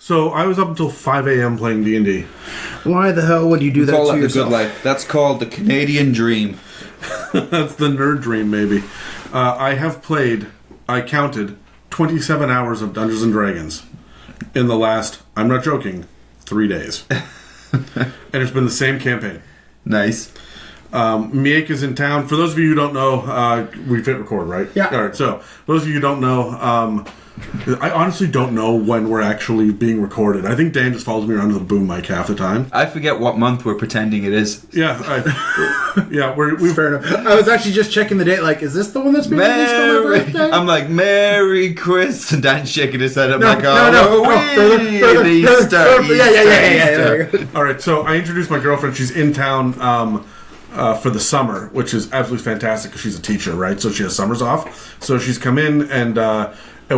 So I was up until 5 a.m. playing D&D. Why the hell would you do that Call to that the yourself? good life. That's called the Canadian dream. That's the nerd dream, maybe. I counted 27 hours of Dungeons & Dragons in the last, I'm not joking, 3 days. And it's been the same campaign. Nice. Miek is in town. For those of you who don't know, we've hit record, right? Yeah. All right, so those of you who don't know, I honestly don't know when we're actually being recorded. I think Dan just follows me around with a boom mic half the time. I forget what month we're pretending it is. Yeah, we're Fair enough. I was actually just checking the date, like, is this the one that's being released on my birthday? I'm like, Merry Christmas. And Dan's shaking his head. I'm No, like, further. Easter. All right, so I introduced my girlfriend. She's in town for the summer, which is absolutely fantastic because she's a teacher, right? So she has summers off. So she's come in and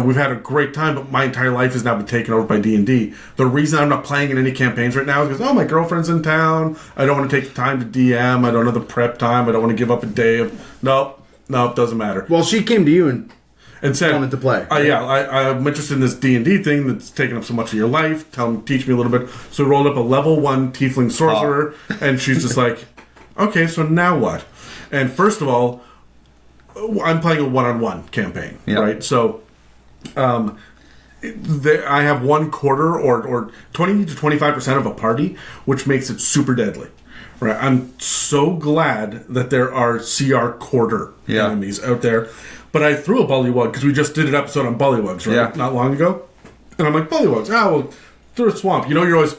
we've had a great time, but my entire life has now been taken over by D&D. The reason I'm not playing in any campaigns right now is because, my girlfriend's in town. I don't want to take the time to DM. I don't have the prep time. I don't want to give up a day of... Nope, it doesn't matter. Well, she came to you and said, wanted to play. I'm interested in this D&D thing that's taking up so much of your life. Teach me a little bit. So we rolled up a level 1 tiefling sorcerer, and she's just like, okay, so now what? And first of all, I'm playing a one-on-one campaign, right? So... I have 1/4 or 20 to 25% of a party, which makes it super deadly. Right? I'm so glad that there are CR quarter enemies out there. But I threw a bullywug because we just did an episode on bullywugs, right? Not long ago. And I'm like, bullywugs, through a swamp. You're always...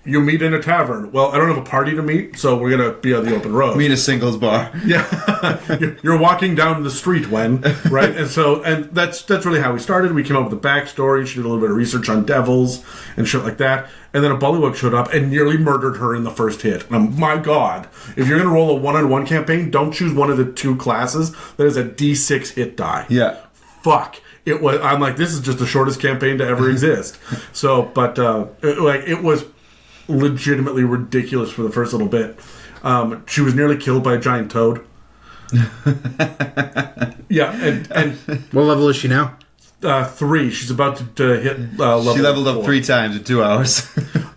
You meet in a tavern. Well, I don't have a party to meet, so we're going to be on the open road. Meet a singles bar. Yeah. You're walking down the street right? And that's really how we started. We came up with a backstory. She did a little bit of research on devils and shit like that. And then a bullywug showed up and nearly murdered her in the first hit. And my God, if you're going to roll a one-on-one campaign, don't choose one of the 2 classes that is a D6 hit die. Yeah. Fuck. I'm like, this is just the shortest campaign to ever exist. So, but it was legitimately ridiculous for the first little bit. She was nearly killed by a giant toad. And what level is she now? 3. She's about to hit level. She leveled 4. up 3 times in 2 hours.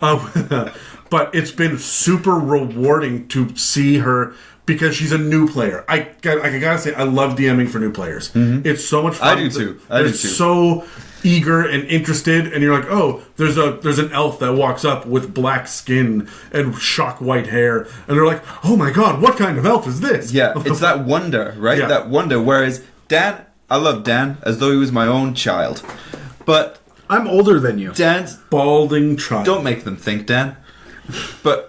But it's been super rewarding to see her because she's a new player. I gotta say, I love DMing for new players. Mm-hmm. It's so much fun. I do too. They're so eager and interested, and you're like, there's an elf that walks up with black skin and shock white hair, and they're like, oh my God, what kind of elf is this? Yeah, it's that wonder, right? Yeah. That wonder. Whereas Dan, I love Dan as though he was my own child, but I'm older than you. Dan's balding child. Don't make them think, Dan. But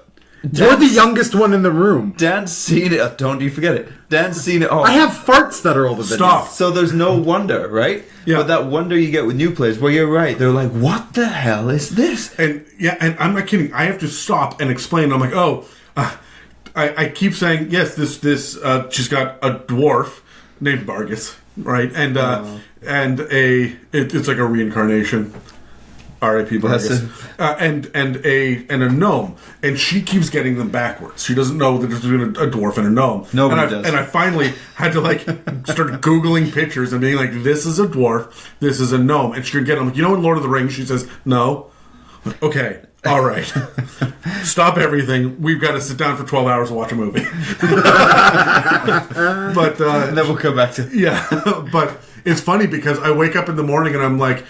you're the youngest one in the room. Dan's seen it. Don't you forget it. Dan's seen it all. I have farts that are older than Stop. you. So there's no wonder, right? Yeah. But that wonder you get with new players, where you're right. They're like, what the hell is this? And I'm not kidding. I have to stop and explain. I'm like, I keep saying, yes, this she's got a dwarf named Bargus, right? And it's like a reincarnation. R.I.P. Bargus. And a gnome. And she keeps getting them backwards. She doesn't know that there's between a dwarf and a gnome. Nobody does. And I finally had to start Googling pictures and being like, this is a dwarf, this is a gnome. And she would get them. In Lord of the Rings, she says, no. Okay. All right. Stop everything. We've got to sit down for 12 hours and watch a movie. But and then we'll come back to... Yeah. But it's funny because I wake up in the morning and I'm like,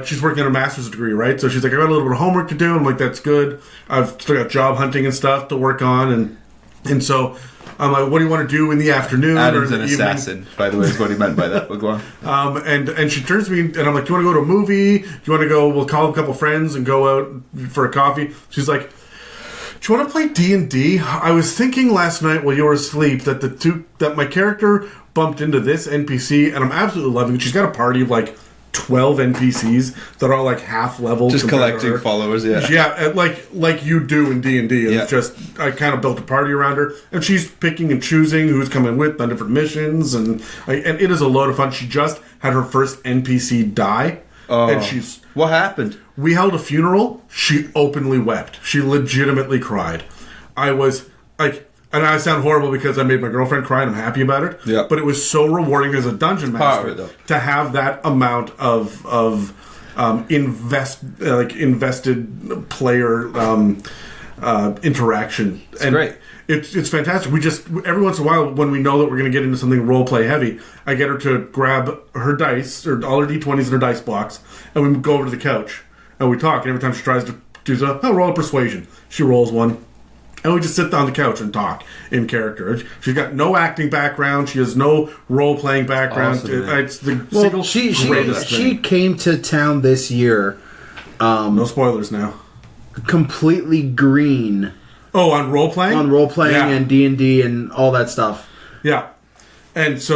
she's working on a master's degree, right? So she's like, I got a little bit of homework to do. I'm like, that's good. I've still got job hunting and stuff to work on. And so I'm like, what do you want to do in the afternoon? Adam's or an the evening? assassin, by the way, is what he meant by that. We'll go on. And she turns to me and I'm like, do you want to go to a movie? Do you want to go, we'll call a couple friends and go out for a coffee? She's like, do you want to play D&D? I was thinking last night while you were asleep that my character bumped into this NPC and I'm absolutely loving it. She's got a party of 12 NPCs that are all half level. Just collecting followers, yeah. Yeah, like you do in D&D. It's just, I kind of built a party around her. And she's picking and choosing who's coming with on different missions. And it is a load of fun. She just had her first NPC die. Oh. And what happened? We held a funeral. She openly wept. She legitimately cried. I was and I sound horrible because I made my girlfriend cry and I'm happy about it. Yeah. But it was so rewarding as a dungeon master though. to have that amount of invested player interaction. It's great. It's fantastic. We just every once in a while, when we know that we're going to get into something role play heavy, I get her to grab her dice or all her d20s in her dice box, and we go over to the couch and we talk. And every time she tries to do so, I'll roll a persuasion. She rolls one. And we just sit on the couch and talk in character. She's got no acting background. She has no role-playing background. Awesome, It's the single greatest thing. She came to town this year. No spoilers now. Completely green. Oh, on role-playing? On role-playing Yeah. and D&D and all that stuff. Yeah. And it's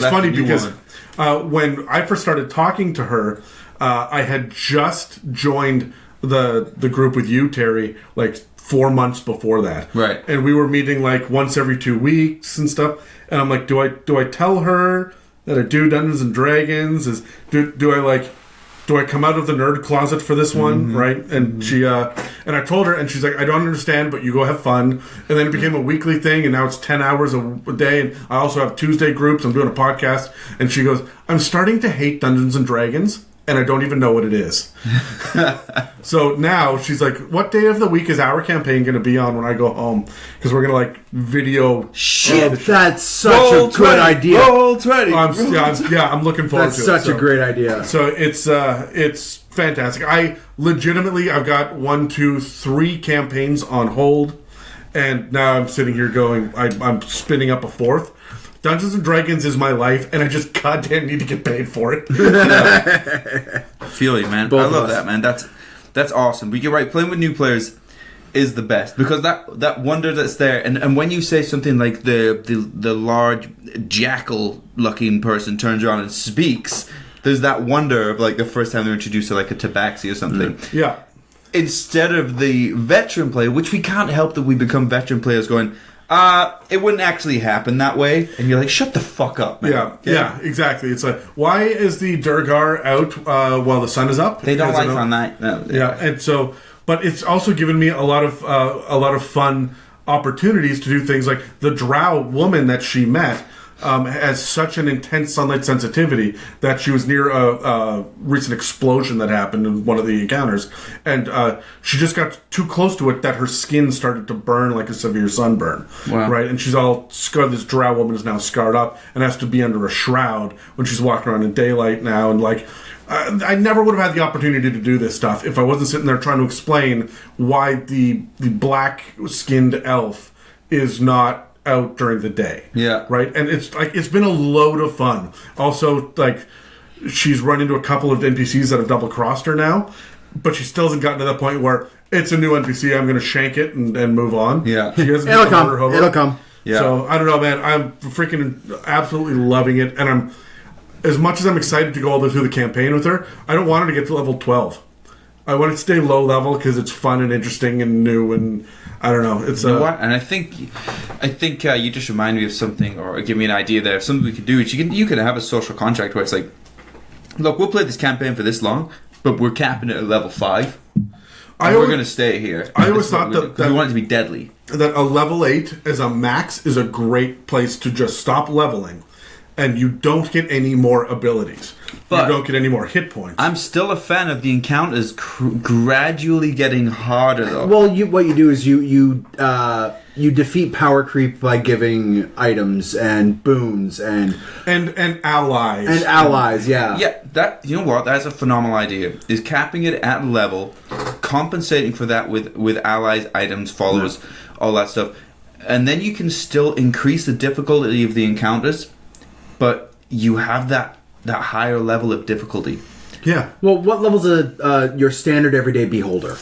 funny because when I first started talking to her, I had just joined the group with you, Terry, like 4 months before that. Right. And we were meeting like once every 2 weeks and stuff. And I'm like, do I tell her that I do Dungeons and Dragons? Do I come out of the nerd closet for this one, right? And she and I told her, and she's like, I don't understand, but you go have fun. And then it became a weekly thing, and now it's 10 hours a day. And I also have Tuesday groups. I'm doing a podcast. And she goes, I'm starting to hate Dungeons and Dragons, and I don't even know what it is. So now she's like, what day of the week is our campaign going to be on when I go home? Because we're going to like video. Shit, that's such a good idea. Roll 20. I'm looking forward to it. That's such a great idea. So it's fantastic. I've got 1, 2, 3 campaigns on hold, and now I'm sitting here going, I'm spinning up a 4th. Dungeons and Dragons is my life, and I just goddamn need to get paid for it. I feel you, man. I love that, man. That's awesome. But you're right, playing with new players is the best, because that wonder that's there, and when you say something like the large jackal looking person turns around and speaks, there's that wonder of like the first time they're introduced to like a tabaxi or something. Yeah. Instead of the veteran player, which we can't help that we become veteran players going, it wouldn't actually happen that way, and you're like, shut the fuck up, man. Yeah, exactly. It's like, why is the Durgar out while the sun is up? They don't like on that. No, and so, but it's also given me a lot of fun opportunities to do things like the drow woman that she met has such an intense sunlight sensitivity that she was near a recent explosion that happened in one of the encounters, and she just got too close to it that her skin started to burn like a severe sunburn. Wow. Right, and she's all scarred. This drow woman is now scarred up and has to be under a shroud when she's walking around in daylight now, and like I never would have had the opportunity to do this stuff if I wasn't sitting there trying to explain why the black-skinned elf is not out during the day. Yeah. Right? And it's been a load of fun. Also, like, she's run into a couple of NPCs that have double-crossed her now, but she still hasn't gotten to that point where it's a new NPC, I'm going to shank it and move on. Yeah. She hasn't It'll come. It'll come. Yeah. So, I don't know, man. I'm freaking absolutely loving it, and I'm as much as I'm excited to go all the way through the campaign with her, I don't want her to get to level 12. I want it to stay low level because it's fun and interesting and new, and I don't know. It's you know what? And I think you just remind me of something, or give me an idea there. Something we could do is you can have a social contract where it's like, look, we'll play this campaign for this long, but we're capping it at level 5. We're going to stay here. I always thought that we want it to be deadly. That a level 8 as a max is a great place to just stop leveling, and you don't get any more abilities. But you don't get any more hit points. I'm still a fan of the encounters gradually getting harder, though. Well, what you do is you defeat power creep by giving items and boons and allies. And allies, yeah. Yeah, that, you know what? That's a phenomenal idea. Is capping it at level, compensating for that with allies, items, followers, all that stuff. And then you can still increase the difficulty of the encounters, but you have that higher level of difficulty. Yeah. Well, what level's your standard everyday beholder?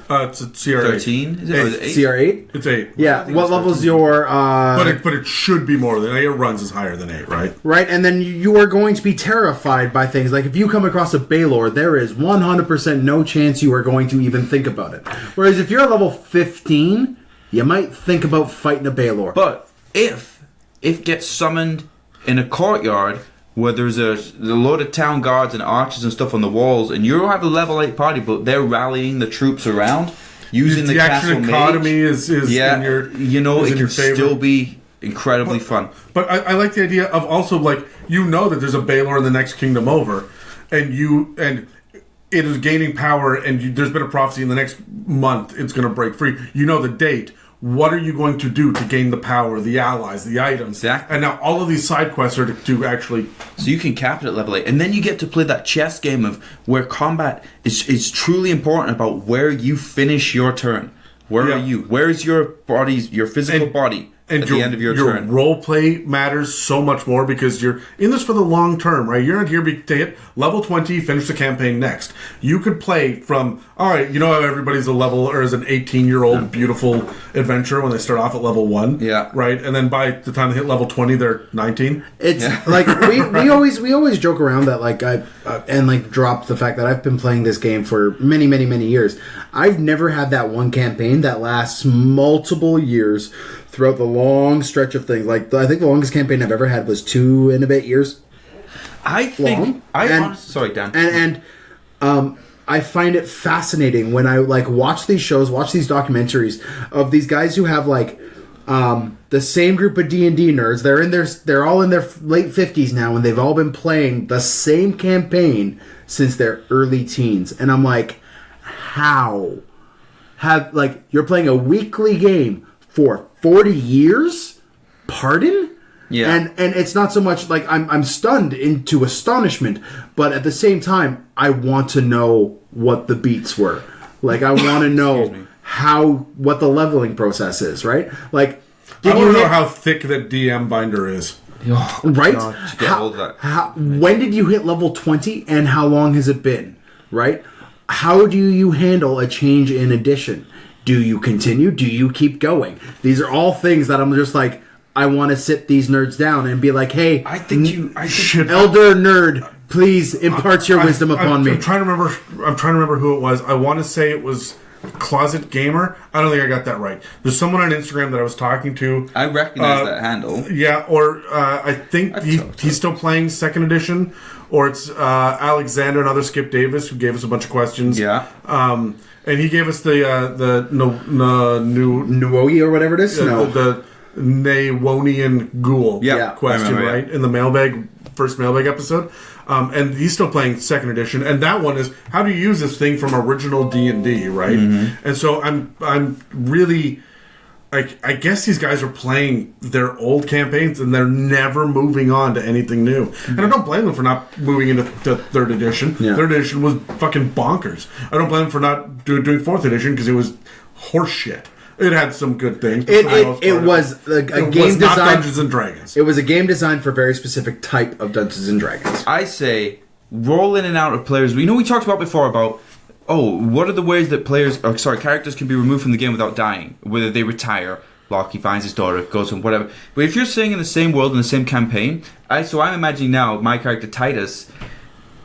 It's a CR8. 13? Is it? CR8? It's 8. Yeah. What level's your... But it should be more than 8. It runs as higher than 8, right? Right, and then you are going to be terrified by things. Like, if you come across a Baylor, there is 100% no chance you are going to even think about it. Whereas if you're at level 15, you might think about fighting a Baylor. But if it gets summoned in a courtyard where there's a load of town guards and archers and stuff on the walls, and you have a level 8 party, but they're rallying the troops around using the castle action economy is in your, it can still be incredibly fun. But I like the idea of also, like, that there's a Baylor in the next kingdom over, and it is gaining power, and there's been a prophecy in the next month it's going to break free. You know the date. What are you going to do to gain the power, the allies, the items? Exactly. And now all of these side quests are to actually... So you can cap it at level 8. And then you get to play that chess game of where combat is truly important about where you finish your turn. Where are you? Where's your physical body? At the end of your turn. Role play matters so much more because you're in this for the long term, right? You're not here to hit level 20, finish the campaign next. You could play from, all right, you know how everybody's a level, or is an 18-year-old beautiful adventurer when they start off at level 1? Yeah. Right? And then by the time they hit level 20, they're 19? It's like, we always joke around that, like, drop the fact that I've been playing this game for many, many, many years. I've never had that one campaign that lasts multiple years throughout the long stretch of things. Like, I think the longest campaign I've ever had was 2 and a bit years. I think... Sorry, Dan. And I find it fascinating when I, like, watch these shows, watch these documentaries of these guys who have, like, the same group of D&D nerds. They're all in their late 50s now, and they've all been playing the same campaign since their early teens. And I'm like, how? You're playing a weekly game for 40 years? Pardon? Yeah. And it's not so much like I'm stunned into astonishment, but at the same time, I want to know what the beats were. Like, I want to know what the leveling process is, right? Like, I want to know how thick that DM binder is. Oh, right? When did you hit level 20 and how long has it been? Right? How do you handle a change in edition? Do you continue? Do you keep going? These are all things that I'm just like, I want to sit these nerds down and be like, hey, elder nerd, please impart your wisdom upon me. I'm trying to remember who it was. I want to say it was Closet Gamer. I don't think I got that right. There's someone on Instagram that I was talking to. I recognize that handle. Yeah, or I think he's still playing 2nd edition, or it's Alexander, another Skip Davis, who gave us a bunch of questions. Yeah. And he gave us the Nuoyi or whatever it is. The Nawonian Ghoul question, right? In the first mailbag episode. And he's still playing 2nd edition, and that one is how do you use this thing from original D&D, right? Mm-hmm. And so I'm really, I guess these guys are playing their old campaigns and they're never moving on to anything new. Mm-hmm. And I don't blame them for not moving into 3rd edition. Yeah. 3rd edition was fucking bonkers. I don't blame them for not doing 4th edition because it was horseshit. It had some good things. It was a game design. Not Dungeons and Dragons. It was a game designed for a very specific type of Dungeons and Dragons. I say roll in and out of players. We talked about before about what are the ways that characters can be removed from the game without dying? Whether they retire, Loki finds his daughter, goes home, whatever. But if you're staying in the same world in the same campaign, I'm imagining now my character Titus,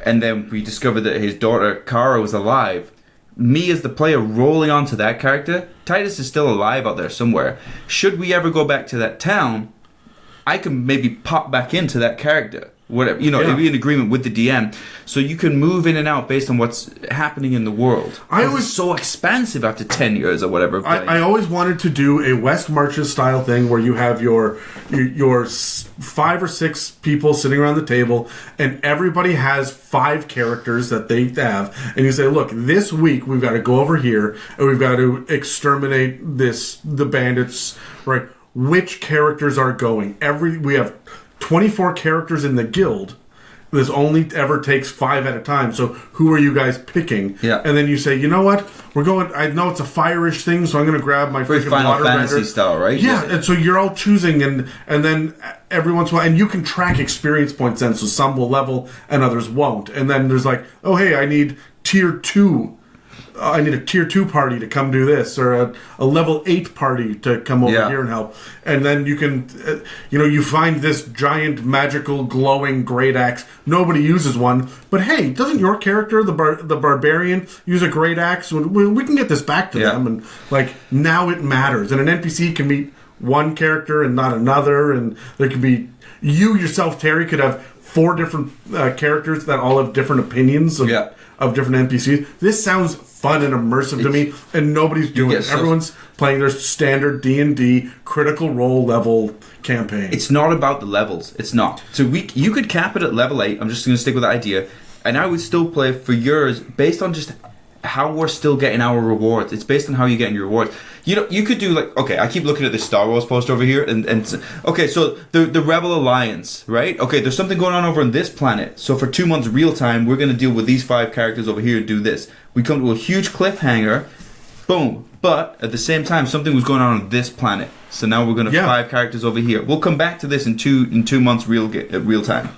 and then we discover that his daughter Kara was alive. Me as the player rolling onto that character, Titus is still alive out there somewhere. Should we ever go back to that town, I can maybe pop back into that character. Whatever, it'd be in agreement with the DM, so you can move in and out based on what's happening in the world. It's so expansive after 10 years or whatever. I always wanted to do a West Marches style thing where you have your 5 or 6 people sitting around the table, and everybody has 5 characters that they have, and you say, look, this week we've got to go over here and we've got to exterminate the bandits, right? Which characters are going? We have 24 characters in the guild. This only ever takes 5 at a time. So who are you guys picking? Yeah. And then you say, you know what? We're going. I know it's a fire-ish thing, so I'm going to grab my freaking Final Fantasy style, right? Yeah. And so you're all choosing, and then every once in a while, and you can track experience points then. So some will level and others won't. And then there's like, oh hey, I need tier 2. I need a tier 2 party to come do this, or a level 8 party to come over here and help. And then you can, you find this giant, magical, glowing great axe. Nobody uses one, but hey, doesn't your character, the barbarian, use a great axe? We can get this back to them, and now it matters. And an NPC can meet one character and not another, and there could be you yourself, Terry, could have 4 different characters that all have different opinions of different NPCs. This sounds fun and immersive to me, and nobody's doing it. Everyone's playing their standard D&D critical role level campaign. It's not about the levels. It's not. So you could cap it at level 8. I'm just going to stick with that idea. and I would still play for yours based on just how we're still getting our rewards. It's based on how you're getting your rewards. You could do like, okay, I keep looking at this Star Wars poster over here, and okay, so the Rebel Alliance, right? Okay, there's something going on over on this planet. So for 2 months real time, we're going to deal with these 5 characters over here and do this. We come to a huge cliffhanger, boom. But at the same time, something was going on this planet. So now we're going to 5 characters over here. We'll come back to this in 2 months real time.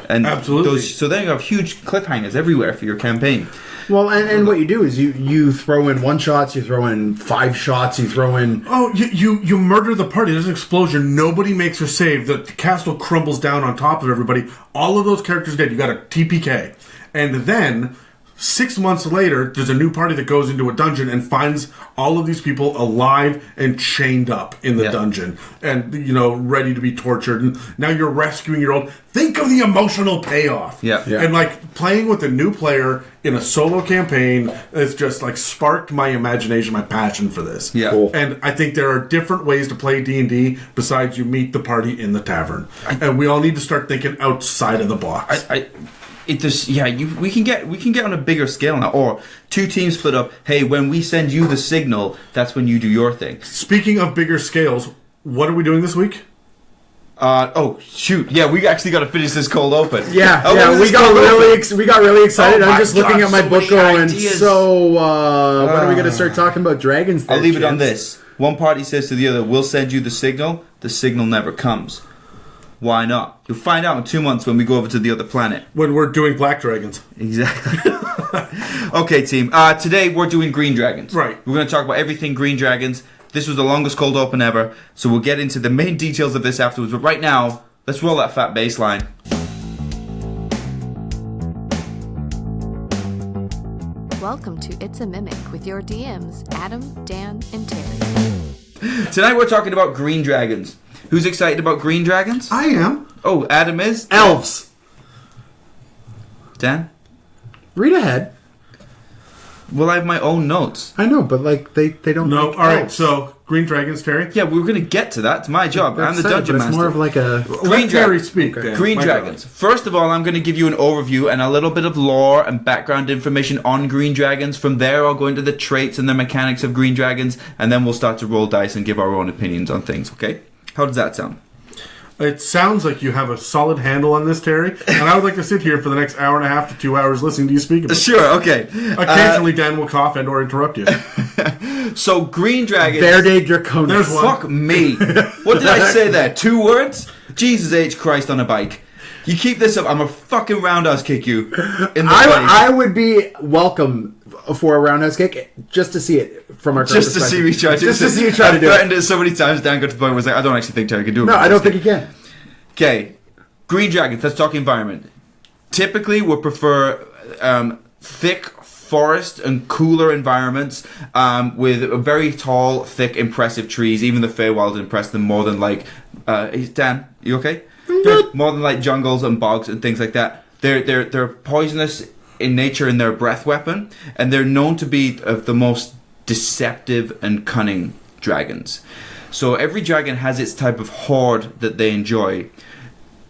And absolutely. So then you have huge cliffhangers everywhere for your campaign. Well, and what you do is you throw in 1 shots, you throw in 5 shots, you throw in... Oh, you murder the party. There's an explosion. Nobody makes her save. The castle crumbles down on top of everybody. All of those characters dead. You got a TPK. And then 6 months later, there's a new party that goes into a dungeon and finds all of these people alive and chained up in the dungeon. And, ready to be tortured. And now you're rescuing your old... Think of the emotional payoff. Yeah. And, like, playing with a new player in a solo campaign has just, like, sparked my imagination, my passion for this. Yeah. Cool. And I think there are different ways to play D&D besides you meet the party in the tavern. And we all need to start thinking outside of the box. We can get on a bigger scale now. Or 2 teams split up. Hey, when we send you the signal, that's when you do your thing. Speaking of bigger scales, what are we doing this week? Shoot! Yeah, we actually got to finish this cold open. We got really excited. I'm just looking at my book going. So, when are we going to start talking about dragons? I'll leave it on this. One party says to the other, "We'll send you the signal." The signal never comes. Why not? You'll find out in 2 months when we go over to the other planet. When we're doing black dragons. Exactly. Okay, team. Today we're doing green dragons. Right. We're going to talk about everything green dragons. This was the longest cold open ever, so we'll get into the main details of this afterwards. But right now, let's roll that fat bass line. Welcome to It's a Mimic with your DMs, Adam, Dan, and Terry. Tonight we're talking about green dragons. Who's excited about green dragons? I am. Oh, Adam is? Elves. Dan? Read ahead. Well, I have my own notes. I know, but they don't. No, like all right. elves. So green dragons, Terry. Yeah, we're going to get to that. It's my job. I'm the dungeon it's master. more of like a Let Terry speak. Okay. Dan. Green My dragons. God. First of all, I'm going to give you an overview and a little bit of lore and background information on green dragons. From there, I'll go into the traits and the mechanics of green dragons, and then we'll start to roll dice and give our own opinions on things, okay? How does that sound? It sounds like you have a solid handle on this, Terry. And I would like to sit here for the next hour and a half to 2 hours listening to you speak about it. Sure, okay. Occasionally, Dan will cough and or interrupt you. So, green dragons... Verde Draconis. There's one. Fuck me. What did I say there? 2 words? Jesus H. Christ on a bike. You keep this up, I'm a fucking roundhouse kick you in the face. I would be welcome for a roundhouse kick just to see it from our Just to see me try to do it. Just to see you try to do it. I threatened it so many times, Dan got to the point where I was like, I don't actually think Terry can do it. No, I don't think he can. Okay, green dragons, let's talk environment. Typically, we prefer thick forest and cooler environments with very tall, thick, impressive trees. Even the Feywild impress them more than like... Dan, you okay? More than like jungles and bogs and things like that. They're poisonous in nature in their breath weapon, and they're known to be the most deceptive and cunning dragons. So every dragon has its type of horde that they enjoy.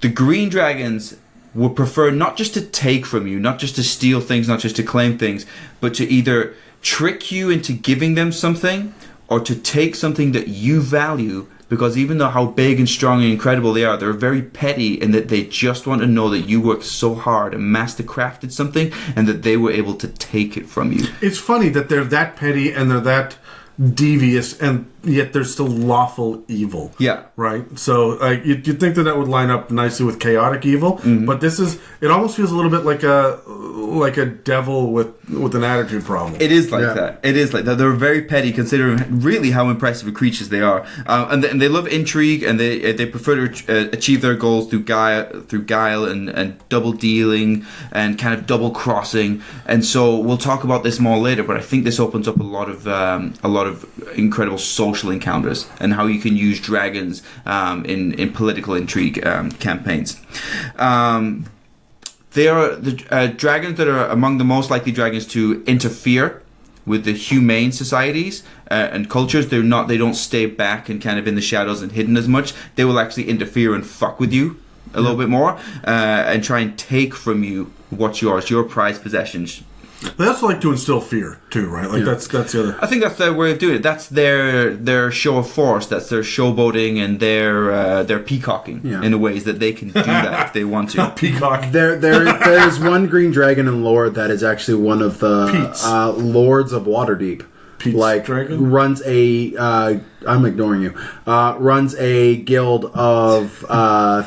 The green dragons would prefer not just to take from you, not just to steal things, not just to claim things, but to either trick you into giving them something or to take something that you value, because even though how big and strong and incredible they are, they're very petty in that they just want to know that you worked so hard and mastercrafted something and that they were able to take it from you. It's funny that they're that petty and they're that devious, and yet they're still lawful evil. Yeah. Right? So you'd think that would line up nicely with chaotic evil, but it almost feels a little bit like a devil with an attitude problem. It is like that. It is like that. They're very petty, considering really how impressive creatures they are, and they love intrigue, and they prefer to achieve their goals through guile and double dealing and kind of double crossing. And so we'll talk about this more later. But I think this opens up a lot of incredible social encounters and how you can use dragons in political intrigue campaigns. They are the dragons that are among the most likely dragons to interfere with the humane societies and cultures. They don't stay back and kind of in the shadows and hidden as much. They will actually interfere and fuck with you a little bit more and try and take from you what's yours, your prized possessions. They also like to instill fear too, right? Like that's the other. I think that's their way of doing it. That's their show of force. That's their showboating and their peacocking in the ways that they can do that if they want to. Peacock. There's one green dragon in lore that is actually one of the lords of Waterdeep. Pete's dragon? Runs a I'm ignoring you. Runs a guild of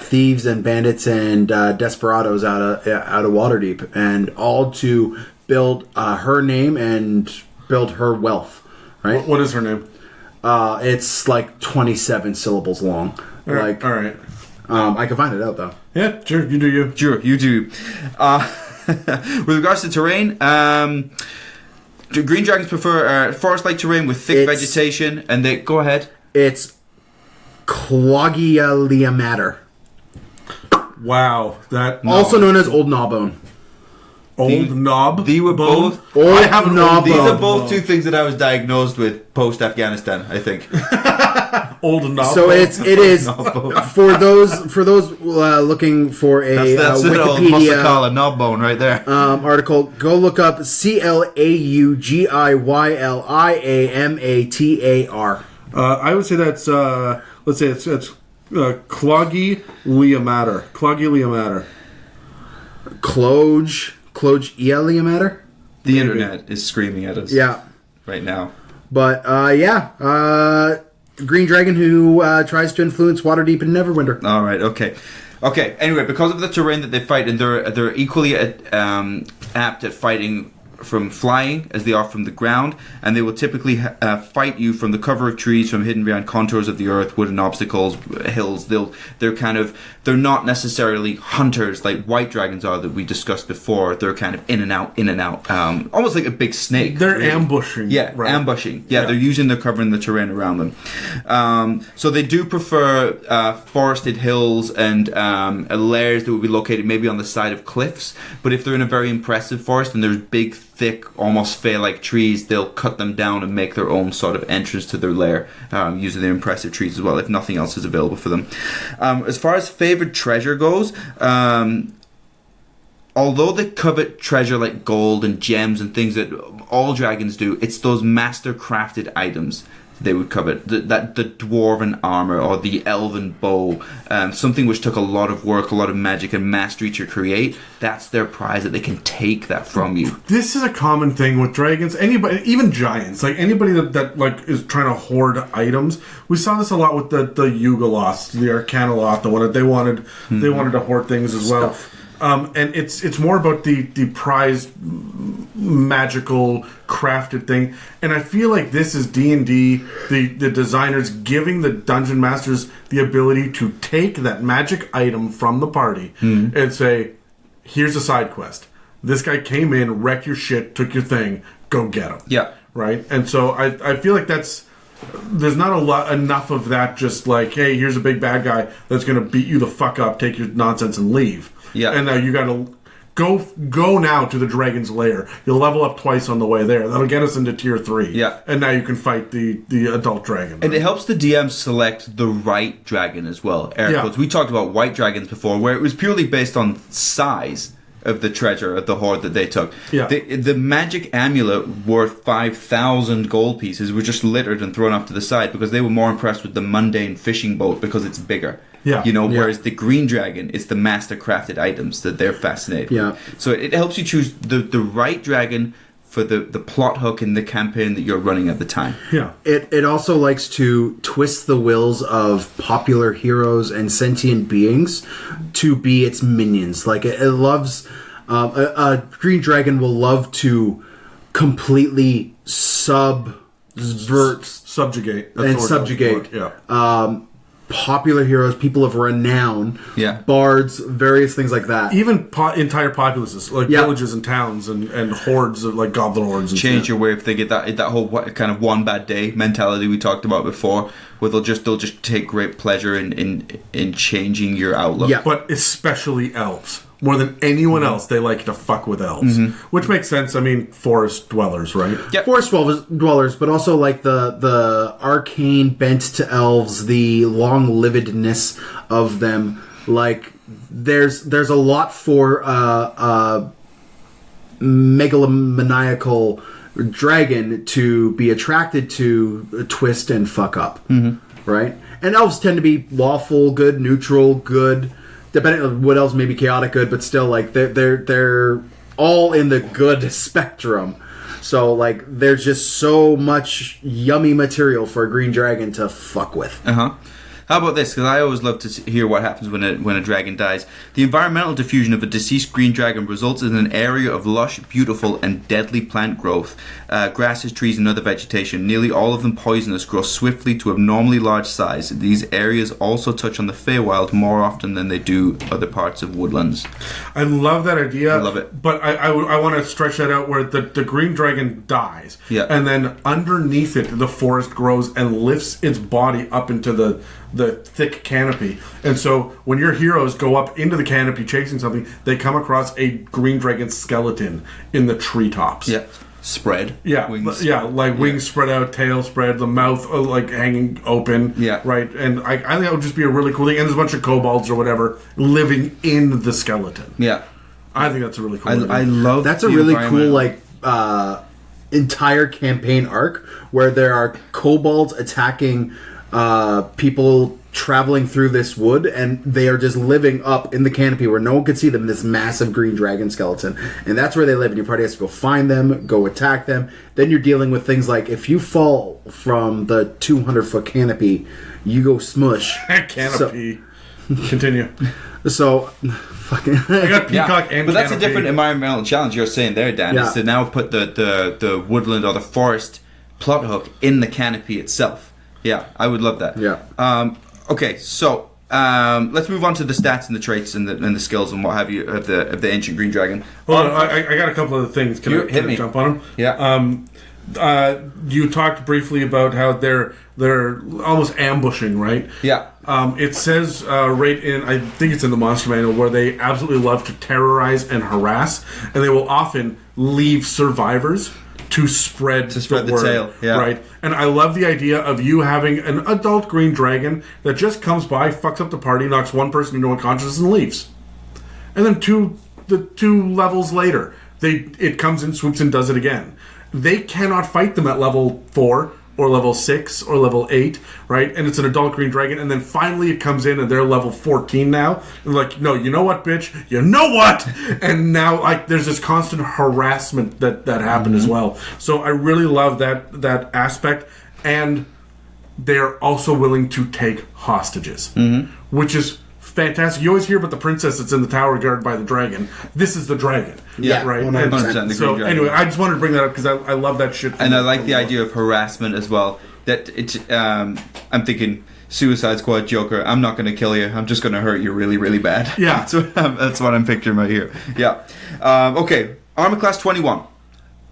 thieves and bandits and desperados out of Waterdeep, and all to build her name and build her wealth. Right? What is her name? It's like 27 syllables long. All right. I can find it out though. Yeah, sure. You do you. Sure, you do. With regards to terrain, green dragons prefer forest-like terrain with thick vegetation, and they go ahead. It's Clogialiamatter. Wow, that also known as Old Gnawbone. Old knob. These were both. I have an old These are both two things that I was diagnosed with post Afghanistan. I think. Old knob. So it is for those looking for a that's Wikipedia a knob bone right there. Article. Go look up Claugialiamatar. I would say that's let's say it's Clogialiamatter. Clogialiamatter? The internet is screaming at us. Yeah. Right now. But, green dragon who tries to influence Waterdeep and Neverwinter. All right, okay. Anyway, because of the terrain that they fight, and they're equally apt at fighting from flying as they are from the ground, and they will typically fight you from the cover of trees, from hidden behind contours of the earth, wooden obstacles, hills. They're not necessarily hunters like white dragons are that we discussed before. They're kind of in and out, almost like a big snake. They're really ambushing. Yeah, right? Ambushing. Yeah, they're using the cover and the terrain around them. So they do prefer forested hills and lairs that would be located maybe on the side of cliffs. But if they're in a very impressive forest and there's big, thick, almost fey-like trees, they'll cut them down and make their own sort of entrance to their lair, using their impressive trees as well, if nothing else is available for them. As far as favorite treasure goes, although they covet treasure like gold and gems and things that all dragons do, it's those master crafted items they would covet. The dwarven armor or the elven bow, something which took a lot of work, a lot of magic and mastery to create. That's their prize, that they can take that from you. This is a common thing with dragons. Anybody, even giants, like anybody that like is trying to hoard items. We saw this a lot with the Yugoloths, the Arcanoloth, the one that they wanted to hoard things as well. And it's more about the prized magical crafted thing, and I feel like this is D&D, the designers giving the dungeon masters the ability to take that magic item from the party and say, here's a side quest. This guy came in, wrecked your shit, took your thing, go get him. Yeah. Right? And so I feel like there's not enough of that, just like, hey, here's a big bad guy that's going to beat you the fuck up, take your nonsense and leave. Yeah. And now you got to go now to the dragon's lair. You'll level up twice on the way there. That'll get us into tier 3. Yeah. And now you can fight the adult dragon. And it helps the DM select the right dragon as well. We talked about white dragons before, where it was purely based on size of the treasure of the hoard that they took. Yeah. The magic amulet worth 5,000 gold pieces were just littered and thrown off to the side because they were more impressed with the mundane fishing boat because it's bigger. Yeah. Whereas the green dragon, it's the master crafted items that they're fascinated with. So it helps you choose the right dragon for the plot hook in the campaign that you're running at the time. Yeah. It also likes to twist the wills of popular heroes and sentient beings to be its minions. Like it loves a green dragon will love to completely subvert, subjugate, popular heroes, people of renown, bards, various things like that. Even entire populaces, like villages and towns and hordes of like goblin hordes. And change your way if they get that whole kind of one bad day mentality we talked about before, where they'll just take great pleasure in changing your outlook. Yeah, but especially elves. More than anyone else, they like to fuck with elves. Which makes sense. I mean, forest dwellers, right? Yeah, forest dwellers, but also like the arcane bent to elves, the long-livedness of them. Like, there's a lot for megalomaniacal dragon to be attracted to, twist and fuck up, right? And elves tend to be lawful good, neutral good, depending on what else, maybe chaotic good, but still, like, they're all in the good spectrum. So, like, there's just so much yummy material for a green dragon to fuck with. How about this? Because I always love to hear what happens when a dragon dies. The environmental diffusion of a deceased green dragon results in an area of lush, beautiful, and deadly plant growth. Grasses, trees, and other vegetation, nearly all of them poisonous, grow swiftly to abnormally large size. These areas also touch on the Feywild more often than they do other parts of woodlands. I love that idea. I love it. But I want to stretch that out where the green dragon dies. Yeah. And then underneath it, the forest grows and lifts its body up into the thick canopy. And so when your heroes go up into the canopy chasing something, they come across a green dragon skeleton in the treetops. Yeah. Spread. Yeah. Wings. Yeah, like wings spread out, tail spread, the mouth like hanging open. Yeah. Right. And I think that would just be a really cool thing. And there's a bunch of kobolds or whatever living in the skeleton. Yeah. I think that's a really cool idea. I love That's a really cool, like, entire campaign arc where there are kobolds attacking people traveling through this wood, and they are just living up in the canopy where no one could see them, this massive green dragon skeleton. And that's where they live, and your party has to go find them, go attack them. Then you're dealing with things like, if you fall from the 200-foot canopy, you go smush. Canopy. Continue. So, fucking... I got peacock and but that's canopy. a different environmental challenge you're saying there, Dan, is to now put the woodland or the forest plot hook in the canopy itself. Yeah, I would love that. Yeah. Okay, so let's move on to the stats and the traits and the skills and what have you of the ancient green dragon. Hold on, I got a couple of things. Can I jump on them? Yeah. You talked briefly about how they're almost ambushing, right? Yeah. It says right in, I think it's in the monster manual, where they absolutely love to terrorize and harass, and they will often leave survivors to spread the word, tail, yeah. Right? And I love the idea of you having an adult green dragon that just comes by, fucks up the party, knocks one person into unconsciousness, and leaves. And then the two levels later, it comes in, swoops, and does it again. They cannot fight them at level 4 or level 6 or level 8, right? And it's an adult green dragon, and then finally it comes in and they're level 14 now. And like, no, you know what, bitch? You know what? And now, like, there's this constant harassment that happened as well. So I really love that aspect, and they're also willing to take hostages, which is fantastic. You always hear about the princess that's in the tower guarded by the dragon. This is the dragon. Yeah, right. 100% So anyway, I just wanted to bring that up because I love that shit. And I like the idea of harassment as well. That I'm thinking Suicide Squad Joker. I'm not going to kill you. I'm just going to hurt you really, really bad. Yeah, that's what I'm picturing right here. Yeah. Okay. Armor class 21.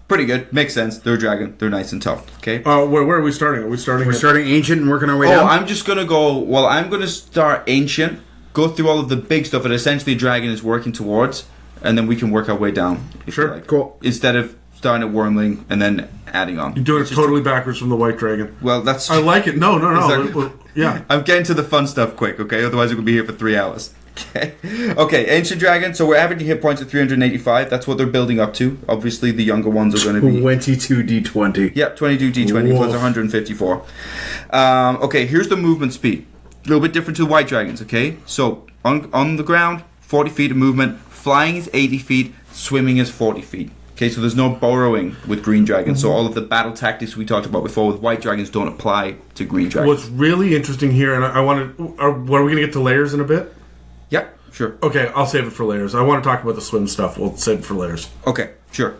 Pretty good. Makes sense. They're a dragon. They're nice and tough. Okay. Where are we starting? Are we starting? We're starting ancient and working our way down. I'm just going to go. Well, I'm going to start ancient. Go through all of the big stuff that essentially dragon is working towards, and then we can work our way down. Sure, like. Cool. Instead of starting at wormling and then adding on. You're doing it totally backwards from the white dragon. Well, that's... I like it. No. Yeah. I'm getting to the fun stuff quick, okay? Otherwise, we're going to be here for 3 hours. Okay, ancient dragon. So we're averaging hit points at 385. That's what they're building up to. Obviously, the younger ones are going to be... 22 D20. Yep, 22 D20 plus 154. Okay, here's the movement speed. A little bit different to the white dragons, okay? So, on the ground, 40 feet of movement. Flying is 80 feet. Swimming is 40 feet. Okay, so there's no burrowing with green dragons. So all of the battle tactics we talked about before with white dragons don't apply to green dragons. What's really interesting here, and I want to... Are we going to get to layers in a bit? Yep, sure. Okay, I'll save it for layers. I want to talk about the swim stuff. We'll save it for layers. Okay, sure.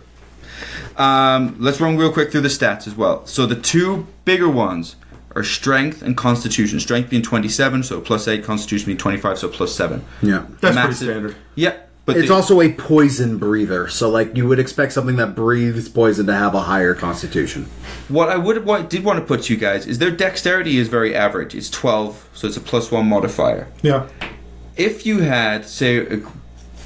Let's run real quick through the stats as well. So the two bigger ones are strength and constitution. Strength being 27, so plus 8. Constitution being 25, so plus 7. Yeah. That's pretty standard. Yeah. But it's also a poison breather, so like you would expect something that breathes poison to have a higher constitution. What I did want to put to you guys is their dexterity is very average. It's 12, so it's a plus 1 modifier. Yeah. If you had, say, a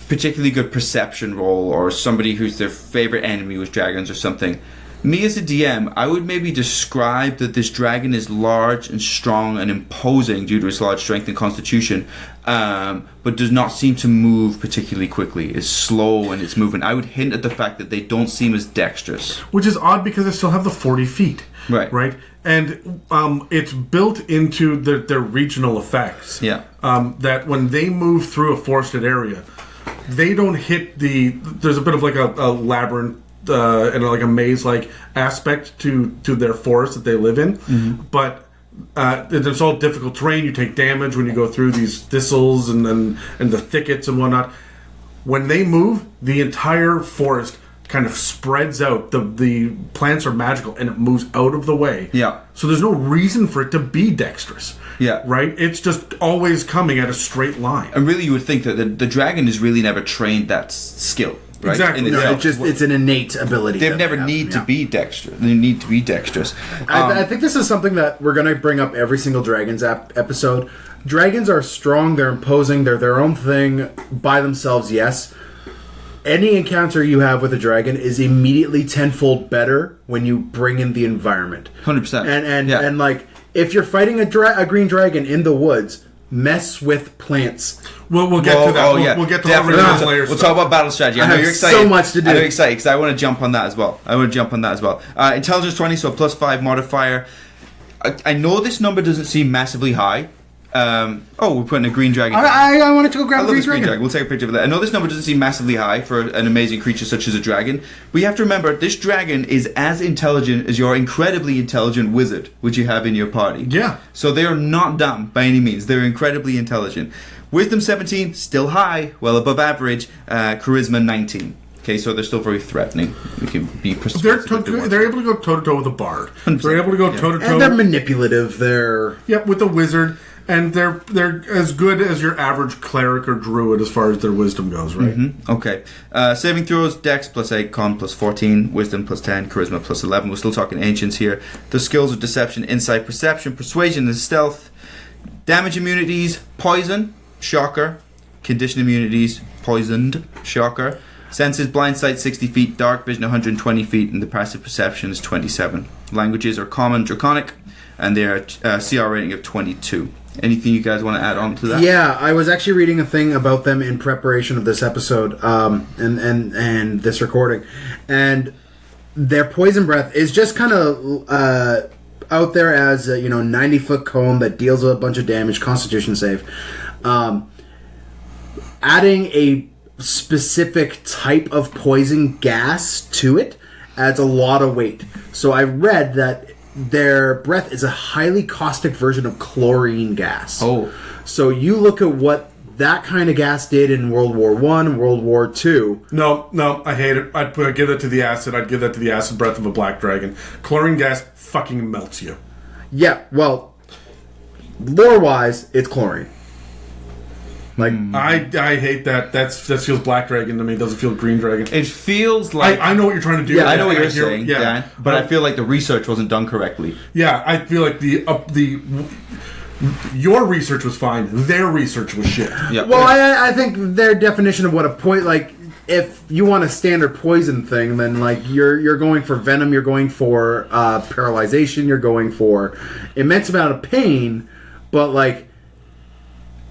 particularly good perception roll, or somebody whose their favorite enemy was dragons or something, Me as a DM, I would maybe describe that this dragon is large and strong and imposing due to its large strength and constitution, but does not seem to move particularly quickly. It's slow in its movement. I would hint at the fact that they don't seem as dexterous. Which is odd because they still have the 40 feet. Right? And it's built into their regional effects. Yeah. That when they move through a forested area, they don't hit there's a bit of like a labyrinth and like a maze-like aspect to their forest that they live in. Mm-hmm. But it's all difficult terrain. You take damage when you go through these thistles and the thickets and whatnot. When they move, the entire forest kind of spreads out. The plants are magical, and it moves out of the way. Yeah. So there's no reason for it to be dexterous. Yeah. Right? It's just always coming at a straight line. And really, you would think that the dragon has really never trained that skill. Right? Exactly. It's an innate ability. They've never need to be dexterous. They need to be dexterous. I think this is something that we're going to bring up every single Dragons episode. Dragons are strong. They're imposing. They're their own thing by themselves. Yes. Any encounter you have with a dragon is immediately tenfold better when you bring in the environment. 100%. And like, if you're fighting a green dragon in the woods, mess with plants. We'll get to that. We'll get to the layers. We'll talk about battle strategy. I know you're excited. So much to do. I know you're excited because I want to jump on that as well. Intelligence 20, so a +5 modifier. I know this number doesn't seem massively high. We're putting a green dragon. I wanted to go grab a green dragon. We'll take a picture of that. I know this number doesn't seem massively high for an amazing creature such as a dragon, but you have to remember this dragon is as intelligent as your incredibly intelligent wizard, which you have in your party. Yeah. So they are not dumb by any means. They're incredibly intelligent. Wisdom 17, still high, well above average. Charisma 19. Okay, so they're still very threatening. We can be persuasive. They're able to go toe to toe with a bard. 100%. They're able to go toe to toe, and they're manipulative. With a wizard. And they're as good as your average cleric or druid as far as their wisdom goes, right? Mm-hmm. Okay. Saving throws, Dex +8, Con +14, Wisdom +10, Charisma +11. We're still talking ancients here. The skills of deception, insight, perception, persuasion, and stealth. Damage immunities, poison, shocker. Condition immunities, poisoned, shocker. Senses, blind sight 60 feet, dark vision 120 feet, and the passive perception is 27. Languages are common, draconic, and they are CR rating of 22. Anything you guys want to add on to that? Yeah, I was actually reading a thing about them in preparation of this episode and this recording. And their poison breath is just kind of out there as a 90-foot cone that deals with a bunch of damage, constitution save. Adding a specific type of poison gas to it adds a lot of weight. So I read that their breath is a highly caustic version of chlorine gas. Oh. So you look at what that kind of gas did in World War I, World War II. No, I hate it. I'd give that to the acid. I'd give that to the acid breath of a black dragon. Chlorine gas fucking melts you. Yeah, well, lore-wise, it's chlorine. Like I hate that. That feels black dragon to me. It doesn't feel green dragon. It feels like I know what you're trying to do. Yeah, I know what you're saying. Yeah, but I feel like the research wasn't done correctly. Yeah, I feel like your research was fine. Their research was shit. Yeah. Well, I think their definition of what a point if you want a standard poison thing, then you're going for venom, you're going for paralyzation, you're going for immense amount of pain, but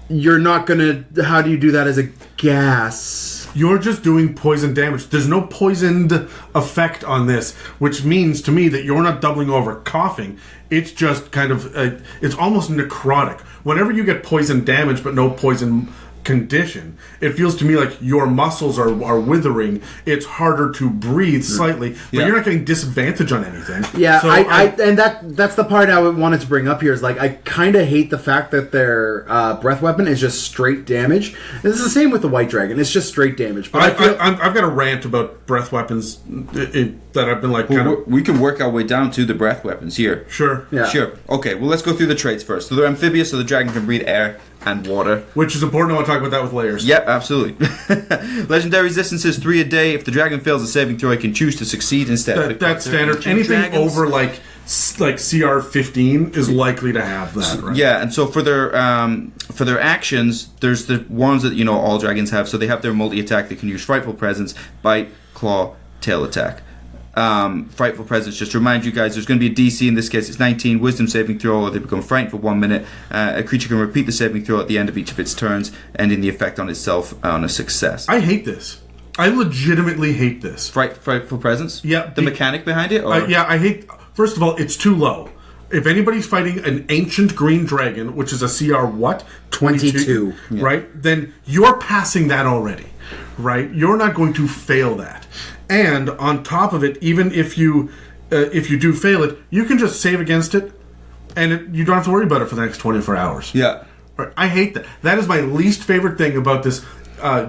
you're not gonna. How do you do that as a gas? You're just doing poison damage. There's no poisoned effect on this, which means to me that you're not doubling over coughing. It's just kind of it's almost necrotic. Whenever you get poison damage but no poison condition, it feels to me like your muscles are withering. It's harder to breathe slightly, but you're not getting disadvantage on anything. Yeah, so and that's the part I wanted to bring up here is I kind of hate the fact that their breath weapon is just straight damage. And it's the same with the white dragon. It's just straight damage. But I've got a rant about breath weapons that I've been we can work our way down to the breath weapons here. Sure. Yeah. Sure. Okay, well, let's go through the traits first. So they're amphibious, so the dragon can breathe air and water. Which is important. I want to talk about that with lairs. Yep, absolutely. Legendary resistance is 3 a day. If the dragon fails a saving throw, it can choose to succeed instead. That's standard. Anything over CR 15 is likely to have that, right? Yeah, and so for their actions, there's the ones that all dragons have. So they have their multi-attack. They can use frightful presence, bite, claw, tail attack. Frightful Presence. Just to remind you guys, there's going to be a DC. In this case, it's 19. Wisdom saving throw, or they become frightened for 1 minute. A creature can repeat the saving throw at the end of each of its turns, ending the effect on itself on a success. I hate this. I legitimately hate this. Frightful Presence? Yeah. The mechanic behind it? Or? I hate... First of all, it's too low. If anybody's fighting an ancient green dragon, which is a CR what? 22. Right? Then you're passing that already. Right? You're not going to fail that. And on top of it, even if you do fail it, you can just save against it, and you don't have to worry about it for the next 24 hours. Yeah. Right? I hate that. That is my least favorite thing about this.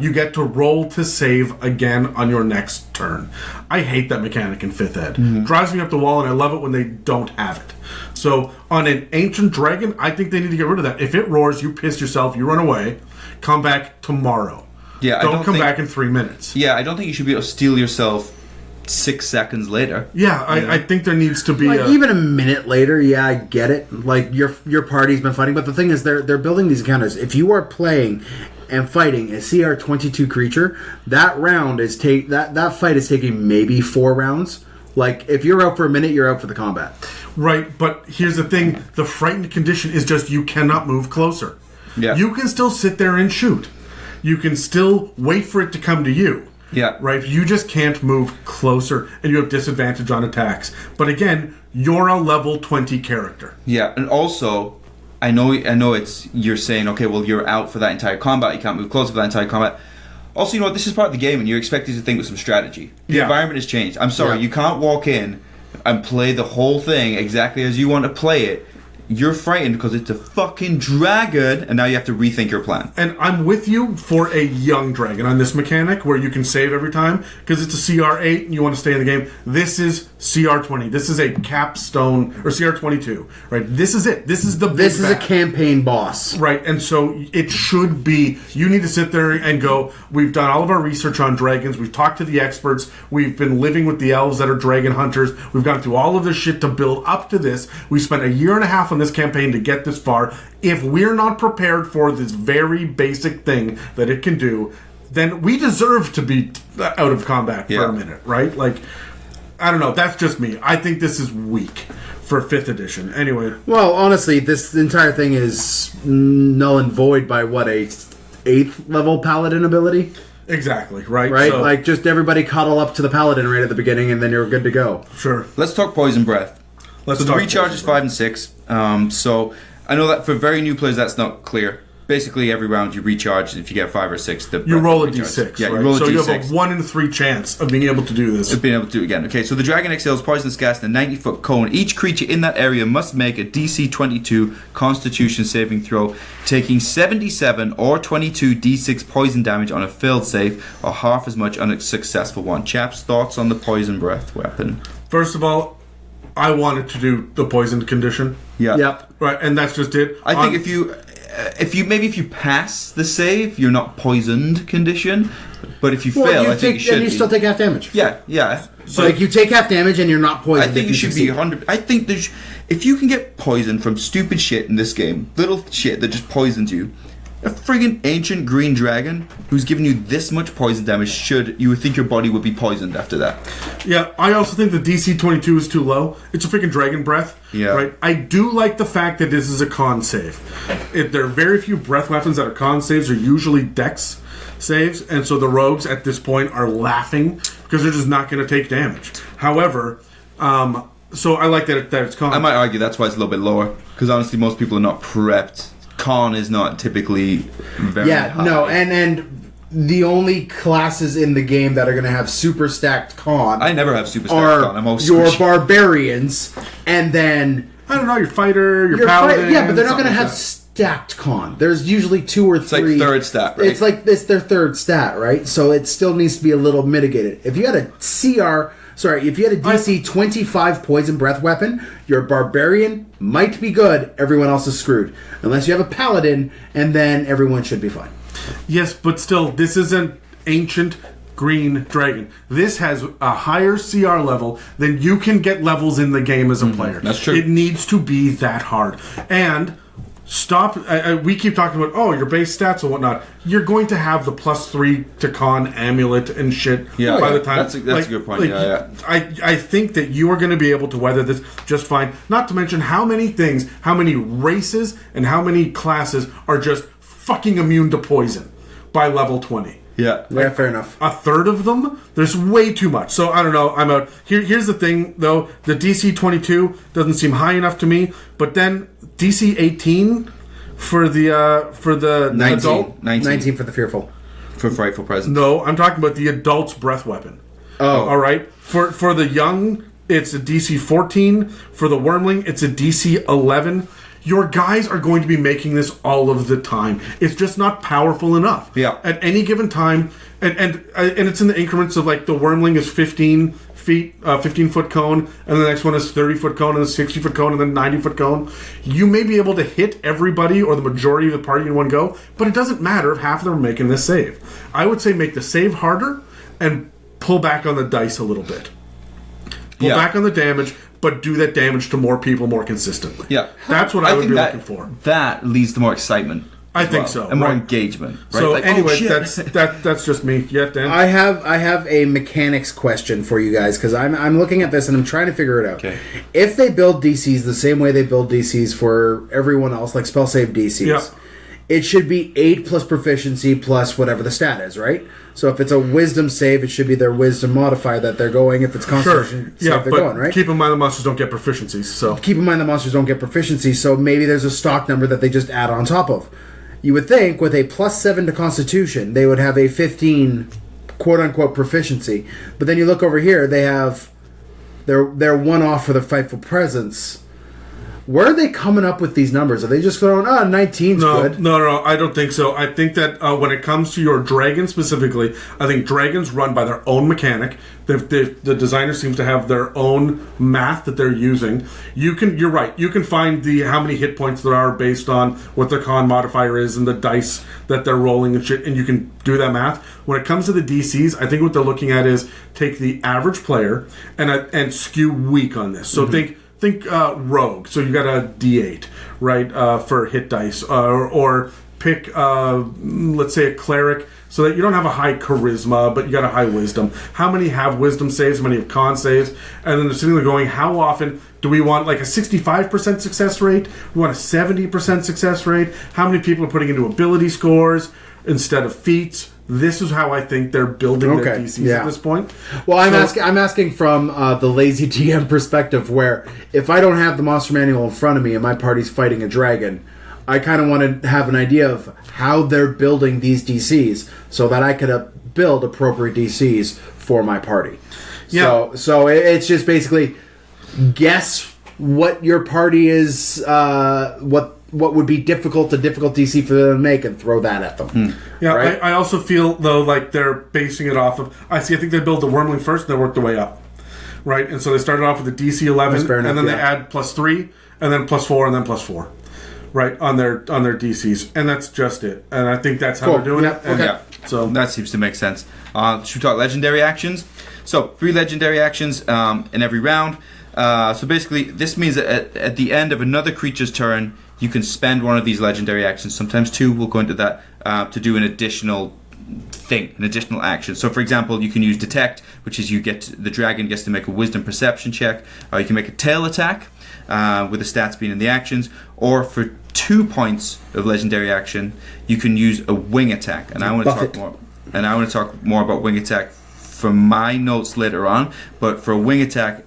You get to roll to save again on your next turn. I hate that mechanic in 5th Ed. Drives me up the wall, and I love it when they don't have it. So on an ancient dragon, I think they need to get rid of that. If it roars, you piss yourself, you run away, come back tomorrow. Yeah, don't come back in 3 minutes. Yeah, I don't think you should be able to steal yourself 6 seconds later. Yeah, I think there needs to be even a minute later. Yeah, I get it. Like your party's been fighting, but the thing is, they're building these encounters. If you are playing and fighting a CR22 creature, that round is that fight is taking maybe 4 rounds. Like if you're out for a minute, you're out for the combat. Right, but here's the thing: the frightened condition is just you cannot move closer. Yeah, you can still sit there and shoot. You can still wait for it to come to you. Yeah. Right? You just can't move closer, and you have disadvantage on attacks. But again, you're a level 20 character. Yeah, and also, I know it's, you're saying, okay, well, you're out for that entire combat, you can't move closer for that entire combat. Also, you know what, this is part of the game, and you're expected to think with some strategy. The environment has changed. I'm sorry, you can't walk in and play the whole thing exactly as you want to play it. You're frightened because it's a fucking dragon, and now you have to rethink your plan. And I'm with you for a young dragon on this mechanic where you can save every time because it's a CR8 and you want to stay in the game. This is CR20. This is a capstone, or CR22, right? This is it. This is the big This is bad. a campaign boss. Right, and so it should be, you need to sit there and go, we've done all of our research on dragons, we've talked to the experts, we've been living with the elves that are dragon hunters, we've gone through all of this shit to build up to this, we spent a year and a half on this campaign to get this far. If we're not prepared for this very basic thing that it can do, then we deserve to be out of combat for a minute, right? Like, I don't know, that's just me. I think this is weak for 5th edition. Anyway. Well, honestly, this entire thing is null and void by what, a 8th level paladin ability? Exactly, right? Right? So, like, just everybody cuddle up to the paladin right at the beginning and then you're good to go. Sure. Let's talk Poison Breath. So the recharge is 5 and 6. So I know that for very new players that's not clear. Basically, every round you recharge. If you get 5 or 6, you roll a d6. Yeah, right? you roll a so d6. you have a 1 in 3 chance of being able to do this. Of being able to do it again. Okay, so the dragon exhales poisonous gas in a 90-foot cone. Each creature in that area must make a DC 22 Constitution saving throw, taking 77 or 22 d6 poison damage on a failed save, or half as much on a successful one. Chaps, thoughts on the Poison Breath weapon? First of all, I wanted to do the poisoned condition. Yeah. Yep. Right, and that's just it. I think if you pass the save, you're not poisoned condition. But if you fail, I think you should. And you still take half damage. Yeah. So like you take half damage and you're not poisoned. I think you should be 100. I think if you can get poisoned from stupid shit in this game, little shit that just poisons you, a friggin' ancient green dragon who's giving you this much poison damage, you would think your body would be poisoned after that. Yeah, I also think the DC 22 is too low. It's a freaking dragon breath. Yeah. Right? I do like the fact that this is a con save. There are very few breath weapons that are con saves. Are usually dex saves, and so the rogues at this point are laughing because they're just not going to take damage. However, so I like that it's con. I might argue that's why it's a little bit lower, because honestly most people are not prepped. Con is not typically very high. No, and the only classes in the game that are going to have super stacked con I never have super stacked con. I'm always your squishy. Barbarians, and then I don't know, your fighter, your paladin. yeah, but they're not going to like have that. stacked con. There's usually 2 or 3. It's like third stat, right? It's like it's their third stat, right? So it still needs to be a little mitigated. If you had a if you had a DC 25 poison breath weapon, your barbarian might be good. Everyone else is screwed. Unless you have a paladin, and then everyone should be fine. Yes, but still, this is an ancient green dragon. This has a higher CR level than you can get levels in the game as a player. That's true. It needs to be that hard. And Stop. We keep talking about, your base stats and whatnot. You're going to have the +3 to con amulet and shit by the time. That's a good point. I think that you are going to be able to weather this just fine. Not to mention how many races, and how many classes are just fucking immune to poison by level 20. Yeah, fair enough. A third of them, there's way too much. So I don't know. I'm out. Here's the thing, though. The DC 22 doesn't seem high enough to me. But then DC 18 for the 19, adult, 19 for the fearful, for frightful presence. No, I'm talking about the adult's breath weapon. Oh, all right. For the young, it's a DC 14. For the wormling, it's a DC 11. Your guys are going to be making this all of the time. It's just not powerful enough. Yeah. At any given time, and it's in the increments of like the wormling is 15 feet, 15-foot cone, and the next one is 30-foot cone, and a 60-foot cone, and then 90-foot cone. You may be able to hit everybody or the majority of the party in one go, but it doesn't matter if half of them are making this save. I would say make the save harder and pull back on the dice a little bit. Pull back on the damage, but do that damage to more people more consistently. Yeah. That's what I would be looking for. That leads to more excitement. I think so. And more engagement. Right? So like, anyway, that's just me. Yeah, Dan? I have a mechanics question for you guys, because I'm looking at this and I'm trying to figure it out. Okay. If they build DCs the same way they build DCs for everyone else, like spell save DCs, it should be 8 plus proficiency plus whatever the stat is, right? So if it's a wisdom save, it should be their wisdom modifier that they're going. If it's constitution save, they're going, right? Keep in mind the monsters don't get proficiencies. So keep in mind the monsters don't get proficiency, so maybe there's a stock number that they just add on top of. You would think with a +7 to constitution, they would have a 15 quote-unquote proficiency. But then you look over here, they have their one off for the frightful presence. Where are they coming up with these numbers? Are they just going, 19's good? No, I don't think so. I think that when it comes to your dragon specifically, I think dragons run by their own mechanic. The designer seems to have their own math that they're using. You're right. You can find how many hit points there are based on what their con modifier is and the dice that they're rolling and shit, and you can do that math. When it comes to the DCs, I think what they're looking at is take the average player and skew weak on this. So think rogue. So you got a D8, right, for hit dice, or pick let's say a cleric, so that you don't have a high charisma, but you got a high wisdom. How many have wisdom saves? How many have con saves? And then they're sitting there going, how often do we want like a 65% success rate? We want a 70% success rate? How many people are putting into ability scores instead of feats? This is how I think they're building their DCs at this point. Well, I'm asking from the lazy GM perspective, where if I don't have the monster manual in front of me and my party's fighting a dragon, I kind of want to have an idea of how they're building these DCs so that I could build appropriate DCs for my party. Yeah. So it's just basically guess what your party is, what would be difficult DC for them to make, and throw that at them. Yeah, right? I also feel, though, like they're basing it off of... I think they build the wormling first, and they work their way up. Right? And so they started off with the DC 11, and then they add +3, and then +4, and then +4. Right? On their DCs. And that's just it. And I think that's how they're doing it. And so that seems to make sense. Should we talk legendary actions? So, 3 legendary actions in every round. So basically, this means that at the end of another creature's turn, you can spend one of these legendary actions, sometimes 2, we'll go into that, to do an additional thing, an additional action. So for example, you can use detect, which is the dragon gets to make a wisdom perception check, or you can make a tail attack, with the stats being in the actions, or for 2 points of legendary action, you can use a wing attack. And I want to talk more about wing attack from my notes later on, but for a wing attack,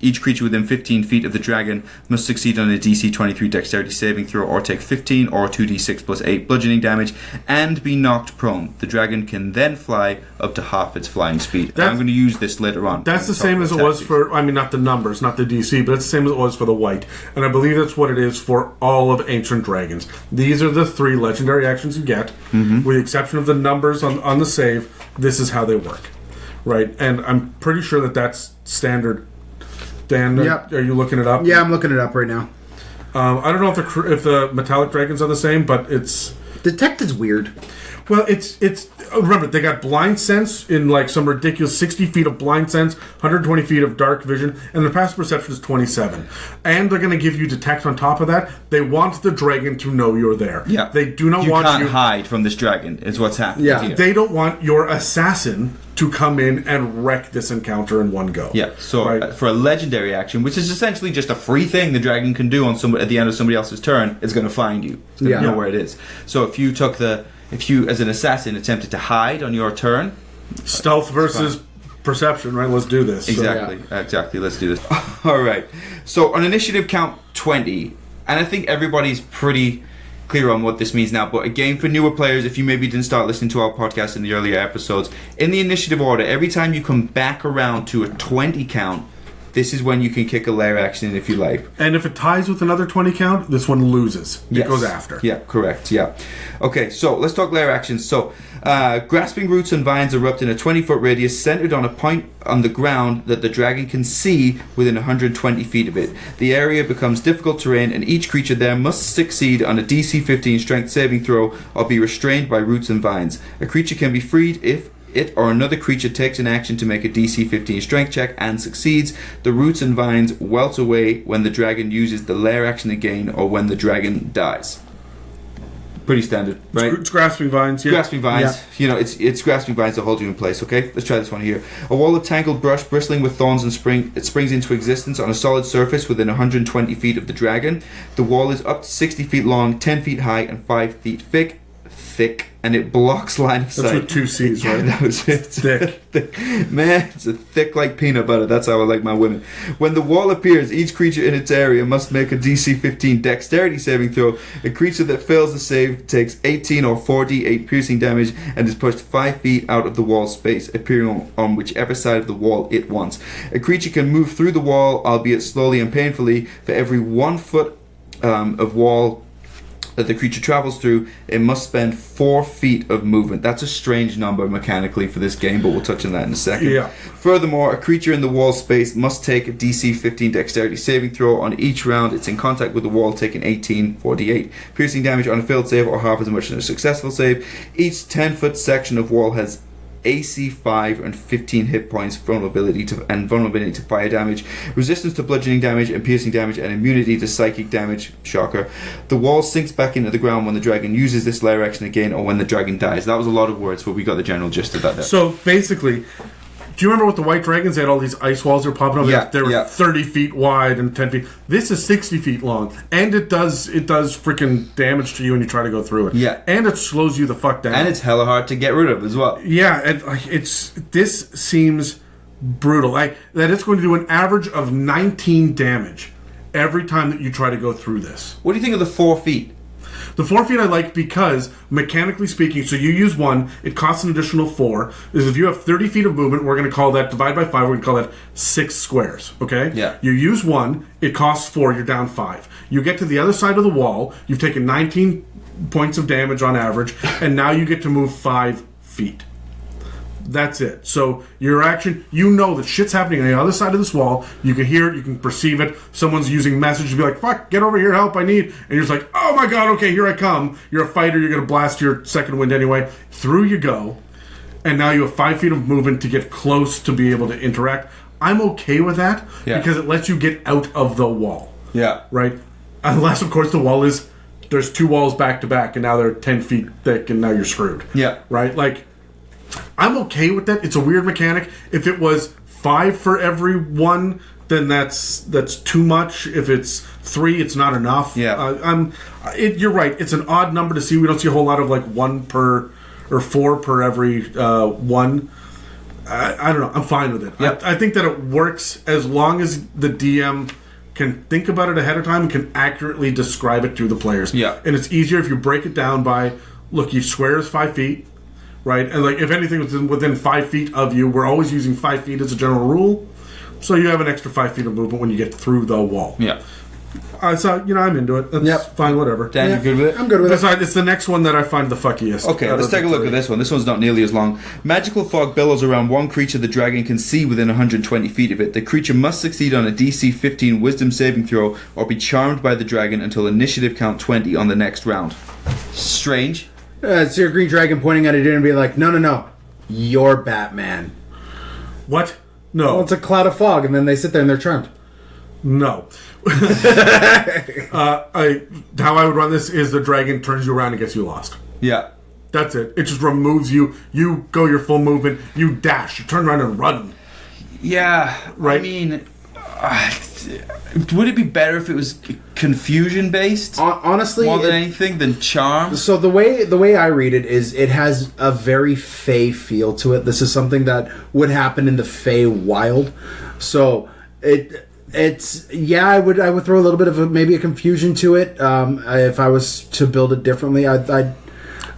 each creature within 15 feet of the dragon must succeed on a DC 23 dexterity saving throw, or take 15 or 2d6 plus 8 bludgeoning damage, and be knocked prone. The dragon can then fly up to half its flying speed. I'm going to use this later on. That's the same as it was for, not the numbers, not the DC, but it's the same as it was for the white. And I believe that's what it is for all of Ancient Dragons. These are the 3 legendary actions you get, with the exception of the numbers on the save. This is how they work. Right, and I'm pretty sure that's standard. Dan, are you looking it up? Yeah, I'm looking it up right now. I don't know if the metallic dragons are the same, but it's... Detect is weird. Well, it's remember, they got blind sense in like some ridiculous 60 feet of blind sense, 120 feet of dark vision, and their passive perception is 27. And they're going to give you detect on top of that. They want the dragon to know you're there. Yeah. They do not want you. You can't hide from this dragon, is what's happening. Yeah. Here. They don't want your assassin to come in and wreck this encounter in one go. Yeah, so for a legendary action, which is essentially just a free thing the dragon can do on somebody at the end of somebody else's turn, it's going to find you. It's going to know where it is. So if you as an assassin attempted to hide on your turn, stealth versus perception, right? Let's do this. Exactly, exactly. Let's do this. All right. So on initiative count 20, and I think everybody's pretty clear on what this means now, but again, for newer players, if you maybe didn't start listening to our podcast in the earlier episodes, in the initiative order, every time you come back around to a 20 count, this is when you can kick a lair action if you like. And if it ties with another 20 count, this one loses. Yes. It goes after. Yeah, correct. Yeah. Okay, so let's talk lair actions. So, grasping roots and vines erupt in a 20-foot radius centered on a point on the ground that the dragon can see within 120 feet of it. The area becomes difficult terrain, and each creature there must succeed on a DC 15 strength saving throw or be restrained by roots and vines. A creature can be freed if it or another creature takes an action to make a DC 15 strength check and succeeds. The roots and vines welt away when the dragon uses the lair action again or when the dragon dies. Pretty standard, right? It's grasping vines, yeah. Grasping vines. You know, it's grasping vines that hold you in place, okay? Let's try this one here. A wall of tangled brush bristling with thorns and it springs into existence on a solid surface within 120 feet of the dragon. The wall is up to 60 feet long, 10 feet high, and 5 feet thick, and it blocks line of sight. That's with 2 C's, right? That was it. Thick. Man, it's a thick like peanut butter. That's how I like my women. When the wall appears, each creature in its area must make a DC 15 dexterity saving throw. A creature that fails the save takes 18 or 4d8 piercing damage and is pushed 5 feet out of the wall space, appearing on whichever side of the wall it wants. A creature can move through the wall, albeit slowly and painfully. For every 1 foot of wall that the creature travels through, it must spend 4 feet of movement. That's a strange number mechanically for this game, but we'll touch on that in a second. Yeah. Furthermore, a creature in the wall space must take a DC 15 dexterity saving throw on each round it's in contact with the wall, taking 18 4d8 piercing damage on a failed save or half as much on a successful save. Each 10-foot section of wall has AC 5 and 15 hit points, vulnerability to fire damage, resistance to bludgeoning damage and piercing damage, and immunity to psychic damage. Shocker. The wall sinks back into the ground when the dragon uses this lair action again or when the dragon dies. That was a lot of words, but we got the general gist of that there. So basically, do you remember with the white dragons? They had all these ice walls that were popping up. Yeah, they were 30 feet wide and 10 feet. This is 60 feet long, and it does freaking damage to you when you try to go through it. Yeah, and it slows you the fuck down. And it's hella hard to get rid of as well. Yeah, and this seems brutal. That it's going to do an average of 19 damage every time that you try to go through this. What do you think of the 4 feet? The 4 feet I like because, mechanically speaking, so you use 1, it costs an additional 4. Is if you have 30 feet of movement, we're going to call that, divide by 5, we're going to call that 6 squares, okay? Yeah. You use 1, it costs 4, you're down 5. You get to the other side of the wall, you've taken 19 points of damage on average, and now you get to move 5 feet. That's it. So your action, you know that shit's happening on the other side of this wall. You can hear it. You can perceive it. Someone's using message to be like, fuck, get over here, help, I need. And you're just like, oh my god, okay, here I come. You're a fighter. You're going to blast your second wind anyway. Through you go. And now you have 5 feet of movement to get close to be able to interact. I'm okay with that because it lets you get out of the wall. Yeah. Right? Unless, of course, the wall is, there's 2 walls back to back and now they're 10 feet thick and now you're screwed. Yeah. Right? Like, I'm okay with that. It's a weird mechanic. If it was 5 for every 1, then that's too much. If it's 3, it's not enough. Yeah. You're right. It's an odd number to see. We don't see a whole lot of like 1 per or 4 per every 1. I don't know. I'm fine with it. Yep. I think that it works as long as the DM can think about it ahead of time and can accurately describe it to the players. Yeah. And it's easier if you break it down by, look, each square is 5 feet. Right, and like if anything within 5 feet of you, we're always using 5 feet as a general rule. So you have an extra 5 feet of movement when you get through the wall. Yeah. So I'm into it. That's fine. Whatever. Dan, you good with it? I'm good with it. It's the next one that I find the fuckiest. Okay, let's take a look at this one. This one's not nearly as long. Magical fog billows around one creature the dragon can see within 120 feet of it. The creature must succeed on a DC 15 Wisdom saving throw or be charmed by the dragon until initiative count 20 on the next round. Strange. See a green dragon pointing at it and be like, no, you're Batman. What? No. Well, it's a cloud of fog, and then they sit there and they're charmed. No. How I would run this is the dragon turns you around and gets you lost. Yeah. That's it. It just removes you. You go your full movement. You dash. You turn around and run. Yeah. Right? I mean, would it be better if it was confusion based? Honestly, more than anything than charm. So the way I read it is, it has a very Fey feel to it. This is something that would happen in the Fey wild. So it's I would throw a little bit of maybe a confusion to it. If I was to build it differently, I'd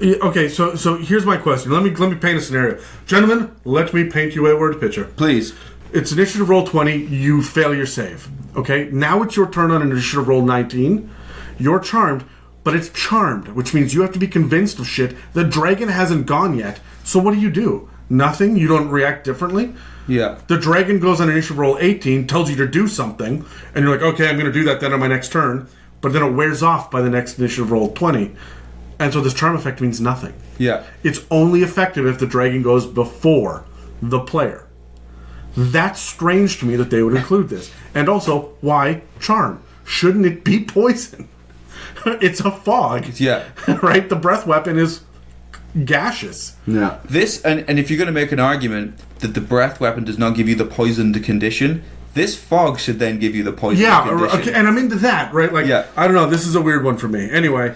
Okay, so here's my question. Let me paint a scenario. Gentlemen, let me paint you a word picture. Please. It's initiative roll 20, you fail your save. Okay, now it's your turn on initiative roll 19. You're charmed, but it's charmed, which means you have to be convinced of shit. The dragon hasn't gone yet, so what do? Nothing? You don't react differently? Yeah. The dragon goes on initiative roll 18, tells you to do something, and you're like, okay, I'm going to do that then on my next turn, but then it wears off by the next initiative roll 20. And so this charm effect means nothing. Yeah. It's only effective if the dragon goes before the player. That's strange to me that they would include this. And also, why charm? Shouldn't it be poison? It's a fog. Yeah. Right? The breath weapon is gaseous. Yeah. This, and if you're going to make an argument that the breath weapon does not give you the poisoned condition, this fog should then give you the poisoned condition. Okay, and I'm into that, right? Like, yeah. I don't know, this is a weird one for me. Anyway.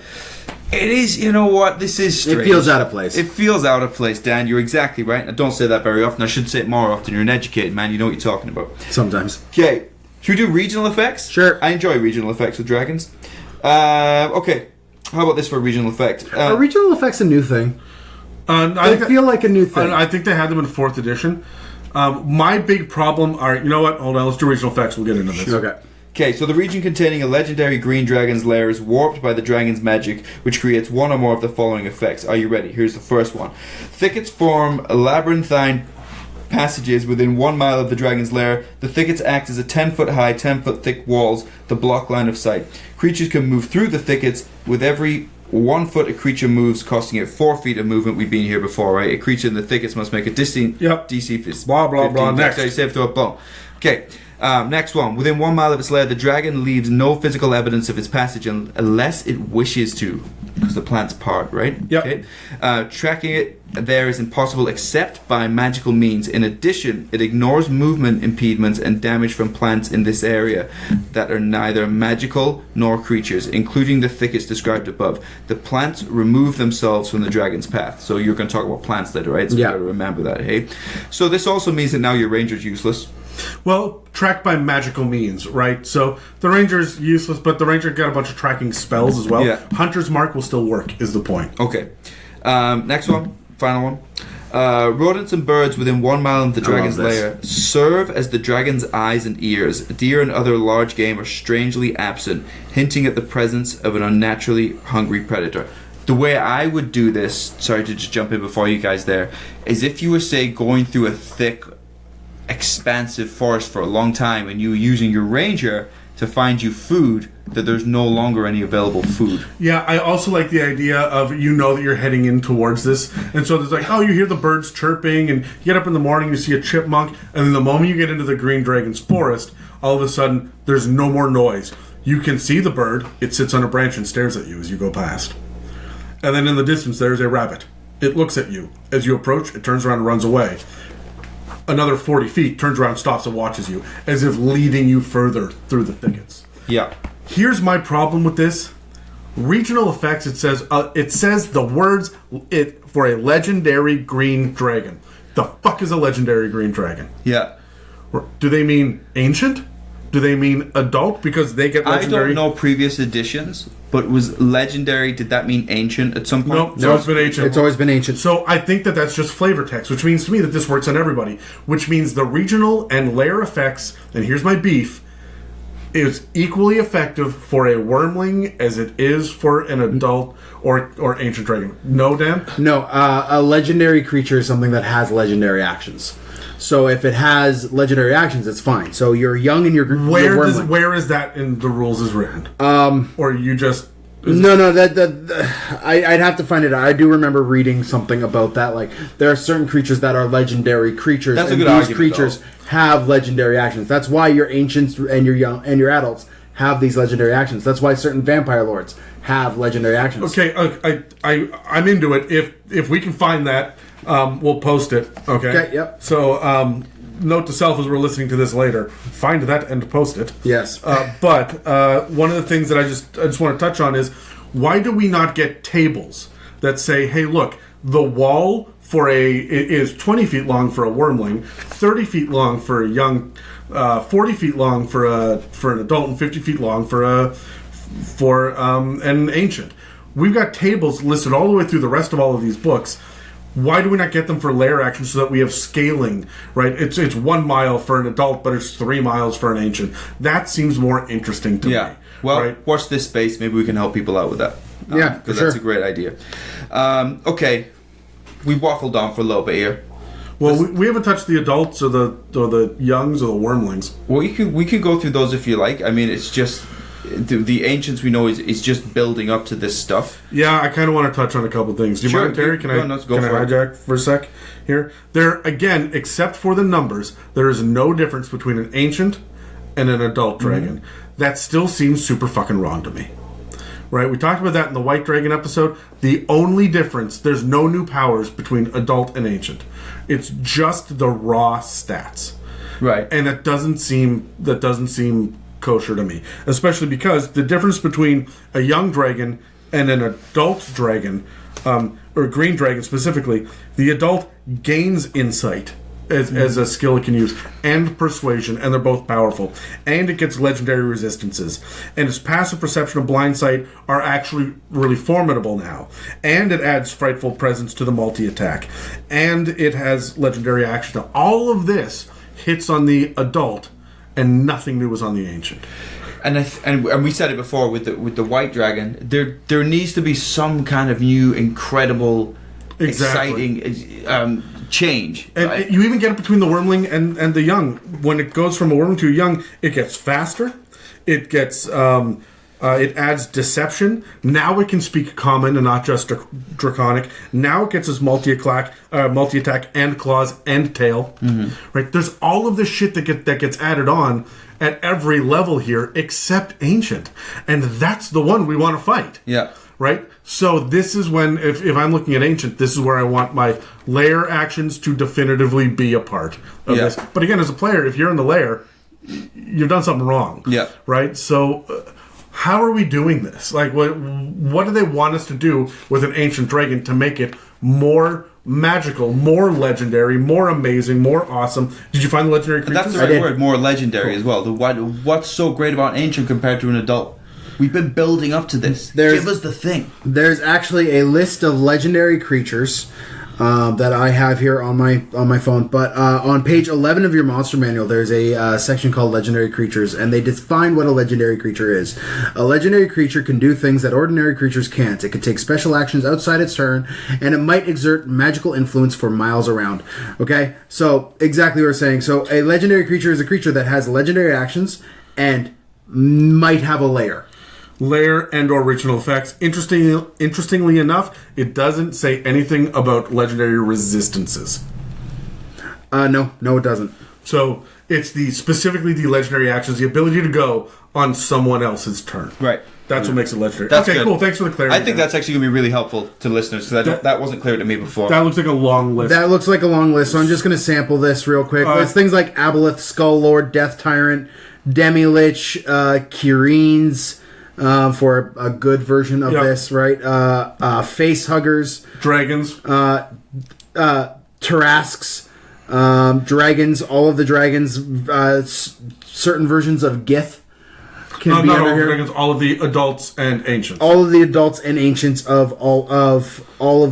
It is, you know what, this is strange. It feels out of place. It feels out of place, Dan. You're exactly right. I don't say that very often. I should say it more often. You're an educated man. You know what you're talking about. Sometimes. Okay. Should we do regional effects? Sure. I enjoy regional effects with dragons. Okay. How about this for a regional effect? Are regional effects a new thing? I feel like a new thing. I think they had them in 4th edition. My big problem are... You know what? Hold on. Let's do regional effects. We'll get into this. Okay, so the region containing a legendary green dragon's lair is warped by the dragon's magic, which creates one or more of the following effects. Are you ready? Here's the first one. Thickets form labyrinthine passages within 1 mile of the dragon's lair. The thickets act as a 10-foot high, 10-foot thick walls that block line of sight. Creatures can move through the thickets. With every 1 foot a creature moves, costing it 4 feet of movement. We've been here before, right? A creature in the thickets must make a DC. Yep. DC. Blah, blah, blah. Next. Save throw a blow. Okay. Next one. Within 1 mile of its lair, the dragon leaves no physical evidence of its passage unless it wishes to, because the plant's part, right? Yep. Okay. Tracking it there is impossible except by magical means. In addition, it ignores movement impediments and damage from plants in this area that are neither magical nor creatures, including the thickets described above. The plants remove themselves from the dragon's path. So you're going to talk about plants later, right? So you got to remember that, hey? So this also means that now your ranger's useless. Well, tracked by magical means, right? So the ranger's useless, but the ranger got a bunch of tracking spells as well. Yeah. Hunter's Mark will still work, is the point. Okay. Next one. Final one. Rodents and birds within 1 mile of the dragon's lair serve as the dragon's eyes and ears. Deer and other large game are strangely absent, hinting at the presence of an unnaturally hungry predator. The way I would do this, sorry to just jump in before you guys there, is if you were, say, going through a thick, expansive forest for a long time and you were using your ranger to find you food, that there's no longer any available food. Yeah, I also like the idea of, you know, that you're heading in towards this, and so there's like, oh, you hear the birds chirping, and you get up in the morning, you see a chipmunk, and then the moment you get into the green dragon's forest, all of a sudden there's no more noise. You can see the bird, it sits on a branch and stares at you as you go past. And then in the distance there's a rabbit. It looks at you. As you approach, it turns around and runs away. Another 40 feet, turns around, stops, and watches you, as if leading you further through the thickets. Yeah. Here's my problem with this. Regional effects, it says the words for a legendary green dragon. The fuck is a legendary green dragon? Yeah. Do they mean ancient? Do they mean adult? Because they get legendary... I don't know previous editions, but was legendary, did that mean ancient at some point? Nope, no, it's been ancient. It's always been ancient. So I think that's just flavor text, which means to me that this works on everybody. Which means the regional and lair effects, and here's my beef, is equally effective for a wormling as it is for an adult or ancient dragon. No, Dan? No, a legendary creature is something that has legendary actions. So if it has legendary actions, it's fine. So you're young and you're where is that in the rules is written? Or you just No, I'd have to find it out. I do remember reading something about that. Like, there are certain creatures that are legendary creatures, That's and a good these argument, creatures have legendary actions. That's why your ancients and your young and your adults have these legendary actions. That's why certain vampire lords have legendary actions. Okay, I'm into it. If we can find that, we'll post it. Okay. Yep. So, note to self as we're listening to this later: find that and post it. Yes. But one of the things that I just want to touch on is, why do we not get tables that say, "Hey, look, the wall is 20 feet long for a wormling, 30 feet long for a young, 40 feet long for an adult, and 50 feet long for an ancient." We've got tables listed all the way through the rest of all of these books. Why do we not get them for lair actions so that we have scaling, right? It's 1 mile for an adult, but it's 3 miles for an ancient. That seems more interesting to me. Well, right? watch this space. Maybe we can help people out with that. Yeah, because sure. that's a great idea. Okay, we waffled on for a little bit here. Well, we haven't touched the adults or the youngs or the wormlings. Well, we could go through those if you like. I mean, it's just the ancients we know is just building up to this stuff. Yeah, I kind of want to touch on a couple things. Do you mind, Terry? Can I hijack for a sec here? There, again, except for the numbers, there is no difference between an ancient and an adult dragon. That still seems super fucking wrong to me. Right? We talked about that in the White Dragon episode. The only difference, there's no new powers between adult and ancient. It's just the raw stats. Right. And that doesn't seem kosher to me, especially because the difference between a young dragon and an adult dragon, or green dragon specifically, the adult gains insight as a skill it can use, and persuasion, and they're both powerful, and it gets legendary resistances, and its passive perception of blind sight are actually really formidable now, and it adds frightful presence to the multi-attack, and it has legendary action. Now, all of this hits on the adult, and nothing new was on the ancient. And we said it before with the white dragon. There needs to be some kind of new, incredible, exciting change. And right? You even get it between the wormling and the young. When it goes from a wormling to a young, it gets faster. It gets it adds deception. Now it can speak common and not just draconic. Now it gets its multi-attack and claws and tail. Right? There's all of this shit that gets added on at every level here except ancient, and that's the one we want to fight. Yeah. Right? So this is when, if I'm looking at ancient, this is where I want my lair actions to definitively be a part of this. But again, as a player, if you're in the lair, you've done something wrong. Yeah. Right? So how are we doing this? Like, what do they want us to do with an ancient dragon to make it more magical, more legendary, more amazing, more awesome? Did you find the legendary creatures? That's the right word, more legendary as well. What's so great about ancient compared to an adult? We've been building up to this. Give us the thing. There's actually a list of legendary creatures that I have here on my phone. But on page 11 of your monster manual, there's a section called Legendary Creatures, and they define what a legendary creature is. A legendary creature can do things that ordinary creatures can't. It can take special actions outside its turn, and it might exert magical influence for miles around. Okay? So, exactly what we're saying. So, a legendary creature is a creature that has legendary actions and might have a lair. Lair and or original effects. Interestingly enough, it doesn't say anything about legendary resistances. No, it doesn't. So it's specifically the legendary actions, the ability to go on someone else's turn. Right. That's what makes it legendary. That's okay, good. Cool. Thanks for the clarity. I think that's actually going to be really helpful to listeners, because that wasn't clear to me before. That looks like a long list. That looks like a long list, so I'm just going to sample this real quick. It's things like Aboleth, Skull Lord, Death Tyrant, Demi-Lich, Kirines, for a good version of this, right? Face Huggers. Dragons. Tarrasques. Dragons. All of the dragons. Certain versions of Gith. Not all of the dragons, all of the adults and ancients. All of the adults and ancients of all of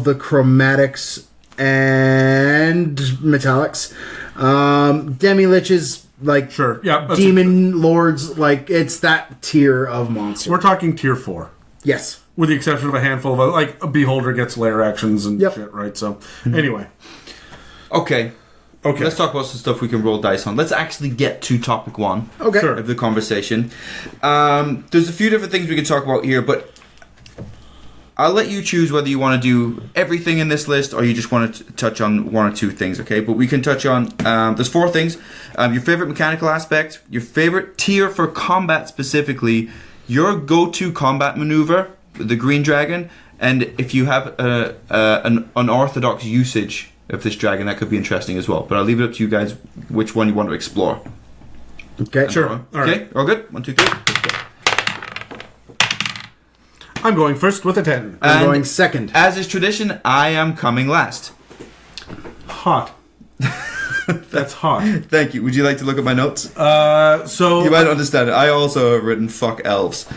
the chromatics and metallics. Demi-Liches. Like, sure, yeah, demon lords, like, it's that tier of monster. We're talking tier 4. Yes. With the exception of a handful of, like, a beholder gets lair actions and shit, right? So, anyway. Okay. Let's talk about some stuff we can roll dice on. Let's actually get to topic 1 of the conversation. There's a few different things we can talk about here, but I'll let you choose whether you want to do everything in this list or you just want to touch on one or two things, okay? But we can touch on, there's 4 things. Your favorite mechanical aspect, your favorite tier for combat specifically, your go-to combat maneuver, the green dragon, and if you have an unorthodox usage of this dragon, that could be interesting as well. But I'll leave it up to you guys which one you want to explore. Okay. Sure. All right. All good? 1, 2, 3. I'm going first with a 10. I'm going second. As is tradition, I am coming last. Hot. That's hot. Thank you. Would you like to look at my notes? So you might understand it. I also have written fuck elves.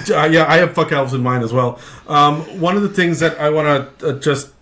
Yeah, I have fuck elves in mind as well. One of the things that I want to just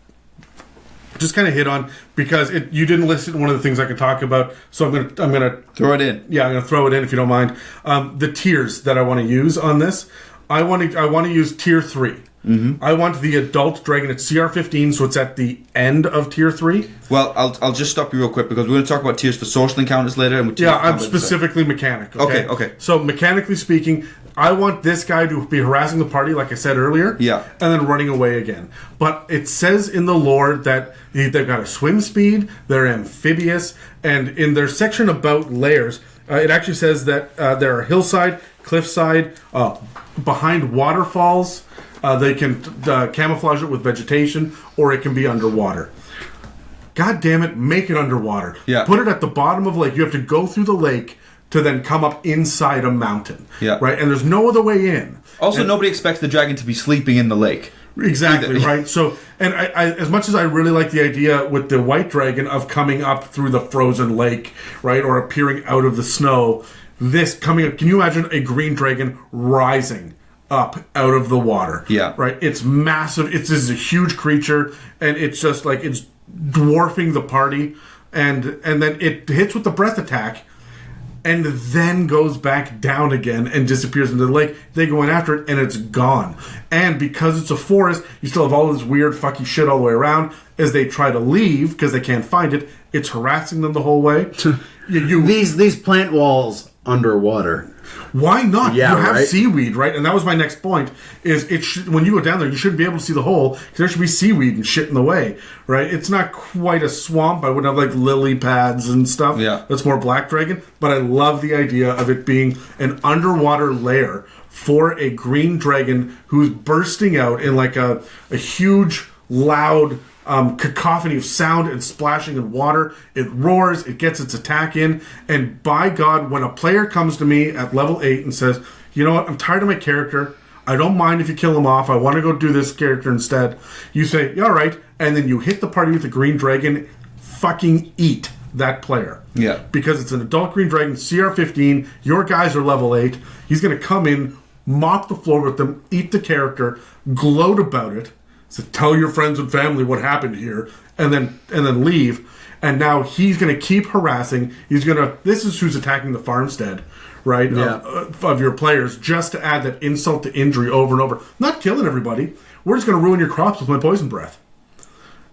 kind of hit on, because you didn't list one of the things I could talk about, so I'm gonna throw it in. Yeah, I'm gonna throw it in if you don't mind. The tiers that I want to use on this. I want to use tier 3. Mm-hmm. I want the adult dragon at CR 15, so it's at the end of tier 3. Well, I'll just stop you real quick because we're going to talk about tiers for social encounters later. And I'm specifically mechanic. Okay. So mechanically speaking, I want this guy to be harassing the party, like I said earlier, and then running away again. But it says in the lore that they've got a swim speed, they're amphibious, and in their section about lairs, it actually says that there are hillside, cliffside, behind waterfalls. They can camouflage it with vegetation, or it can be underwater. God damn it, make it underwater. Yeah. Put it at the bottom of a lake. You have to go through the lake to then come up inside a mountain. Yeah. Right? And there's no other way in. Also, nobody expects the dragon to be sleeping in the lake. Exactly, right? So, and I as much as I really like the idea with the white dragon of coming up through the frozen lake, right, or appearing out of the snow, this coming up, can you imagine a green dragon rising up out of the water? Yeah. Right? It's massive. This is a huge creature, and it's just like, it's dwarfing the party, and then it hits with the breath attack, and then goes back down again and disappears into the lake. They go in after it, and it's gone. And because it's a forest, you still have all this weird fucky shit all the way around. As they try to leave, because they can't find it, it's harassing them the whole way. These plant walls underwater. Why not? Yeah, you have right? seaweed, right? And that was my next point, is when you go down there, you shouldn't be able to see the hole, because there should be seaweed and shit in the way, right? It's not quite a swamp. I wouldn't have, like, lily pads and stuff. Yeah. That's more black dragon. But I love the idea of it being an underwater lair for a green dragon who's bursting out in, like, a huge, loud cacophony of sound and splashing in water. It roars, it gets its attack in, and by God, when a player comes to me at level 8 and says, you know what, I'm tired of my character, I don't mind if you kill him off, I want to go do this character instead, you say, yeah, all right, and then you hit the party with the green dragon, fucking eat that player. Yeah. Because it's an adult green dragon, CR 15, your guys are level 8, he's going to come in, mop the floor with them, eat the character, gloat about it, so tell your friends and family what happened here, and then leave. And now he's going to keep harassing. This is who's attacking the farmstead, right? Yeah. Of your players, just to add that insult to injury over and over. Not killing everybody. We're just going to ruin your crops with my poison breath.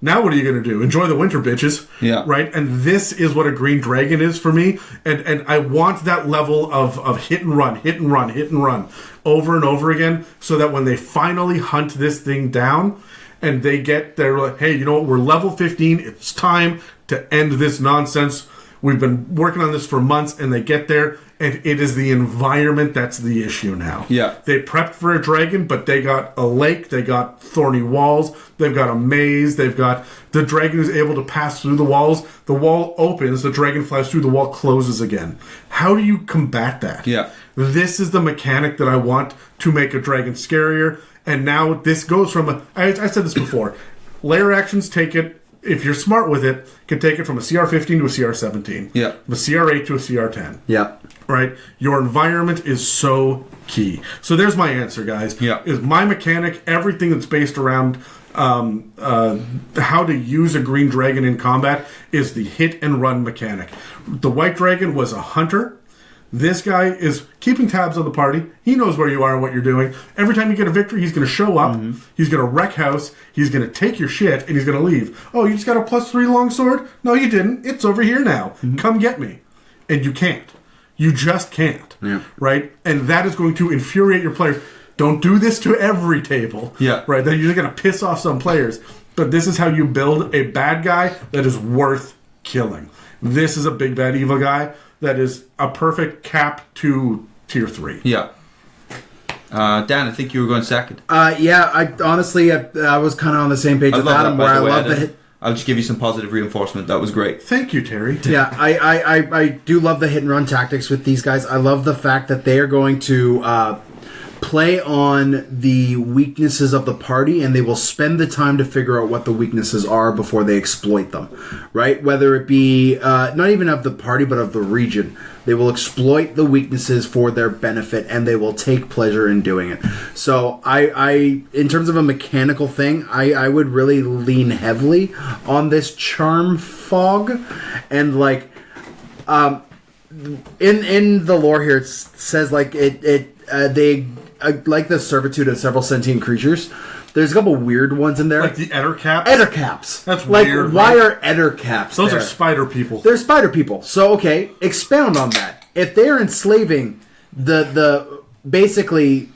Now what are you going to do? Enjoy the winter, bitches. Yeah. Right? And this is what a green dragon is for me. And I want that level of hit and run, hit and run, hit and run over and over again, so that when they finally hunt this thing down and they're like, hey, you know what? We're level 15. It's time to end this nonsense. We've been working on this for months, and they get there, and it is the environment that's the issue now. Yeah. They prepped for a dragon, but they got a lake, they got thorny walls, they've got a maze, they've got the dragon is able to pass through the walls, the wall opens, the dragon flies through, the wall closes again. How do you combat that? Yeah. This is the mechanic that I want to make a dragon scarier, and now this goes from I said this before, Lair Actions take it, if you're smart with it, can take it from a CR 15 to a CR 17. Yeah. From a CR 8 to a CR 10. Yeah. Right? Your environment is so key. So there's my answer, guys. Yeah. Is my mechanic, everything that's based around how to use a green dragon in combat is the hit and run mechanic. The white dragon was a hunter. This guy is keeping tabs on the party. He knows where you are and what you're doing. Every time you get a victory, he's going to show up. Mm-hmm. He's going to wreck house. He's going to take your shit, and he's going to leave. Oh, you just got a +3 longsword? No, you didn't. It's over here now. Mm-hmm. Come get me. And you can't. You just can't. Yeah. Right? And that is going to infuriate your players. Don't do this to every table. Yeah. Right? Then you're going to piss off some players. But this is how you build a bad guy that is worth killing. This is a big bad evil guy that is a perfect cap to tier 3. Yeah. Dan, I think you were going second. Yeah, I honestly, I was kind of on the same page with Adam, where I love the hit. I'll just give you some positive reinforcement. That was great. Thank you, Terry. Yeah, I do love the hit and run tactics with these guys. I love the fact that they are going to play on the weaknesses of the party, and they will spend the time to figure out what the weaknesses are before they exploit them, right? Whether it be not even of the party, but of the region. They will exploit the weaknesses for their benefit, and they will take pleasure in doing it. So I in terms of a mechanical thing, I would really lean heavily on this charm fog. And like in the lore here, it says like they like the servitude of several sentient creatures. There's a couple weird ones in there. Like the ettercaps? Ettercaps. That's like, weird. Why are ettercaps Those there? are spider people. They're spider people. So, okay, expound on that. If they're enslaving the basically,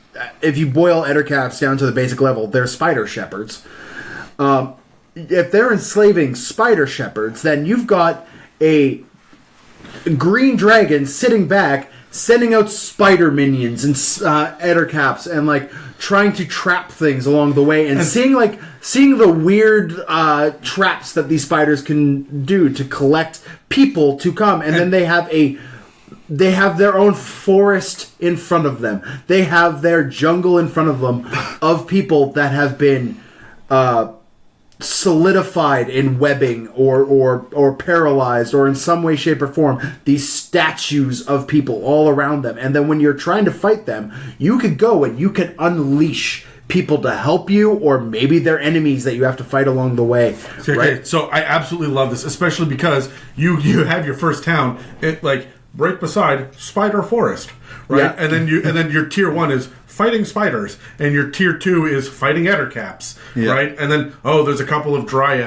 if you boil ettercaps down to the basic level, they're spider shepherds. If they're enslaving spider shepherds, then you've got a green dragon sitting back, sending out spider minions and ettercaps, and like trying to trap things along the way, and seeing the weird traps that these spiders can do to collect people to come, and then they have their own forest in front of them. They have their jungle in front of them of people that have been solidified in webbing or paralyzed or in some way, shape, or form. These statues of people all around them. And then when you're trying to fight them, you could go and you can unleash people to help you, or maybe they're enemies that you have to fight along the way. Okay, right? So I absolutely love this, especially because you have your first town right beside Spider Forest, right? Yeah. And then your tier 1 is fighting spiders, and your tier 2 is fighting ettercaps, right? And then there's a couple of driders,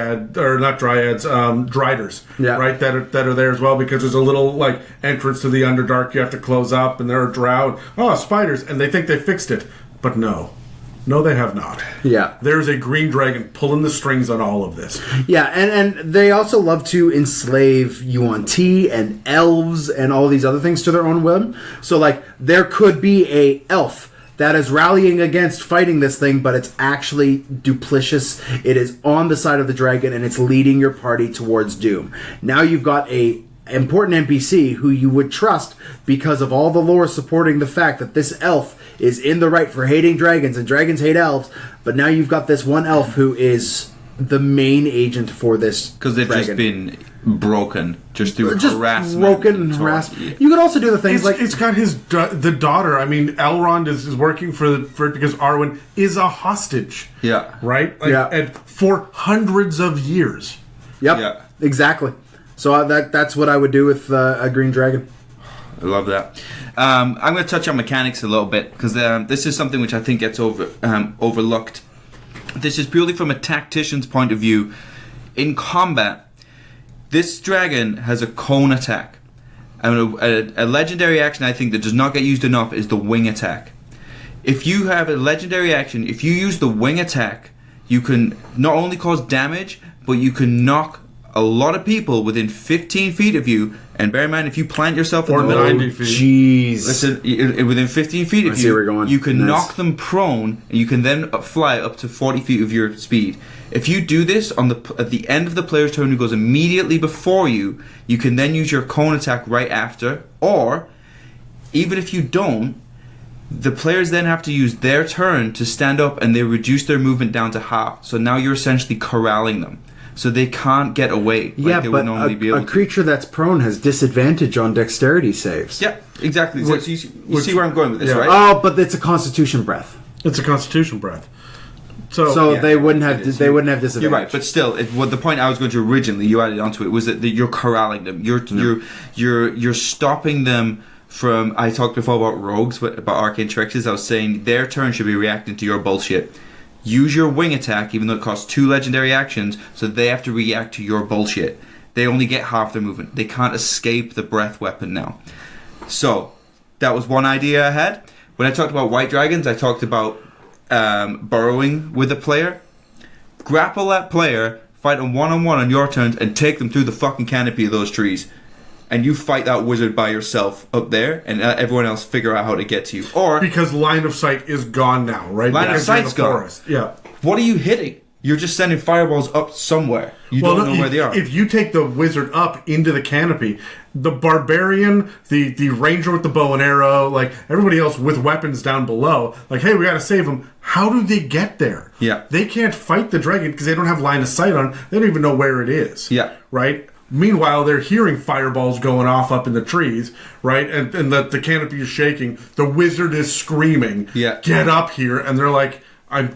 yeah, right? That are there as well, because there's a little entrance to the Underdark you have to close up, and there are drow. Spiders, and they think they fixed it, but no. No, they have not. Yeah. There's a green dragon pulling the strings on all of this. Yeah, and they also love to enslave UNT and elves and all these other things to their own whim. So, there could be a elf that is rallying against fighting this thing, but it's actually duplicious. It is on the side of the dragon, and it's leading your party towards doom. Now you've got a important NPC who you would trust because of all the lore supporting the fact that this elf is in the right for hating dragons, and dragons hate elves, but now you've got this one elf who is the main agent for this because they've dragon. just been broken just through harassment. Broken and harassed. You could also do the things it's got the daughter. I mean, Elrond is working for it because Arwen is a hostage. Yeah. Right. And for hundreds of years. Yep. Yeah. Exactly. So that's what I would do with a green dragon. I love that. I'm going to touch on mechanics a little bit because this is something which I think gets overlooked. This is purely from a tactician's point of view. In combat, this dragon has a cone attack. And a legendary action I think that does not get used enough is the wing attack. If you have a legendary action, if you use the wing attack, you can not only cause damage, but you can knock a lot of people within 15 feet of you. And bear in mind, if you plant yourself in the middle, 90 feet. Jeez. Listen, within 15 feet of you can knock them prone, and you can then fly up to 40 feet of your speed. If you do this at the end of the player's turn who goes immediately before you, you can then use your cone attack right after. Or, even if you don't, the players then have to use their turn to stand up, and they reduce their movement down to half. So now you're essentially corralling them. So they can't get away like they would normally be able to. A creature that's prone has disadvantage on dexterity saves. Yeah, exactly. So you see where I'm going with this, right? Oh, but it's a Constitution breath. It's a Constitution breath. So they wouldn't have disadvantage. You're right, but still, the point I was going to originally, you added onto it, was that you're corralling them. You're stopping them from. I talked before about rogues, about arcane tricksters. I was saying their turn should be reacting to your bullshit. Use your wing attack, even though it costs 2 legendary actions, so they have to react to your bullshit. They only get half their movement. They can't escape the breath weapon now. So, that was one idea I had. When I talked about white dragons, I talked about burrowing with a player. Grapple that player, fight them one-on-one on your turns, and take them through the fucking canopy of those trees. And you fight that wizard by yourself up there, and everyone else figure out how to get to you. Or because line of sight is gone now, right? Line of sight's gone. Forest. Yeah. What are you hitting? You're just sending fireballs up somewhere. You don't know where they are. If you take the wizard up into the canopy, the barbarian, the ranger with the bow and arrow, like everybody else with weapons down below, like, hey, we got to save them. How do they get there? Yeah. They can't fight the dragon because they don't have line of sight on. They don't even know where it is. Yeah. Right? Meanwhile, they're hearing fireballs going off up in the trees, right? And the canopy is shaking. The wizard is screaming, get up here. And they're like, I'll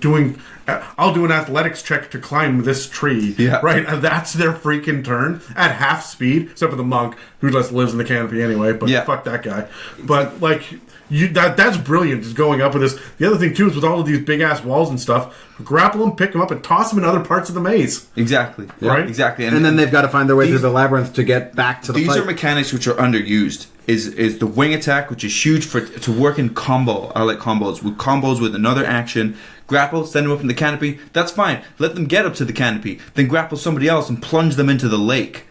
do an athletics check to climb this tree, right? And that's their freaking turn at half speed, except for the monk, who just lives in the canopy anyway, but fuck that guy. But, like, that's brilliant, just going up with this. The other thing, too, is with all of these big-ass walls and stuff, grapple them, pick them up, and toss them in other parts of the maze. Exactly. Right? Exactly. And then they've got to find their way through the labyrinth to get back to the fight. These are mechanics which are underused. Is the wing attack, which is huge to work in combo. I like combos. With combos with another action. Grapple, send them up in the canopy. That's fine. Let them get up to the canopy. Then grapple somebody else and plunge them into the lake.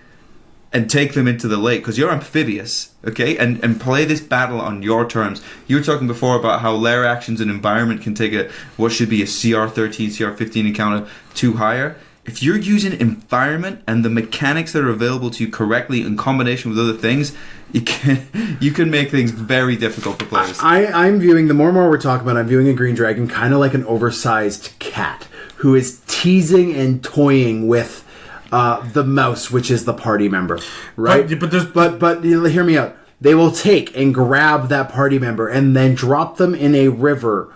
And take them into the lake. Because you're amphibious. Okay? And play this battle on your terms. You were talking before about how Lair Actions and environment can take what should be a CR13, CR15 encounter too higher. If you're using environment and the mechanics that are available to you correctly in combination with other things, you can make things very difficult for players. I'm viewing, the more and more we're talking about, I'm viewing a green dragon kind of like an oversized cat who is teasing and toying with the mouse, which is the party member, right? But hear me out. They will take and grab that party member and then drop them in a river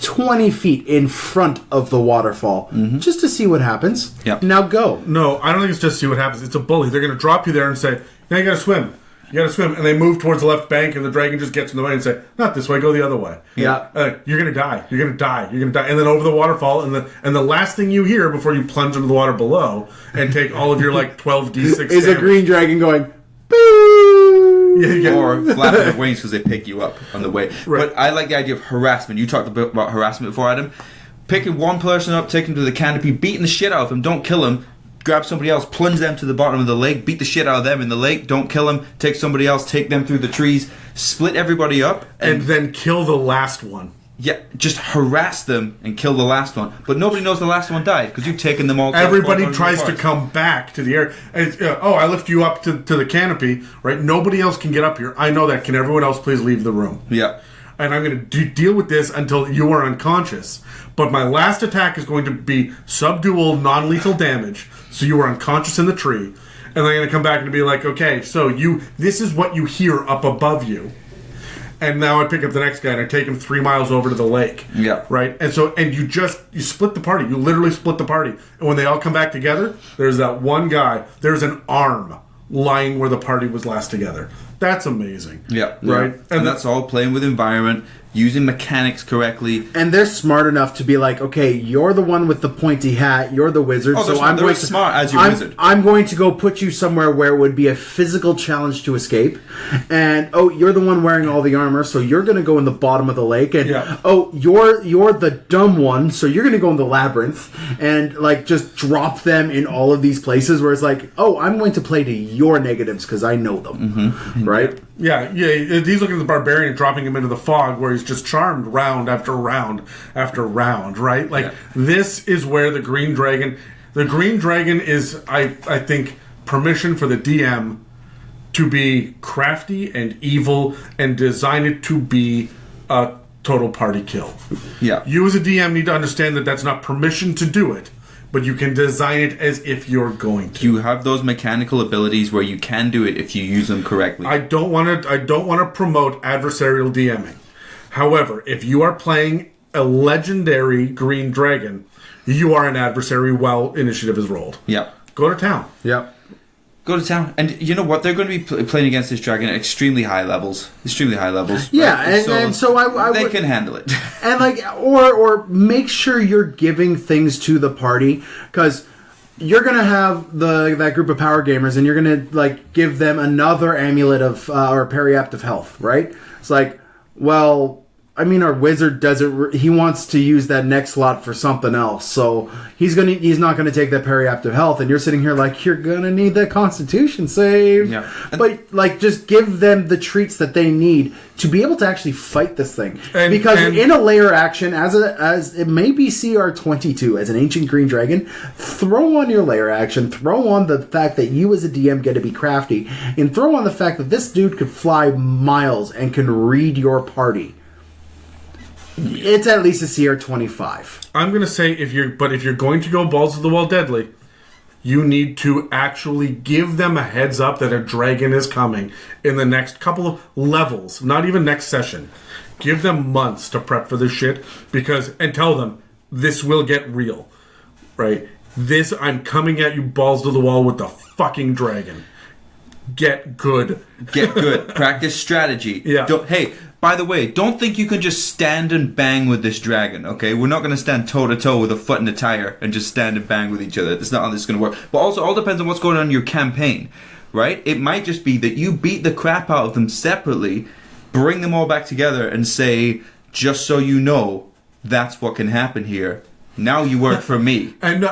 20 feet in front of the waterfall, just to see what happens. Yep. Now go. No, I don't think it's just to see what happens. It's a bully. They're going to drop you there and say, now you got to swim. You got to swim. And they move towards the left bank, and the dragon just gets in the way and say, not this way, go the other way. Yeah. You're going to die. You're going to die. You're going to die. And then over the waterfall, and the last thing you hear before you plunge into the water below and take all of your, 12d6 is damage. A green dragon going, boo! Or flapping their wings because they pick you up on the way. Right. But I like the idea of harassment. You talked about harassment before, Adam. Picking one person up, take him to the canopy, beating the shit out of him, don't kill him. Grab somebody else, plunge them to the bottom of the lake, beat the shit out of them in the lake, don't kill them, take somebody else, take them through the trees, split everybody up. And then kill the last one. Yeah, just harass them and kill the last one. But nobody knows the last one died because you've taken them all. Everybody tries to come back to the air. I lift you up to the canopy, right? Nobody else can get up here. I know that. Can everyone else please leave the room? Yeah. And I'm going to deal with this until you are unconscious. But my last attack is going to be subdual, non-lethal damage. So you are unconscious in the tree. And I'm going to come back and be like, okay, so this is what you hear up above you. And now I pick up the next guy and I take him 3 miles over to the lake. Yeah. Right? And you split the party. You literally split the party. And when they all come back together, there's that one guy. There's an arm lying where the party was last together. That's amazing. Yeah. Right? Yeah. And that's all playing with environment, using mechanics correctly. And they're smart enough to be like, okay, you're the one with the pointy hat, you're the wizard, so I'm going to smart as your wizard. I'm going to go put you somewhere where it would be a physical challenge to escape. And you're the one wearing all the armor, so you're going to go in the bottom of the lake. And you're the dumb one, so you're going to go in the labyrinth and just drop them in all of these places where it's like, I'm going to play to your negatives because I know them. Right? Yeah. He's looking at the barbarian, dropping him into the fog where he's just charmed round after round after round, right? This is where the green dragon is, I think, permission for the DM to be crafty and evil and design it to be a total party kill. Yeah. You as a DM need to understand that that's not permission to do it, but you can design it as if you're going to. You have those mechanical abilities where you can do it if you use them correctly. I don't want to promote adversarial DMing. However, if you are playing a legendary green dragon, you are an adversary while initiative is rolled. Yeah. Go to town. Yep. Go to town. And you know what? They're going to be playing against this dragon at extremely high levels. Yeah, right? and so I they would, can handle it. And or make sure you're giving things to the party, because you're going to have that group of power gamers and you're going to give them another amulet of or periapt of health, right? It's I mean, our wizard doesn't. He wants to use that next slot for something else, so he's not gonna take that periaptive health. And you're sitting here like you're gonna need that Constitution save. Yeah. But like, just give them the treats that they need to be able to actually fight this thing. Because in a lair action, as it may be CR22 as an ancient green dragon, throw on your lair action, throw on the fact that you as a DM get to be crafty, and throw on the fact that this dude could fly miles and can read your party. It's at least a CR25. I'm going to say if you're going to go balls to the wall deadly, you need to actually give them a heads up that a dragon is coming in the next couple of levels, not even next session. Give them months to prep for this shit and tell them this will get real, right? I'm coming at you balls to the wall with the fucking dragon. Get good. Practice strategy. Yeah. By the way, don't think you can just stand and bang with this dragon, okay? We're not going to stand toe-to-toe with a foot in a tire and just stand and bang with each other. That's not how this is going to work. But also, all depends on what's going on in your campaign, right? It might just be that you beat the crap out of them separately, bring them all back together, and say, just so you know, that's what can happen here. Now you work for me. And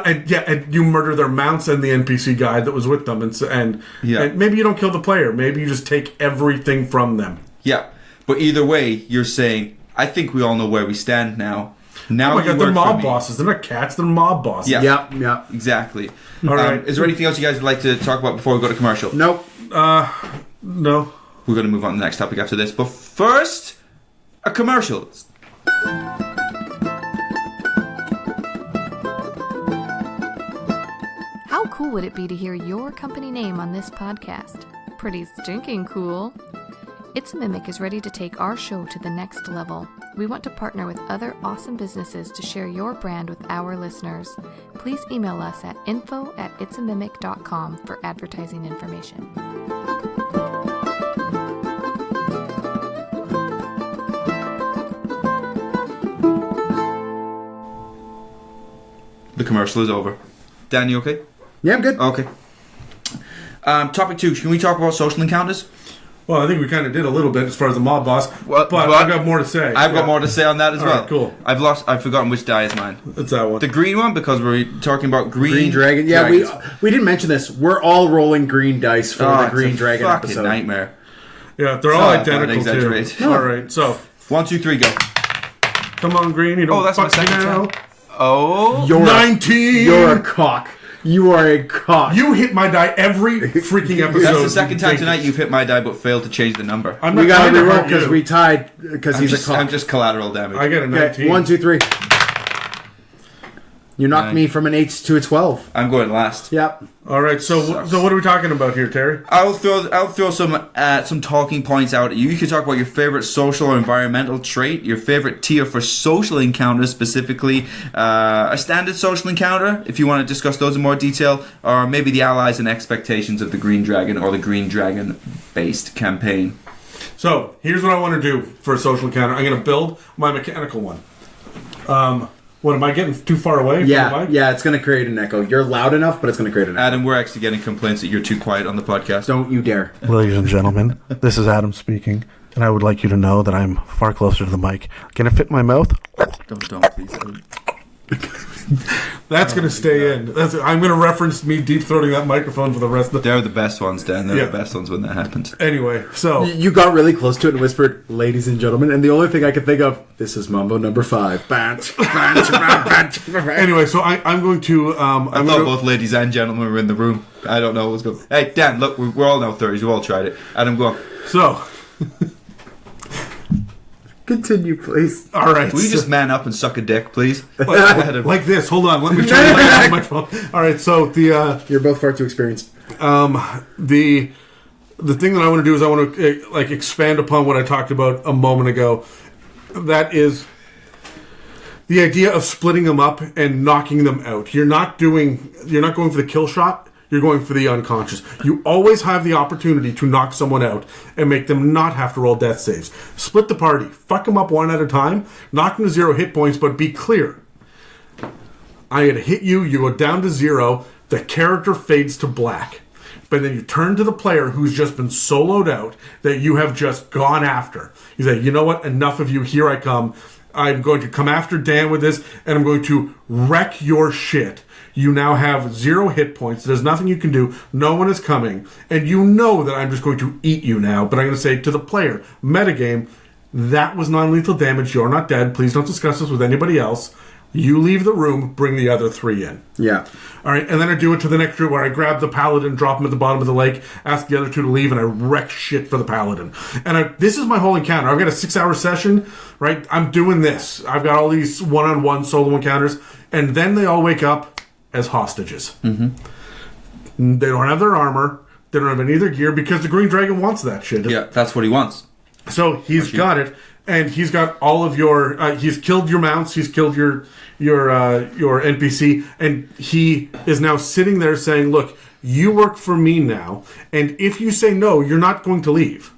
you murder their mounts and the NPC guy that was with them. And maybe you don't kill the player. Maybe you just take everything from them. Yeah. But either way, you're saying, I think we all know where we stand now. Now, oh my God, they're mob bosses. They're not cats. They're mob bosses. Yeah. Exactly. All right. Is there anything else you guys would like to talk about before we go to commercial? Nope. No. We're going to move on to the next topic after this. But first, a commercial. How cool would it be to hear your company name on this podcast? Pretty stinking cool. It's a Mimic is ready to take our show to the next level. We want to partner with other awesome businesses to share your brand with our listeners. Please email us at info@itsamimic.com for advertising information. The commercial is over. Dan, you okay? Yeah, I'm good. Okay. Topic 2. Can we talk about social encounters? Well, I think we kind of did a little bit as far as the mob boss, but I've got more to say. I've got more to say on that as well. Right, cool. I've forgotten which die is mine. It's that one. The green one, because we're talking about green dragon. Yeah, dragons. we didn't mention this. We're all rolling green dice for the green dragon fucking episode. Nightmare. Yeah, they're all identical too. All right, so 1, 2, 3, go. Come on, green. You don't that's my second now. time. Oh, You're 19. You're a cock. You are a cock. You hit my die every freaking episode. That's the second time tonight you've hit my die but failed to change the number. We got to reroll because we tied because he's a cock. I'm just collateral damage. I get a 19. Okay, 1, 2, 3. You knocked me from an 8 to a 12. I'm going last. Yep. All right, so what are we talking about here, Terry? I'll throw some talking points out at you. You can talk about your favorite social or environmental trait, your favorite tier for social encounters, specifically a standard social encounter, if you want to discuss those in more detail, or maybe the allies and expectations of the Green Dragon or the Green Dragon-based campaign. So, here's what I want to do for a social encounter. I'm going to build my mechanical one. What, am I getting too far away from the mic? Yeah, it's going to create an echo. You're loud enough, but it's going to create an echo. Adam, we're actually getting complaints that you're too quiet on the podcast. Don't you dare. Ladies and gentlemen, this is Adam speaking, and I would like you to know that I'm far closer to the mic. Can it fit in my mouth? Don't, please. That's going to stay in. I'm going to reference me deep-throating that microphone for the rest of the... They're the best ones, Dan. They're the best ones when that happens. Anyway, so... You got really close to it and whispered, ladies and gentlemen, and the only thing I could think of, this is Mambo number 5. Anyway, so I'm going to... I thought both ladies and gentlemen were in the room. I don't know what's going on. Hey, Dan, look, we're all now 30s. We've all tried it. Adam, go on. So... Continue, please. All right. Will you just man up and suck a dick, please? Like this. Hold on. Let me try to lay my phone. All right. So you're both far too experienced. The thing that I want to do is I want to expand upon what I talked about a moment ago. That is the idea of splitting them up and knocking them out. You're not going for the kill shot. You're going for the unconscious. You always have the opportunity to knock someone out and make them not have to roll death saves. Split the party. Fuck them up one at a time. Knock them to 0 hit points, but be clear. I had hit you. You go down to 0. The character fades to black. But then you turn to the player who's just been soloed out, that you have just gone after. You say, you know what? Enough of you. Here I come. I'm going to come after Dan with this, and I'm going to wreck your shit. You now have 0 hit points. There's nothing you can do. No one is coming. And you know that I'm just going to eat you now. But I'm going to say to the player, metagame, that was non-lethal damage. You're not dead. Please don't discuss this with anybody else. You leave the room, bring the other 3 in. Yeah. All right, and then I do it to the next group where I grab the paladin, drop him at the bottom of the lake, ask the other 2 to leave, and I wreck shit for the paladin. And this is my whole encounter. I've got a 6-hour session, right? I'm doing this. I've got all these one-on-one solo encounters, and then they all wake up as hostages. Mm-hmm. They don't have their armor. They don't have any of their gear because the Green Dragon wants that shit. Yeah, that's what he wants. So he's got it. And he's got all of your. He's killed your mounts. He's killed your NPC, and he is now sitting there saying, "Look, you work for me now, and if you say no, you're not going to leave."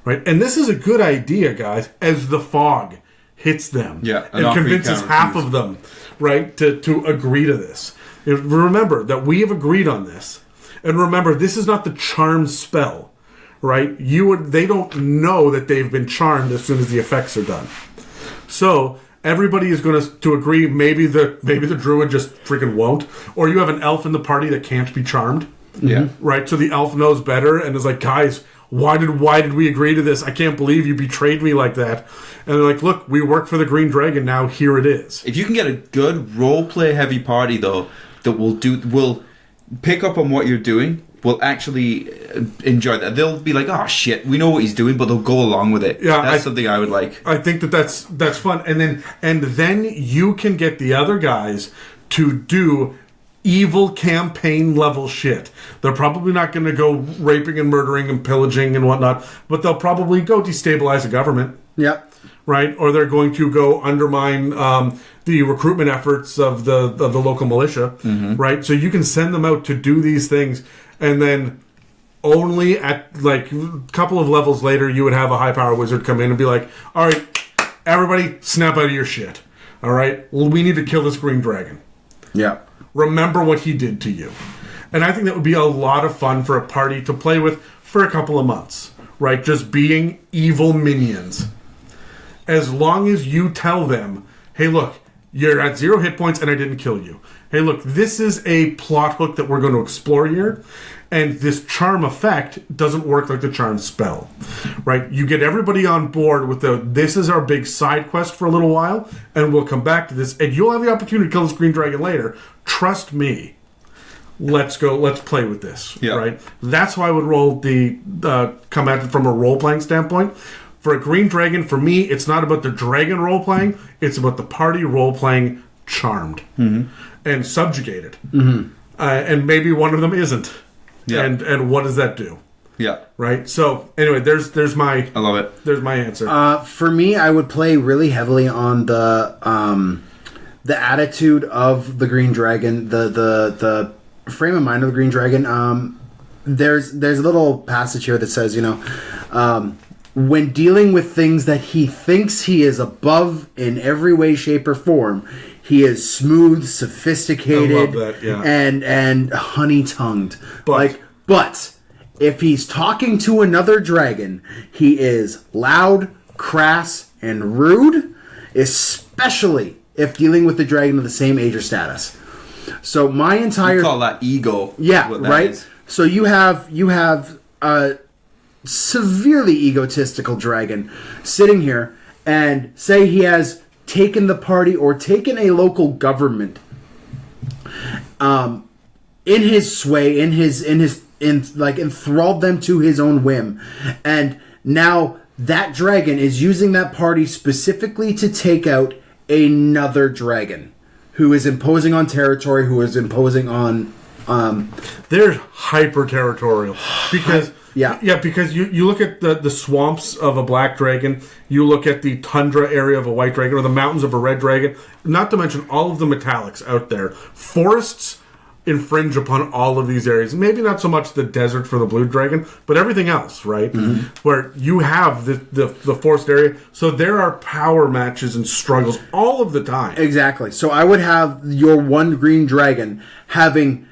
Right? And this is a good idea, guys. As the fog hits them, and convinces half of them, right, to agree to this. Remember that we have agreed on this, and remember this is not the charm spell. Right? They don't know that they've been charmed as soon as the effects are done. So everybody is going to agree. Maybe the druid just freaking won't, or you have an elf in the party that can't be charmed. Yeah. Right. So the elf knows better and is like, guys, why did we agree to this? I can't believe you betrayed me like that. And they're like, look, we work for the Green Dragon now. Here it is. If you can get a good roleplay heavy party though, that will pick up on what you're doing. Will actually enjoy that. They'll be like, "Oh shit, we know what he's doing," but they'll go along with it. Yeah, that's something I would like. I think that's fun, and then you can get the other guys to do evil campaign level shit. They're probably not going to go raping and murdering and pillaging and whatnot, but they'll probably go destabilize a government. Yep. Right, or they're going to go undermine the recruitment efforts of the local militia. Mm-hmm. Right, so you can send them out to do these things. And then only at like a couple of levels later, you would have a high power wizard come in and be like, all right, everybody snap out of your shit. All right, well, we need to kill this Green Dragon. Yeah. Remember what he did to you. And I think that would be a lot of fun for a party to play with for a couple of months. Right, just being evil minions. As long as you tell them, hey, look, you're at 0 hit points and I didn't kill you. Hey, look, this is a plot hook that we're going to explore here. And this charm effect doesn't work like the charm spell. Right? You get everybody on board with this is our big side quest for a little while. And we'll come back to this. And you'll have the opportunity to kill this Green Dragon later. Trust me. Let's go. Let's play with this. Yeah. Right? That's how I would roll come at it from a role-playing standpoint. For a Green Dragon, for me, it's not about the dragon role-playing. It's about the party role-playing charmed and subjugated. Mm-hmm. And maybe one of them isn't. Yeah. And what does that do? Yeah. Right? So, anyway, there's my... I love it. There's my answer. For me, I would play really heavily on the attitude of the Green Dragon, the frame of mind of the Green Dragon. There's a little passage here that says, when dealing with things that he thinks he is above in every way, shape, or form, he is smooth, sophisticated, I love that, yeah. and honey-tongued. But if he's talking to another dragon, he is loud, crass, and rude, especially if dealing with the dragon of the same age or status. So my entire... You call that ego. Yeah, right? Is. So you have a severely egotistical dragon sitting here, and say he has taken the party or taken a local government in his sway, enthralled them to his own whim, and now that dragon is using that party specifically to take out another dragon who is imposing on territory, who is imposing on they're hyper territorial because because you look at the swamps of a black dragon, you look at the tundra area of a white dragon, or the mountains of a red dragon, not to mention all of the metallics out there. Forests infringe upon all of these areas. Maybe not so much the desert for the blue dragon, but everything else, right? Mm-hmm. Where you have the forest area. So there are power matches and struggles all of the time. Exactly. So I would have your one green dragon having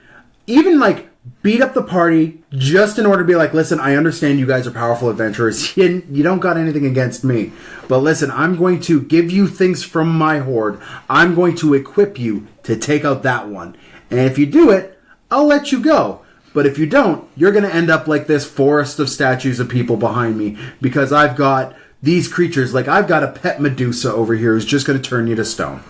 even like beat up the party just in order to be like, listen, I understand you guys are powerful adventurers. You don't got anything against me. But listen, I'm going to give you things from my horde. I'm going to equip you to take out that one. And if you do it, I'll let you go. But if you don't, you're going to end up like this forest of statues of people behind me because I've got these creatures. Like, I've got a pet Medusa over here who's just going to turn you to stone.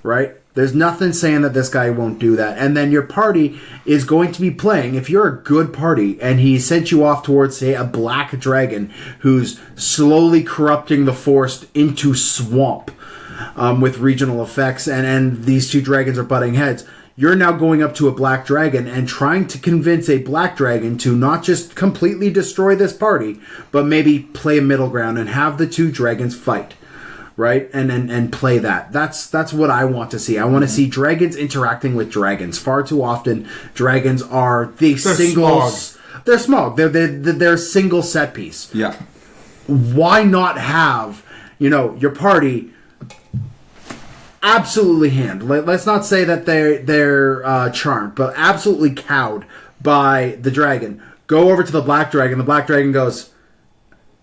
Right? There's nothing saying that this guy won't do that. And then your party is going to be playing, if you're a good party, and he sent you off towards, say, a black dragon who's slowly corrupting the forest into swamp with regional effects, and these two dragons are butting heads. You're now going up to a black dragon and trying to convince a black dragon to not just completely destroy this party, but maybe play a middle ground and have the two dragons fight. Right? And play that. That's what I want to see. I want to see dragons interacting with dragons. Far too often, dragons are they're singles. Smog. They're smog. They're a single set piece. Yeah. Why not have, your party absolutely hammed? Let's not say that they're charmed, but absolutely cowed by the dragon. Go over to the black dragon. The black dragon goes,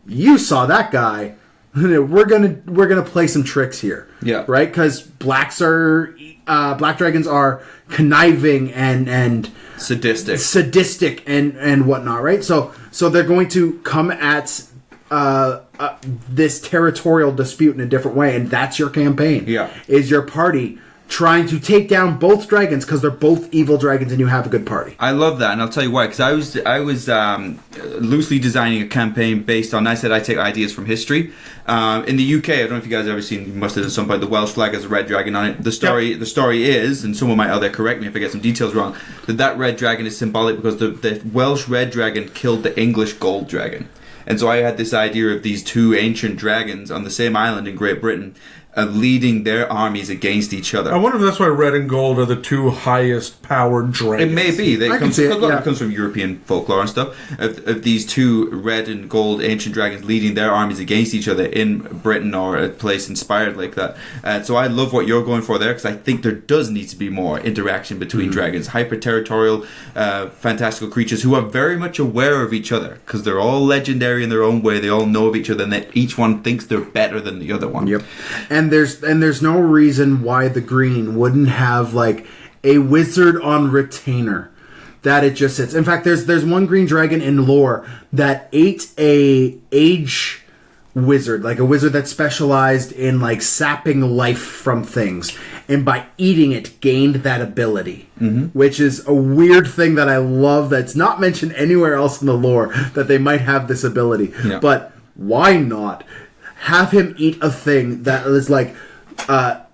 "You saw that guy. We're gonna play some tricks here." Yeah. Right? Because black dragons are conniving and sadistic and whatnot. Right? So they're going to come at this territorial dispute in a different way, and that's your campaign. Yeah. Is your party trying to take down both dragons because they're both evil dragons, and you have a good party. I love that, and I'll tell you why. Because I was loosely designing a campaign based on. I said I take ideas from history. In the UK, I don't know if you guys have ever seen. You must have at some point. The Welsh flag has a red dragon on it. The story is, and someone might out there correct me if I get some details wrong, that red dragon is symbolic because the Welsh red dragon killed the English gold dragon. And so I had this idea of these two ancient dragons on the same island in Great Britain leading their armies against each other. I wonder if that's why red and gold are the two highest powered dragons. It may be. I can see it, yeah. It comes from European folklore and stuff. Of these two red and gold ancient dragons leading their armies against each other in Britain or a place inspired like that. So I love what you're going for there because I think there does need to be more interaction between dragons. Hyper-territorial, fantastical creatures who are very much aware of each other because they're all legendary in their own way. They all know of each other and that each one thinks they're better than the other one. Yep. And there's no reason why the green wouldn't have like a wizard on retainer that it just sits. In fact, there's one green dragon in lore that ate a age wizard, like a wizard that specialized in like sapping life from things, and by eating it gained that ability, which is a weird thing that I love that's not mentioned anywhere else in the lore that they might have this ability. Yeah. But why not have him eat a thing that is like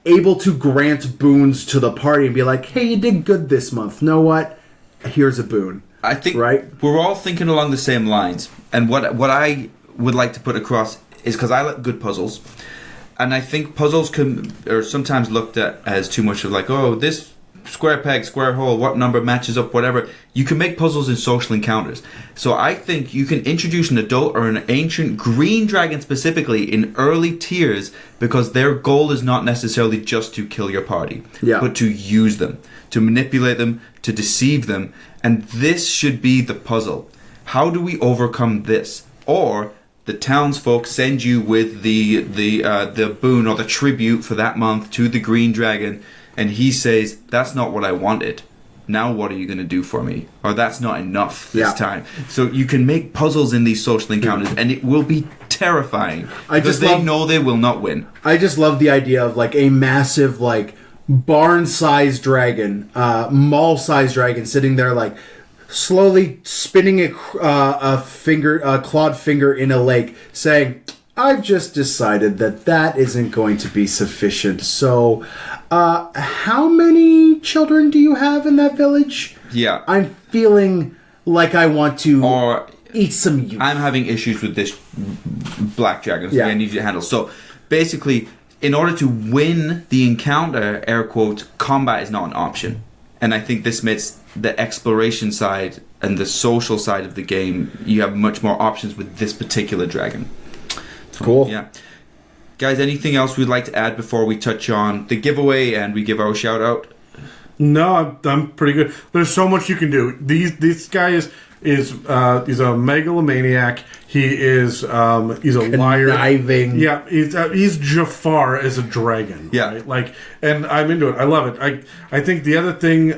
able to grant boons to the party and be like, hey, you did good this month. Know what? Here's a boon. I think we're all thinking along the same lines. And what I would like to put across is because I like good puzzles. And I think puzzles are sometimes looked at as too much of like, oh, this square peg, square hole, what number matches up, whatever. You can make puzzles in social encounters. So I think you can introduce an adult or an ancient green dragon specifically in early tiers because their goal is not necessarily just to kill your party, but to use them, to manipulate them, to deceive them. And this should be the puzzle. How do we overcome this? Or the townsfolk send you with the boon or the tribute for that month to the green dragon, and he says, that's not what I wanted. Now what are you going to do for me? Or that's not enough this time. So you can make puzzles in these social encounters, and it will be terrifying. Because they know they will not win. I just love the idea of like a massive, like, barn-sized dragon, mall-sized dragon sitting there like slowly spinning a clawed finger in a lake, saying, I've just decided that isn't going to be sufficient. So, how many children do you have in that village? Yeah. I'm feeling like I want to eat some youth. I'm having issues with this black dragon, so I need you to handle. So, basically, in order to win the encounter, air quotes, combat is not an option. And I think this makes the exploration side and the social side of the game, you have much more options with this particular dragon. Cool. Yeah. Guys, anything else we'd like to add before we touch on the giveaway and we give our shout out? No, I'm pretty good. There's so much you can do. This guy is he's a megalomaniac. He's a liar. Conniving. Yeah, he's Jafar as a dragon. Yeah, right? Like, and I'm into it. I love it. I think the other thing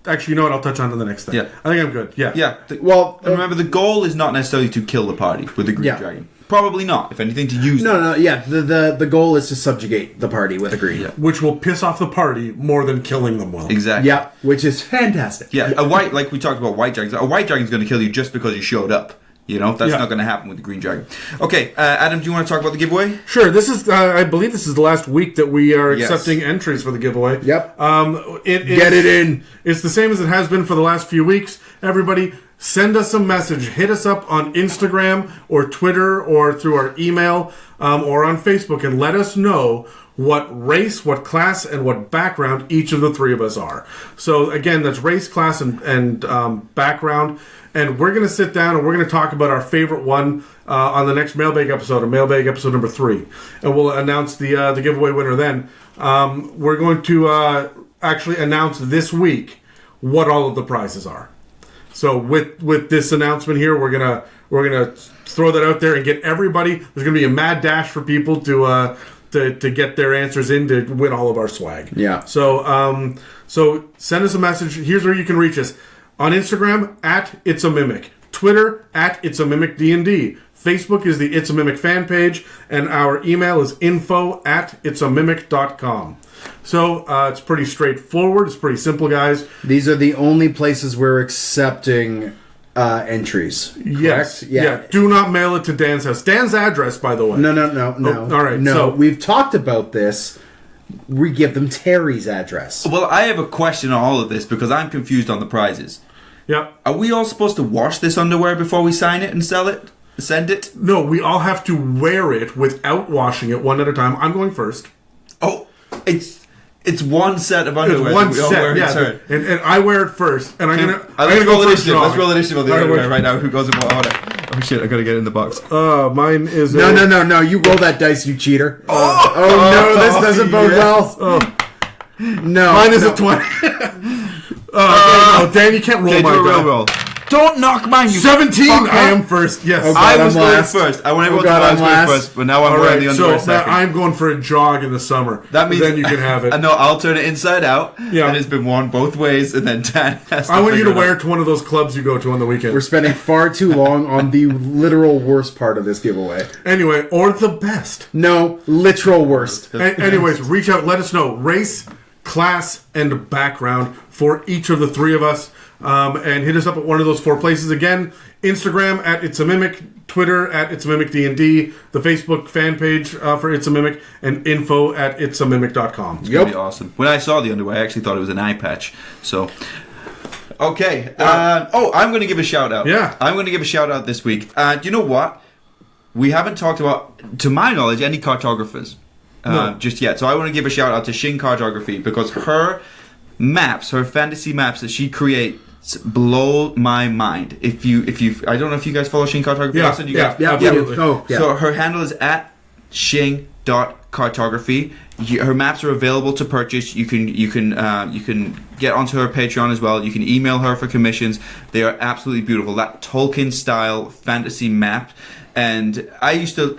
actually, you know what? I'll touch on to the next thing. Yeah, I think I'm good. Yeah, yeah. And remember, the goal is not necessarily to kill the party with the green dragon. Probably not. If anything, to use. No. Yeah. The goal is to subjugate the party with a green. Yeah. Which will piss off the party more than killing them will. Exactly. Yeah. Which is fantastic. Yeah. A white, like we talked about white dragons. A white dragon's going to kill you just because you showed up. You know, that's not going to happen with the green dragon. Okay, Adam, do you want to talk about the giveaway? Sure. This is, I believe, this is the last week that we are accepting entries for the giveaway. Yep. Get it in. It's the same as it has been for the last few weeks. Everybody, send us a message. Hit us up on Instagram or Twitter or through our email or on Facebook and let us know what race, what class, and what background each of the three of us are. So again, that's race, class, and background. And we're going to sit down and we're going to talk about our favorite one on the next mailbag episode, or mailbag episode number 3. And we'll announce the giveaway winner then. We're going to actually announce this week what all of the prizes are. So with this announcement here, we're gonna throw that out there and get everybody. There's going to be a mad dash for people to get their answers in to win all of our swag. Yeah. So send us a message. Here's where you can reach us. On Instagram, @It'sAMimic. Twitter, @It'sAMimicDND. Facebook is the It's a Mimic fan page. And our email is info@itsamimic.com. So it's pretty straightforward. It's pretty simple, guys. These are the only places we're accepting entries. Yes. Correct? Yeah. Do not mail it to Dan's house. Dan's address, by the way. No. All right. No, So we've talked about this. We give them Terry's address. Well, I have a question on all of this because I'm confused on the prizes. yeah. Are we all supposed to wash this underwear before we sign it and sell it? Send it? No, we all have to wear it without washing it one at a time. I'm going first. Oh, it's one set of underwear. It's one that we all wear set, in turn. and I wear it first. And I'm gonna Let's go roll first. initiative. Let's roll initiative on the All right, underwear wait. right now. Who goes in what order? Oh shit! I gotta get it in the box. Mine is No. You roll that dice, you cheater. No, this doesn't bode well. No. Mine is a 20. No, Dan, you can't roll Okay, my do a die. real roll. Don't knock mine, you 17. fucker. I am first. Yes. Okay. I I'm was going last. first. I want everyone God, to know I I'm was going last. first, but now I'm All wearing right. the So underwear now second. I'm going for a jog in the summer. That means then you can have it. No, I'll turn it inside out. Yeah. And it's been worn both ways, and then Dan has to I want you to figure it wear out. it to one of those clubs you go to on the weekend. We're spending far too long on the literal worst part of this giveaway. Anyway, or the best. No, literal worst. Anyways, reach out. Let us know race, class, and background for each of the three of us. And hit us up at one of those 4 places. Again, Instagram @It'sAMimic, Twitter @It'sAMimicDND, the Facebook fan page for It's a Mimic, and info@itsamimic.com. It's gonna be awesome. When I saw the underwear, I actually thought it was an eye patch. So, okay. I'm going to give a shout out. Yeah. I'm going to give a shout out this week. Do you know what? We haven't talked about, to my knowledge, any cartographers just yet. So I want to give a shout out to Shin Cartography because her maps, her fantasy maps that she creates, blow my mind. If you, I don't know if you guys follow Shin Cartography. Yeah, You guys, absolutely. Oh, yeah. So her handle is @shing.cartography. Her maps are available to purchase. You can get onto her Patreon as well. You can email her for commissions. They are absolutely beautiful. That Tolkien style fantasy map. And I used to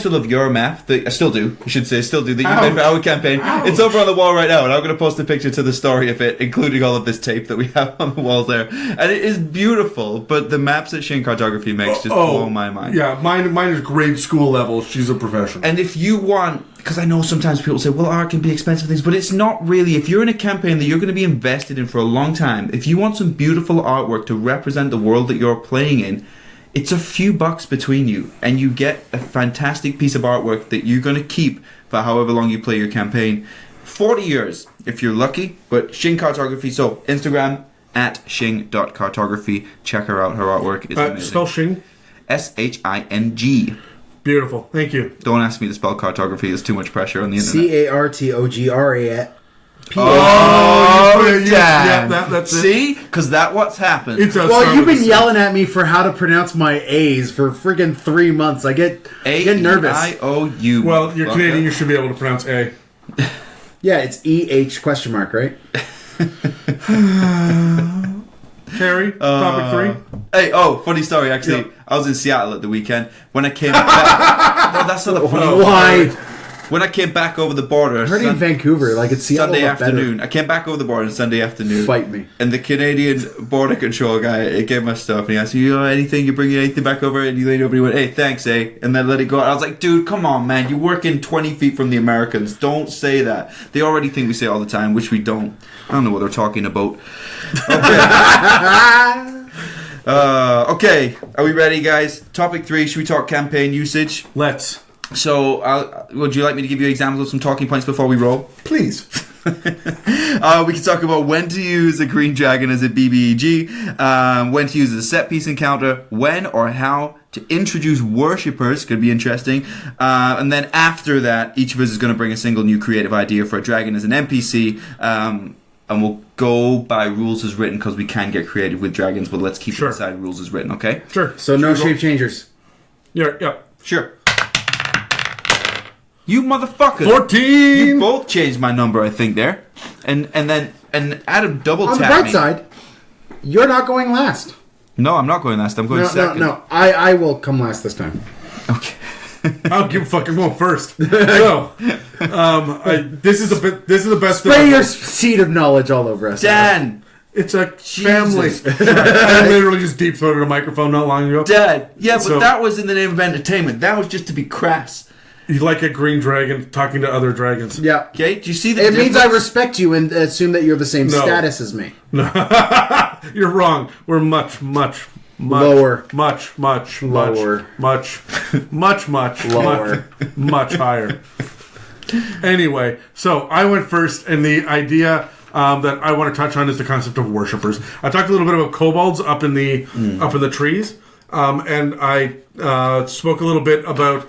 love your map. I still do. I should say, I still do. That you made for our campaign. Ouch. It's over on the wall right now, and I'm going to post a picture to the story of it, including all of this tape that we have on the walls there. And it is beautiful. But the maps that Shin Cartography makes just blow my mind. Yeah, mine is grade school level. She's a professional. And if you want, because I know sometimes people say, well, art can be expensive things, but it's not really. If you're in a campaign that you're going to be invested in for a long time, if you want some beautiful artwork to represent the world that you're playing in, it's a few bucks between you, and you get a fantastic piece of artwork that you're going to keep for however long you play your campaign. 40 years, if you're lucky, but Shin Cartography, so Instagram @shing.cartography. Check her out, her artwork is amazing. Spell Shing? SHING. Beautiful, thank you. Don't ask me to spell cartography, it's too much pressure on the internet. CARTOGRA. That's it. See? Because that's what's happened. Well, you've been yelling at me for how to pronounce my A's for friggin' 3 months. I get nervous. A-E-I-O-U. Well, you're Canadian, you should be able to pronounce A. Yeah, it's EH ? Right? Terry, topic 3. Hey, funny story, actually. Yep. I was in Seattle at the weekend. When I came back... No, that's not the funny Why? When I came back over the border... I heard in Vancouver, like it's Seattle. Sunday afternoon. I came back over the border on Sunday afternoon. Fight me. And the Canadian border control guy gave my stuff, and he asked me, you bringing anything back over? And he laid over, he went, hey, thanks, eh? And then let it go. And I was like, dude, come on, man. You're working 20 feet from the Americans. Don't say that. They already think we say it all the time, which we don't. I don't know what they're talking about. Okay. Okay. Are we ready, guys? Topic 3. Should we talk campaign usage? Let's. So, would you like me to give you examples of some talking points before we roll? Please. We can talk about when to use a green dragon as a BBEG, when to use as a set piece encounter, when or how to introduce worshippers, could be interesting, and then after that, each of us is going to bring a single new creative idea for a dragon as an NPC, and we'll go by rules as written because we can get creative with dragons, but let's keep it inside rules as written, okay? Sure. So no shape changers. Yeah. Sure. You motherfucker! 14. You both changed my number, I think, there, and Adam double tapped me. On the bright side, you're not going last. No, I'm not going last. I'm going second. No. I will come last this time. Okay. I'll give a fucking go first. So, this is the best. Spray your seed of knowledge all over us, Dan. It's a family. I literally just deep throated a microphone not long ago. Dad. Yeah, but that was in the name of entertainment. That was just to be crass. You like a green dragon talking to other dragons. Yeah. Okay, do you see the It difference? means I respect you and assume that you're the same status as me. No. You're wrong. We're much lower. Much Lower. Much Lower. Much higher. Anyway, so I went first, and the idea that I want to touch on is the concept of worshippers. I talked a little bit about kobolds up in the trees, and I spoke a little bit about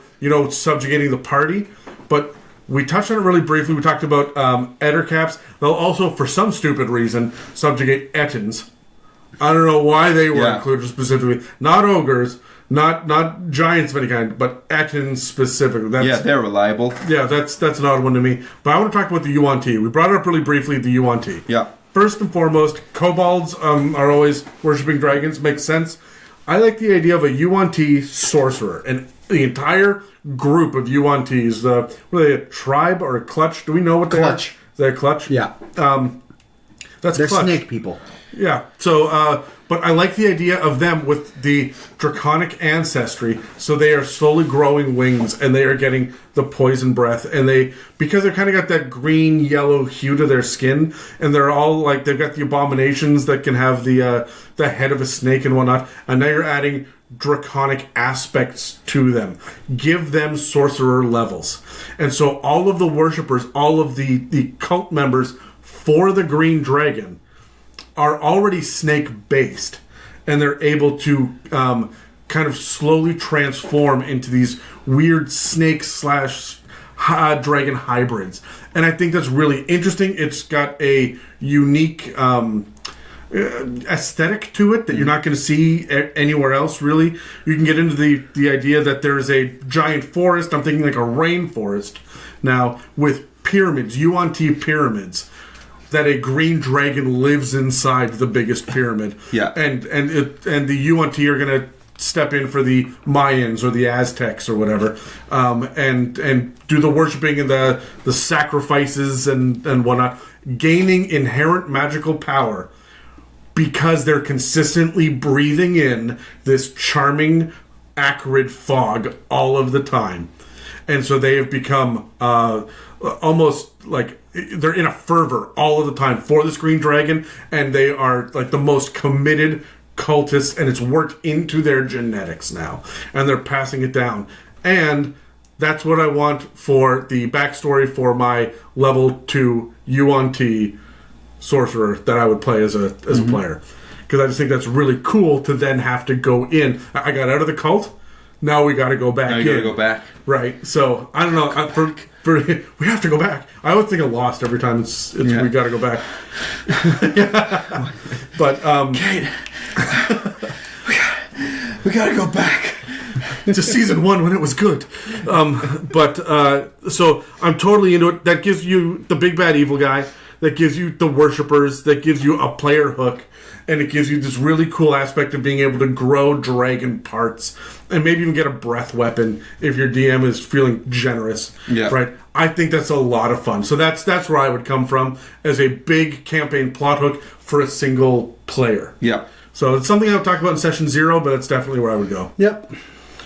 subjugating the party, but we touched on it really briefly. We talked about ettercaps. They'll also, for some stupid reason, subjugate ettins. I don't know why they were included specifically. Not ogres, not giants of any kind, but ettins specifically. They're reliable. Yeah, that's an odd one to me. But I want to talk about the Yuan-Ti. We brought it up really briefly, the Yuan-Ti. Yeah. First and foremost, kobolds are always worshipping dragons. Makes sense. I like the idea of a Yuan-Ti sorcerer, and the entire group of Yuan-Tis. Were they a tribe or a clutch? Do we know what they are? Is they a clutch? Yeah. They're clutch. Snake people. Yeah. So, but I like the idea of them with the draconic ancestry. So they are slowly growing wings, and they are getting the poison breath. And because they've kind of got that green yellow hue to their skin, and they're all like they've got the abominations that can have the head of a snake and whatnot. And now you're adding draconic aspects to them. Give them sorcerer levels. And so all of the worshippers, all of the cult members for the green dragon are already snake based, and they're able to kind of slowly transform into these weird snake / dragon hybrids. And I think that's really interesting. It's got a unique aesthetic to it that you're not going to see anywhere else, really. You can get into the idea that there is a giant forest. I'm thinking like a rainforest now with pyramids, Yuan-Ti pyramids, that a green dragon lives inside the biggest pyramid. Yeah. And the Yuan-Ti are going to step in for the Mayans or the Aztecs or whatever, and do the worshipping and the sacrifices and whatnot, gaining inherent magical power because they're consistently breathing in this charming, acrid fog all of the time. And so they have become almost like they're in a fervor all of the time for this green dragon, and they are like the most committed cultists, and it's worked into their genetics now, and they're passing it down. And that's what I want for the backstory for my level 2 Yuan-Ti sorcerer that I would play as a player, because I just think that's really cool to then have to go in. I got out of the cult. Now we got to go back. Now you got to go back. Right. So I don't know. We have to go back. I always think I lost every time it's we got to go back. But Kate, we got to go back. to season 1 when it was good. So I'm totally into it. That gives you the big bad evil guy. That gives you the worshippers. That gives you a player hook. And it gives you this really cool aspect of being able to grow dragon parts and maybe even get a breath weapon if your DM is feeling generous. Yeah. Right? I think that's a lot of fun. So that's where I would come from as a big campaign plot hook for a single player. Yeah. So it's something I'll talk about in session 0, but it's definitely where I would go. Yep.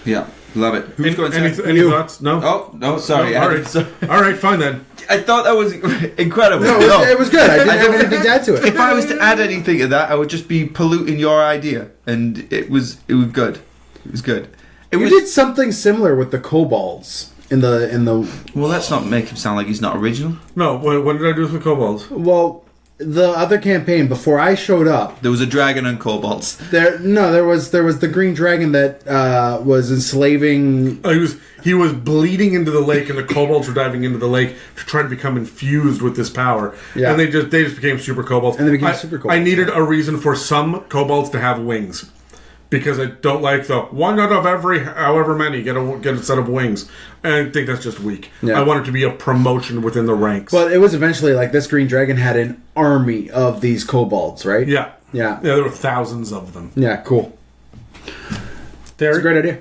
Yeah. Love it. Who's going second? Any thoughts? No? Oh, no, sorry. No, all right. All right, fine then. I thought that was incredible. No, it was good. I didn't have anything to add to it. If I was to add anything to that, I would just be polluting your idea. And it was good. It was good. You did something similar with the kobolds in the. Well, let's not make him sound like he's not original. No, what did I do with the kobolds? Well, the other campaign before I showed up, There was a dragon and kobolds. there was the green dragon that was enslaving. He was bleeding into the lake, and the kobolds were diving into the lake to try to become infused with this power. Yeah. And they just became super kobolds. And they became super kobolds. I needed a reason for some kobolds to have wings. Because I don't like the one out of every however many get a set of wings. And I think that's just weak. Yeah. I want it to be a promotion within the ranks. But it was eventually like this green dragon had an army of these kobolds, right? Yeah. Yeah. Yeah, there were thousands of them. Yeah, cool. That's a great idea.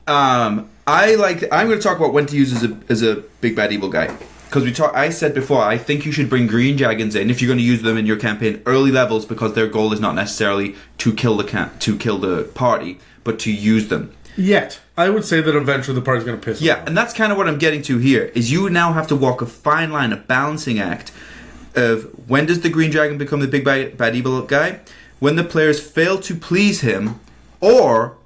I'm going to talk about when to use as a big bad evil guy. Because I said before, I think you should bring green dragons in if you're going to use them in your campaign early levels, because their goal is not necessarily to kill the party, but to use them. Yet, I would say that eventually the party's going to piss them off. And that's kind of what I'm getting to here. Is you now have to walk a fine line, a balancing act of when does the green dragon become the big bad evil guy? When the players fail to please him, or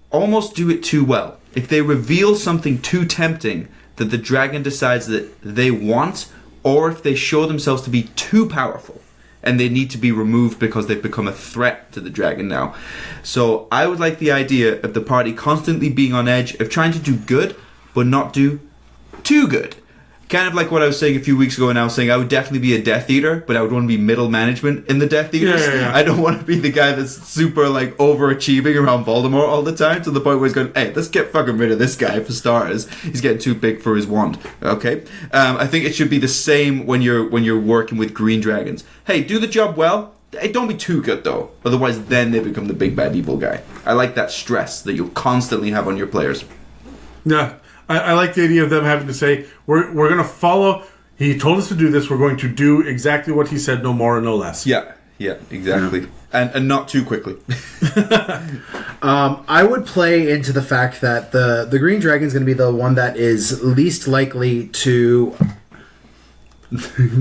almost do it too well. If they reveal something too tempting that the dragon decides that they want, or if they show themselves to be too powerful and they need to be removed because they've become a threat to the dragon now. So I would like the idea of the party constantly being on edge of trying to do good but not do too good. Kind of like what I was saying a few weeks ago, and I was saying I would definitely be a Death Eater, but I would want to be middle management in the Death Eaters. Yeah. I don't want to be the guy that's super like overachieving around Voldemort all the time, to the point where he's going, hey, let's get fucking rid of this guy for starters. He's getting too big for his wand. Okay, I think it should be the same when you're working with green dragons. Hey, do the job well. Hey, don't be too good though, otherwise then they become the big bad evil guy. I like that stress that you'll constantly have on your players. Yeah. I like the idea of them having to say, we're going to follow, he told us to do this, we're going to do exactly what he said, no more and no less. Yeah, exactly. And not too quickly. I would play into the fact that the green dragon is going to be the one that is least likely to...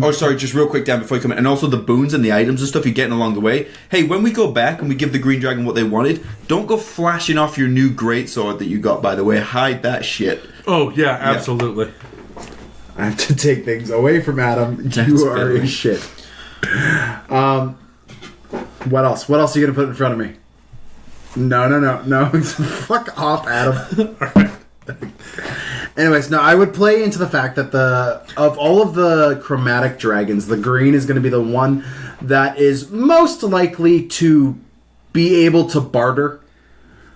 Oh, sorry, just real quick, Dan, before you come in. And also the boons and the items and stuff you're getting along the way. Hey, when we go back and we give the green dragon what they wanted, don't go flashing off your new greatsword that you got, by the way. Hide that shit. Oh, yeah, absolutely. I have to take things away from Adam. You are a shit. What else? What else are you going to put in front of me? No. Fuck off, Adam. All right. Anyways, no, I would play into the fact that of all of the chromatic dragons, the green is going to be the one that is most likely to be able to barter,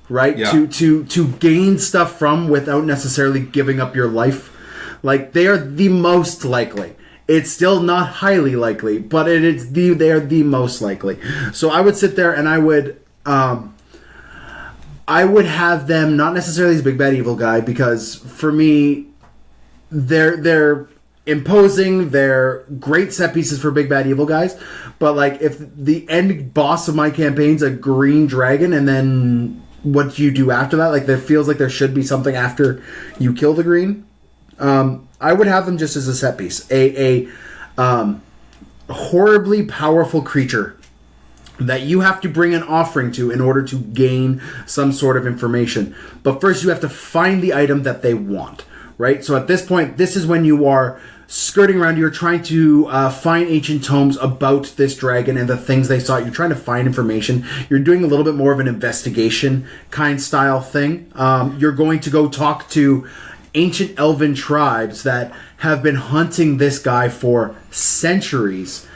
right? Yeah. To gain stuff from without necessarily giving up your life. Like, they are the most likely. It's still not highly likely, but they are the most likely. So I would sit there and I would have them not necessarily as big bad evil guy, because for me, they're imposing, they're great set pieces for big bad evil guys. But like, if the end boss of my campaign's a green dragon, and then what do you do after that? Like, there feels like there should be something after you kill the green. I would have them just as a set piece, a horribly powerful creature that you have to bring an offering to in order to gain some sort of information. But first you have to find the item that they want, right? So at this point, this is when you are skirting around. You're trying to find ancient tomes about this dragon and the things they sought. You're trying to find information. You're doing a little bit more of an investigation kind style thing. You're going to go talk to ancient elven tribes that have been hunting this guy for centuries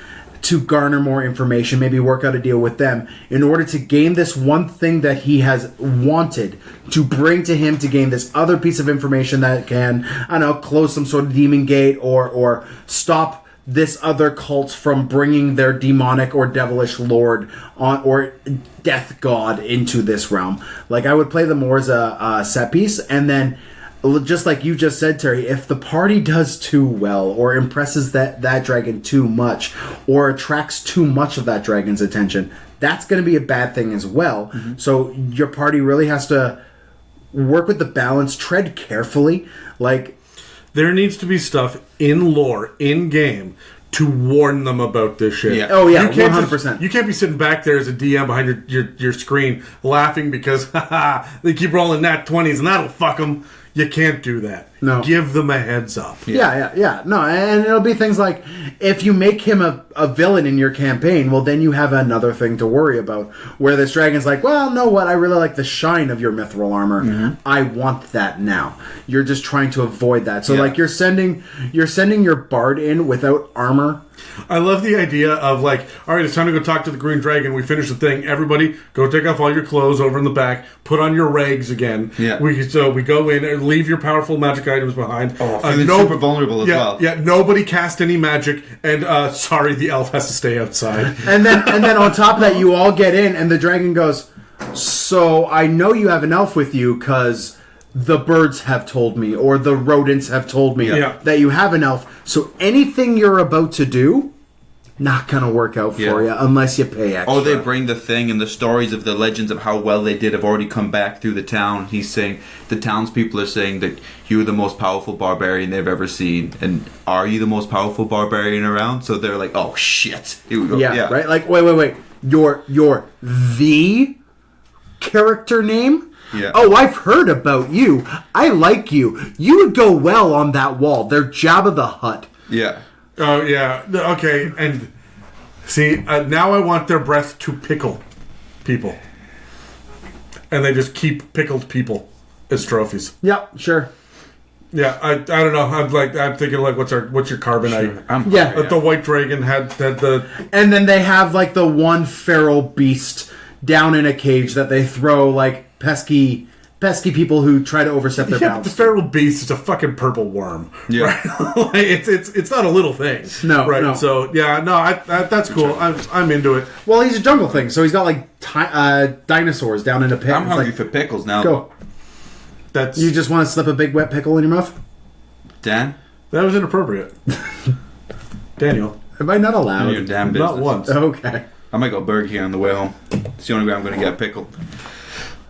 to garner more information, maybe work out a deal with them in order to gain this one thing that he has wanted to bring to him, to gain this other piece of information that can, I don't know, close some sort of demon gate or stop this other cult from bringing their demonic or devilish lord on or death god into this realm. Like, I would play them more as a set piece, and then just like you just said, Terry, if the party does too well or impresses that dragon too much or attracts too much of that dragon's attention, that's going to be a bad thing as well. Mm-hmm. So your party really has to work with the balance, tread carefully. Like, there needs to be stuff in lore, in game, to warn them about this shit. Yeah. Oh yeah, 100%. You can't be sitting back there as a DM behind your screen laughing because they keep rolling nat 20s and that'll fuck them. You can't do that. No. Give them a heads up. Yeah. No, and it'll be things like, if you make him a villain in your campaign, well, then you have another thing to worry about. Where this dragon's like, well, know what? I really like the shine of your mithril armor. Mm-hmm. I want that now. You're just trying to avoid that. So, like, you're sending your bard in without armor. I love the idea of, like, all right, it's time to go talk to the green dragon. We finish the thing. Everybody, go take off all your clothes over in the back. Put on your rags again. Yeah. So we go in and leave your powerful magic items behind. Feeling super vulnerable as well. Yeah, nobody cast any magic, and sorry, the elf has to stay outside. And then on top of that, you all get in, and the dragon goes, so I know you have an elf with you, because the birds have told me, or the rodents have told me that you have an elf. So anything you're about to do, not gonna work out for you unless you pay extra. Oh, they bring the thing, and the stories of the legends of how well they did have already come back through the town. He's saying, the townspeople are saying that you're the most powerful barbarian they've ever seen. And are you the most powerful barbarian around? So they're like, oh shit, here we go. Yeah. Right? Like, wait. You're the character name? Yeah. Oh, I've heard about you. I like you. You would go well on that wall. They're Jabba the Hutt. Yeah. Oh, yeah. Okay, and see, now I want their breath to pickle people. And they just keep pickled people as trophies. Yep, sure. Yeah, I don't know. I'm thinking like, what's your carbonite? The white dragon had the, and then they have like the one feral beast down in a cage that they throw like pesky people who try to overstep their bounds. The feral beast is a fucking purple worm. Yeah, right? it's not a little thing. No, right? No. So that's cool. I'm into it. Well, he's a jungle thing, so he's got like dinosaurs down in a pit. I'm hungry for pickles now. Go. You just want to slip a big wet pickle in your mouth? Dan? That was inappropriate. Daniel. Am I not allowed? Your damn business. Not once. Okay. I might go burger here on the way home. It's the only way I'm going to get pickled.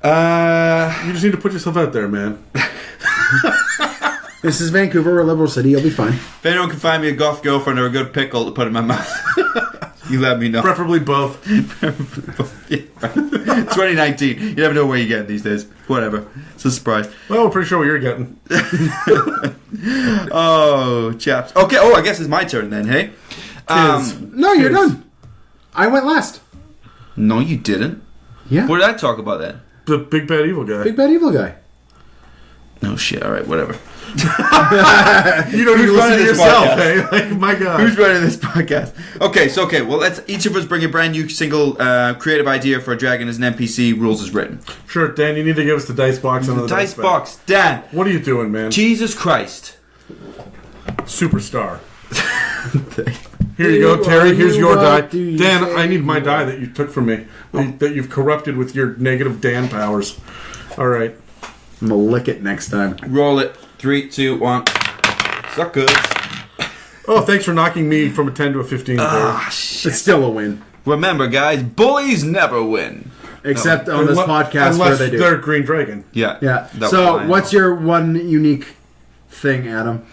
You just need to put yourself out there, man. This is Vancouver, a liberal city. You'll be fine. If anyone can find me a goth girlfriend or a good pickle to put in my mouth, you let me know. Preferably both. 2019. You never know where you're getting these days. Whatever. It's a surprise. Well, we're pretty sure what you're getting. Oh, chaps. Okay. Oh, I guess it's my turn then, hey? No, you're done. I went last. No, you didn't. Yeah. What did I talk about then? The big bad evil guy. Big bad evil guy. No shit. All right, whatever. You don't even listen to yourself, hey? Like, my God. Who's running this podcast? Okay, well, let's each of us bring a brand new single creative idea for a dragon as an NPC. Rules as written. Sure, Dan, you need to give us the dice box. The dice box. Dan. What are you doing, man? Jesus Christ. Superstar. Here you go, Terry. Here's your die. Dan, I need my die that you took from me. That you've corrupted with your negative Dan powers. All right. I'm going to lick it next time. Roll it. 3, 2, 1. Suck good. Oh, thanks for knocking me from a 10 to a 15. Shit. It's still a win. Remember, guys, bullies never win. Except on this podcast where they do. They're Green Dragon. Yeah. So, what's your one unique thing, Adam?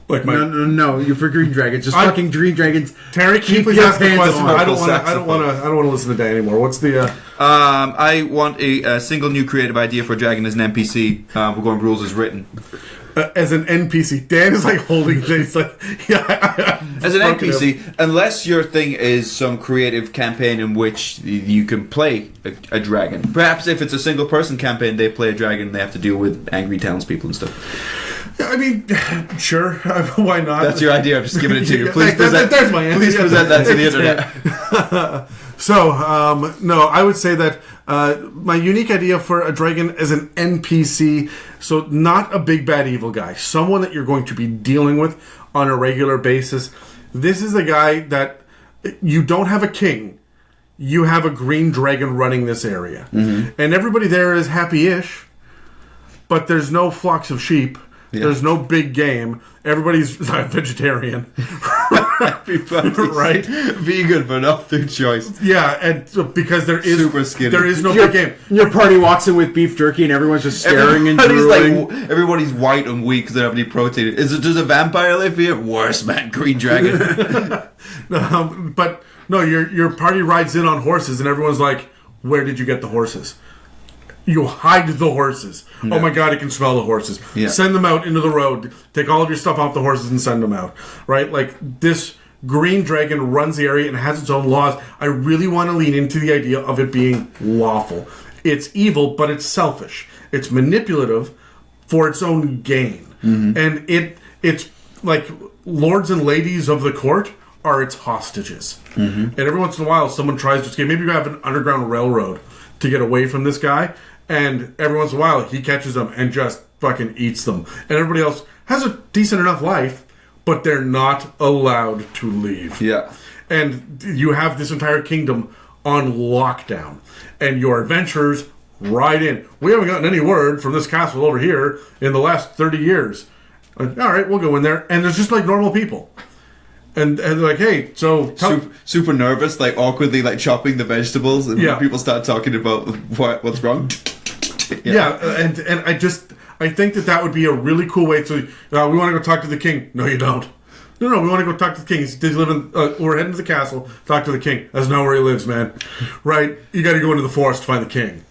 Like No, you're for Green Dragons. Just fucking Green Dragons. Terry, please ask the question. I don't want to listen to Dan anymore. What's the? I want a single new creative idea for a dragon as an NPC. We're going rules as written. As an NPC, Dan is like holding things like as an NPC, unless your thing is some creative campaign in which you can play a dragon. Perhaps if it's a single person campaign, they play a dragon and they have to deal with angry townspeople and stuff. I mean, sure. Why not? That's your idea. I'm just giving it to you. Please there's my answer. Please present that to the internet. So, no, I would say that my unique idea for a dragon is an NPC, so not a big bad evil guy, someone that you're going to be dealing with on a regular basis. This is a guy that you don't have a king, you have a green dragon running this area. And everybody there is happy-ish, but there's no flocks of sheep. Yeah. There's no big game. Everybody's vegetarian. Right? Vegan, but not food choice. Yeah, and so because there is super skinny. There is no big game. Your party walks in with beef jerky and everyone's just staring and drooling. Everybody's white and weak because they don't have any protein. Does a vampire live here? Worse, man. Green dragon. But no, your party rides in on horses and everyone's like, where did you get the horses? You hide the horses. Yeah. Oh my god, I can smell the horses. Yeah. Send them out into the road. Take all of your stuff off the horses and send them out. Right? Like, this green dragon runs the area and has its own laws. I really want to lean into the idea of it being lawful. It's evil, but it's selfish. It's manipulative for its own gain. And it's like lords and ladies of the court are its hostages. And every once in a while, someone tries to escape. Maybe you have an underground railroad to get away from this guy. And every once in a while, he catches them and just fucking eats them. And everybody else has a decent enough life, but they're not allowed to leave. Yeah. And you have this entire kingdom on lockdown. And your adventurers ride in. We haven't gotten any word from this castle over here in the last 30 years. Like, all right, we'll go in there. And there's just like normal people. And they're like, hey, so... Super nervous, like awkwardly like chopping the vegetables. And people start talking about what's wrong. And I think that would be a really cool way to... we want to go talk to the king. No, you don't. No, we want to go talk to the king. We're heading to the castle, talk to the king. That's not where he lives, man. Right? You got to go into the forest to find the king.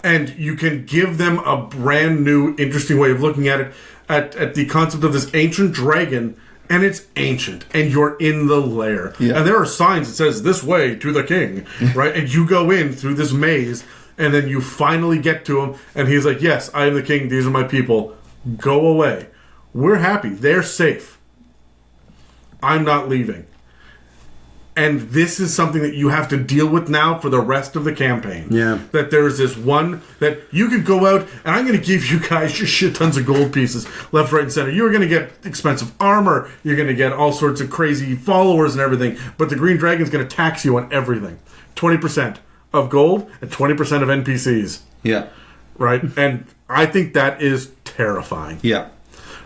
And you can give them a brand new, interesting way of looking at it, at the concept of this ancient dragon... And it's ancient, and you're in the lair. Yeah. And there are signs that says, this way to the king, right? And you go in through this maze, and then you finally get to him, and he's like, yes, I am the king, these are my people. Go away. We're happy. They're safe. I'm not leaving. And this is something that you have to deal with now for the rest of the campaign. Yeah. That there's this one that you could go out, and I'm going to give you guys just shit tons of gold pieces left, right, and center. You're going to get expensive armor. You're going to get all sorts of crazy followers and everything. But the Green Dragon's going to tax you on everything. 20% of gold and 20% of NPCs. Yeah. Right? And I think that is terrifying. Yeah.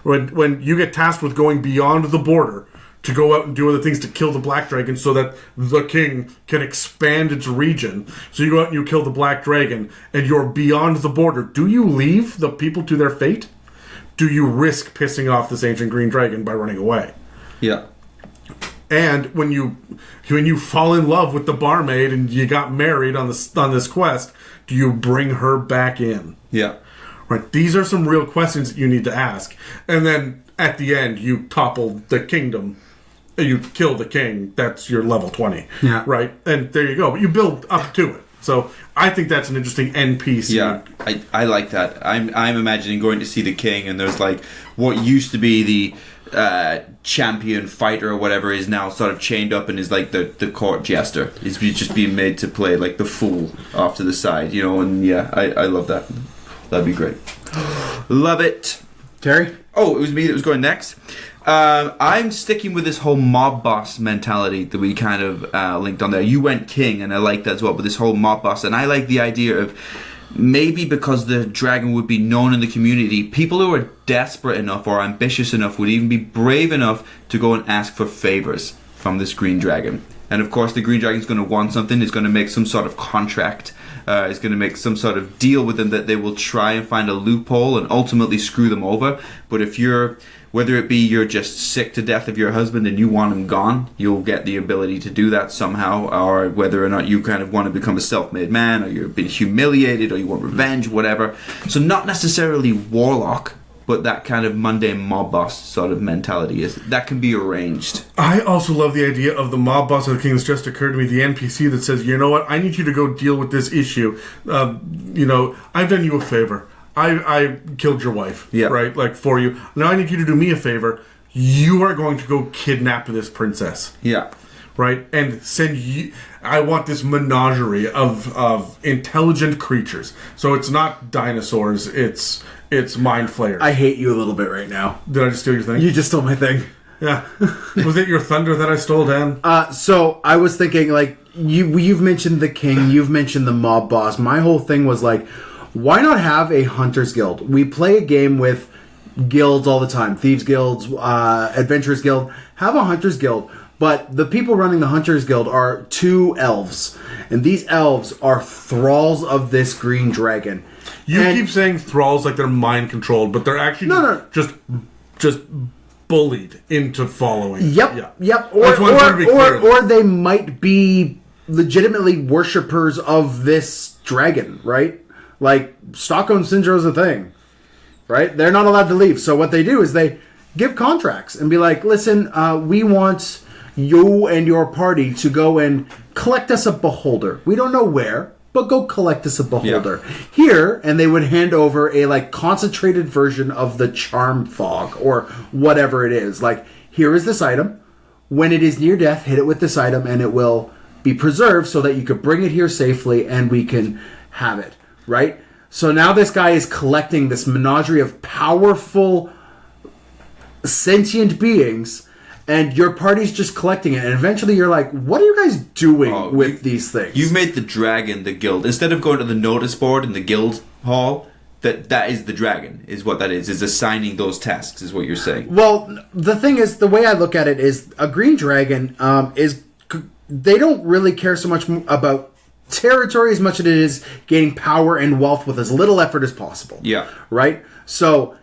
When you get tasked with going beyond the border to go out and do other things to kill the black dragon so that the king can expand its region. So you go out and you kill the black dragon and you're beyond the border. Do you leave the people to their fate? Do you risk pissing off this ancient green dragon by running away? Yeah. And when you fall in love with the barmaid and you got married on this quest, do you bring her back in? Yeah. Right. These are some real questions that you need to ask. And then at the end, you topple the kingdom. You kill the king. That's your level 20. Yeah. Right? And there you go. But you build up to it. So I think that's an interesting NPC. Yeah, I like that. I'm imagining going to see the king, and there's like what used to be the champion fighter or whatever is now sort of chained up and is like the court jester. He's just being made to play like the fool off to the side, you know. And yeah, I love that. That'd be great. Love it. Terry? Oh, it was me that was going next. I'm sticking with this whole mob boss mentality that we kind of linked on there. You went king, and I like that as well, but this whole mob boss. And I like the idea of maybe because the dragon would be known in the community, people who are desperate enough or ambitious enough would even be brave enough to go and ask for favors from this green dragon. And of course, the green dragon's going to want something. It's going to make some sort of contract. It's going to make some sort of deal with them that they will try and find a loophole and ultimately screw them over. But if whether it be you're just sick to death of your husband and you want him gone, you'll get the ability to do that somehow. Or whether or not you kind of want to become a self-made man, or you've been humiliated, or you want revenge, whatever. So not necessarily warlock, but that kind of mundane mob boss sort of mentality that can be arranged. I also love the idea of the mob boss of the king. It's just occurred to me, the NPC that says, you know what, I need you to go deal with this issue. I've done you a favor. I killed your wife, Yeah. right? Like, for you. Now I need you to do me a favor. You are going to go kidnap this princess. Yeah. Right? And send you... I want this menagerie of intelligent creatures. So it's not dinosaurs, it's mind flayers. I hate you a little bit right now. Did I just steal your thing? You just stole my thing. Yeah. Was it your thunder that I stole, Dan? So I was thinking, like, you've mentioned the king, you've mentioned the mob boss. My whole thing was like, why not have a hunters guild? We play a game with guilds all the time. Thieves guilds, adventurers guild. Have a hunters guild. But the people running the Hunters Guild are 2 elves. And these elves are thralls of this green dragon. You keep saying thralls like they're mind controlled, but they're actually just bullied into following. Yep. Or they might be legitimately worshippers of this dragon, right? Like, Stockholm Syndrome is a thing, right? They're not allowed to leave. So what they do is they give contracts and be like, listen, we want... you and your party to go and collect us a beholder. We don't know where, but go collect us a beholder. Yeah. Here, and they would hand over a like concentrated version of the charm fog or whatever it is. Like, here is this item. When it is near death, hit it with this item and it will be preserved so that you could bring it here safely and we can have it, right? So now this guy is collecting this menagerie of powerful sentient beings. And your party's just collecting it. And eventually you're like, what are you guys doing with these things? You've made the dragon the guild. Instead of going to the notice board in the guild hall, that is the dragon, is what that is assigning those tasks, is what you're saying. Well, the thing is, the way I look at it is a green dragon they don't really care so much about territory as much as it is gaining power and wealth with as little effort as possible. Yeah. Right? So...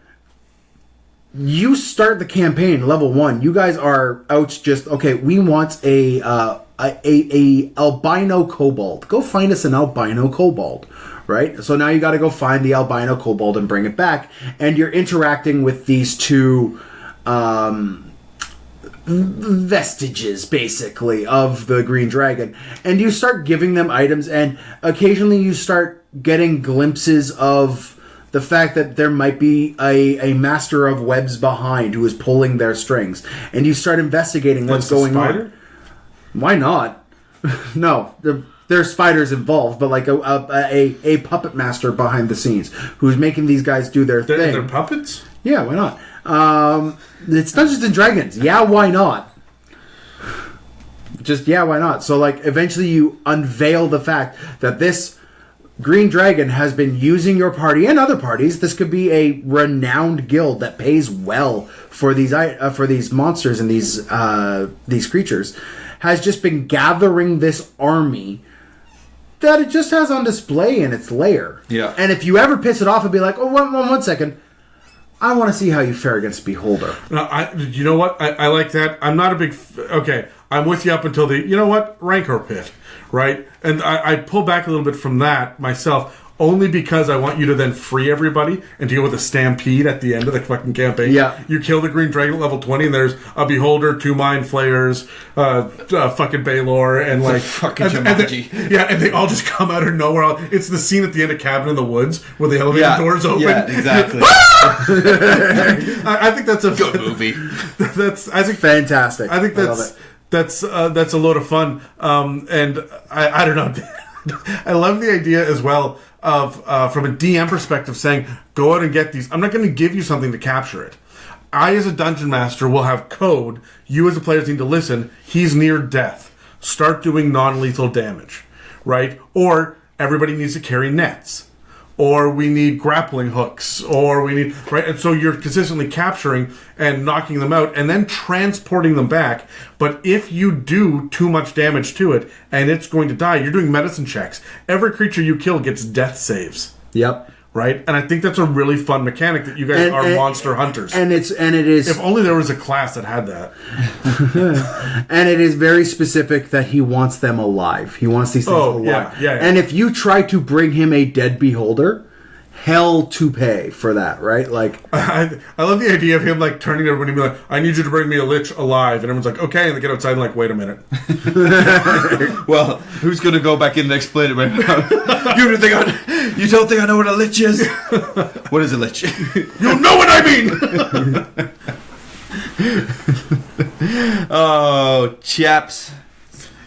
you start the campaign level 1. You guys are out just okay. We want a albino kobold. Go find us an albino kobold, right? So now you got to go find the albino kobold and bring it back, and you're interacting with these 2 vestiges basically of the green dragon, and you start giving them items, and occasionally you start getting glimpses of the fact that there might be a master of webs behind who is pulling their strings. And you start investigating what's going on. Why not? No, there's spiders involved, but like a puppet master behind the scenes who's making these guys do their thing. They're puppets? Yeah, why not? It's Dungeons and Dragons. Yeah, why not? Just, yeah, why not? So, like, eventually you unveil the fact that this... green dragon has been using your party and other parties. This could be a renowned guild that pays well for these monsters and these creatures. Has just been gathering this army that it just has on display in its lair. Yeah. And if you ever piss it off and be like, oh, one second, I want to see how you fare against Beholder. You know what? I like that. I'm not a big... okay, I'm with you up until the... you know what? Rancor pit. Right? And I pull back a little bit from that myself, only because I want you to then free everybody and deal with a stampede at the end of the fucking campaign. Yeah. You kill the green dragon at level 20, and there's a beholder, 2 mind flayers, fucking Baylor, and like... fucking Jumanji. And they all just come out of nowhere. It's the scene at the end of Cabin in the Woods where the elevator doors open. Yeah, exactly. I think that's a... good movie. I think fantastic. I think that's a load of fun, and I don't know. I love the idea as well of from a DM perspective saying, go out and get these. I'm not going to give you something to capture it. I, as a dungeon master, will have code. You, as a player, need to listen. He's near death. Start doing non-lethal damage, right? Or everybody needs to carry nets. Or we need grappling hooks, or we need... right? And so you're consistently capturing and knocking them out and then transporting them back. But if you do too much damage to it and it's going to die, you're doing medicine checks. Every creature you kill gets death saves. Yep. Right? And I think that's a really fun mechanic that you guys are monster hunters. And it is... if only there was a class that had that. And it is very specific that he wants them alive. He wants these things alive. Yeah. And if you try to bring him a dead beholder, hell to pay for that, right? Like, I love the idea of him like turning to everybody and be like, "I need you to bring me a lich alive," and everyone's like, "Okay," and they get outside and like, "Wait a minute." Well, who's going to go back in and explain it right now? You don't think I know what a lich is? What is a lich? You know what I mean. Oh, chaps.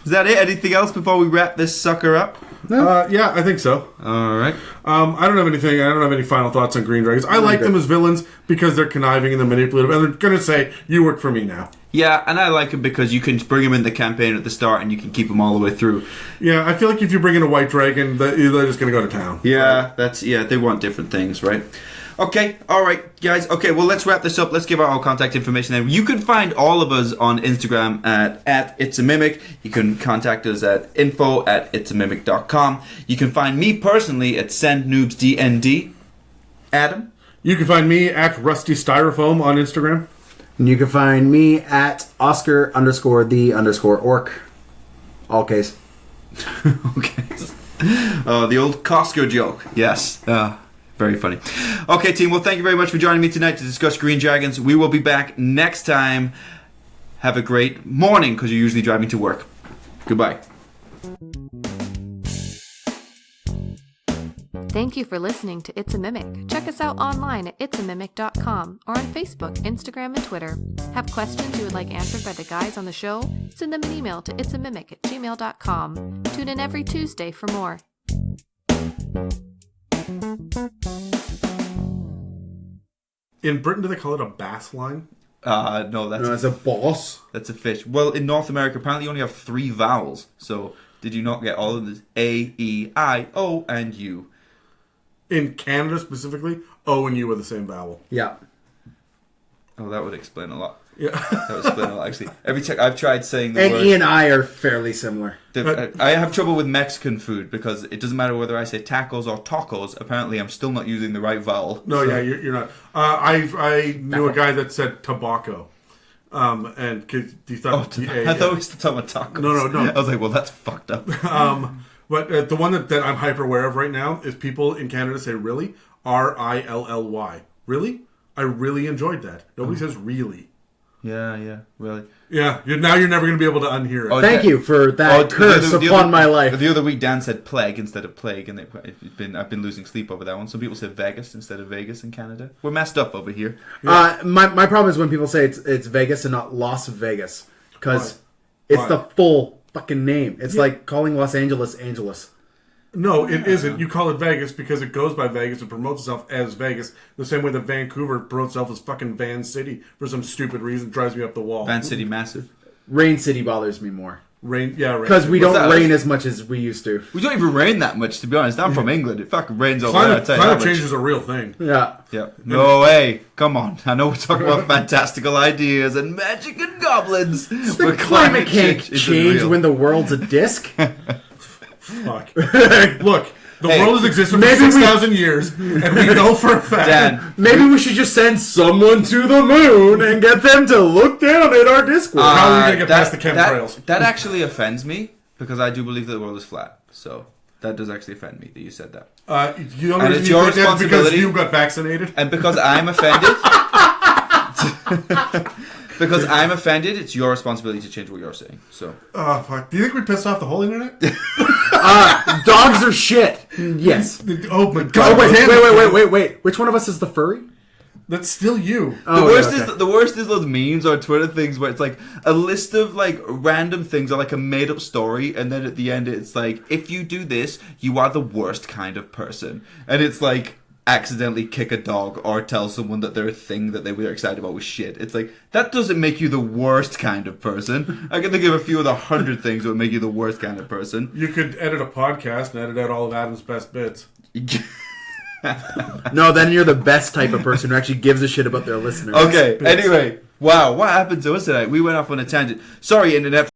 Is that it? Anything else before we wrap this sucker up? Yeah, I think so. All right. I don't have anything. I don't have any final thoughts on Green Dragons. I like them as villains because they're conniving and they're manipulative, and they're going to say, "You work for me now." Yeah, and I like them because you can bring them in the campaign at the start and you can keep them all the way through. Yeah, I feel like if you bring in a white dragon, they're just going to go to town. Yeah, they want different things, right? Okay, all right, guys. Okay, well, let's wrap this up. Let's give out our contact information. And you can find all of us on Instagram at It's a Mimic. You can contact us at info@itsamimic.com. You can find me personally at SendNoobsDND. Adam? You can find me at Rusty Styrofoam on Instagram. and you can find me at Oscar_the_orc. All case. Okay. The old Costco joke. Yes. Very funny. Okay, team. Well, thank you very much for joining me tonight to discuss Green Dragons. We will be back next time. Have a great morning, because you're usually driving to work. Goodbye. Thank you for listening to It's a Mimic. Check us out online at itsamimic.com or on Facebook, Instagram, and Twitter. Have questions you would like answered by the guys on the show? Send them an email to itsamimic@gmail.com. Tune in every Tuesday for more. In Britain, do they call it a bass line? No, That's a boss. That's a fish. Well, in North America, apparently you only have 3 vowels. So, did you not get all of this? A, E, I, O, and U. In Canada specifically, O and U are the same vowel. Yeah. Oh, that would explain a lot. Yeah. That would explain a lot, actually. Every time I've tried saying the And word... E and I are fairly similar. I have trouble with Mexican food because it doesn't matter whether I say tacos or tacos. Apparently, I'm still not using the right vowel. No, so. Yeah, you're not. I knew a guy that said tobacco. And cause he thought... I thought it was the time of tacos. No. I was like, well, that's fucked up. But the one that I'm hyper aware of right now is people in Canada say really, R-I-L-L-Y. Really? I really enjoyed that. Nobody says really. Yeah, really. Yeah, now you're never going to be able to unhear it. Thank you for that curse upon my life. The other week, Dan said plague instead of plague, and I've been losing sleep over that one. Some people said Vegas instead of Vegas in Canada. We're messed up over here. Yeah. My problem is when people say it's Vegas and not Las Vegas, because it's the full fucking name. It's like calling Los Angeles Angeles. No, it isn't. You call it Vegas because it goes by Vegas and promotes itself as Vegas. The same way that Vancouver promotes itself as fucking Van City for some stupid reason. Drives me up the wall. Van City massive. Rain City bothers me more. Rain. Because we don't rain as much as we used to. We don't even rain that much, to be honest. I'm from England. It fucking rains all Climate day. Climate change is a real thing. Yeah. No way. Come on. I know we're talking about fantastical ideas and magic and goblins. The climate can't change when the world's a disc. Fuck. Look, the world has existed for 6,000 years, and we know for a fact. Dan, maybe we should just send someone to the moon and get them to look down at our disc world. How are we going to get past the chemtrails? That actually offends me, because I do believe that the world is flat. So, that does actually offend me that you said that. The only reason you think that is because you got vaccinated? And because I'm offended... Because I'm offended, it's your responsibility to change what you're saying. So. Oh, fuck. Do you think we pissed off the whole internet? Dogs are shit. Yes. Oh, my God. Wait. Which one of us is the furry? That's still you. The worst is those memes or Twitter things where it's like a list of like random things or like a made up story, and then at the end it's like, if you do this, you are the worst kind of person. And it's like, accidentally kick a dog or tell someone that their thing that they were excited about was shit. It's like, that doesn't make you the worst kind of person. I can think of a few of the 100 things that would make you the worst kind of person. You could edit a podcast and edit out all of Adam's best bits. No, then you're the best type of person who actually gives a shit about their listeners. Okay, anyway. Wow, what happened to us tonight? We went off on a tangent. Sorry, internet.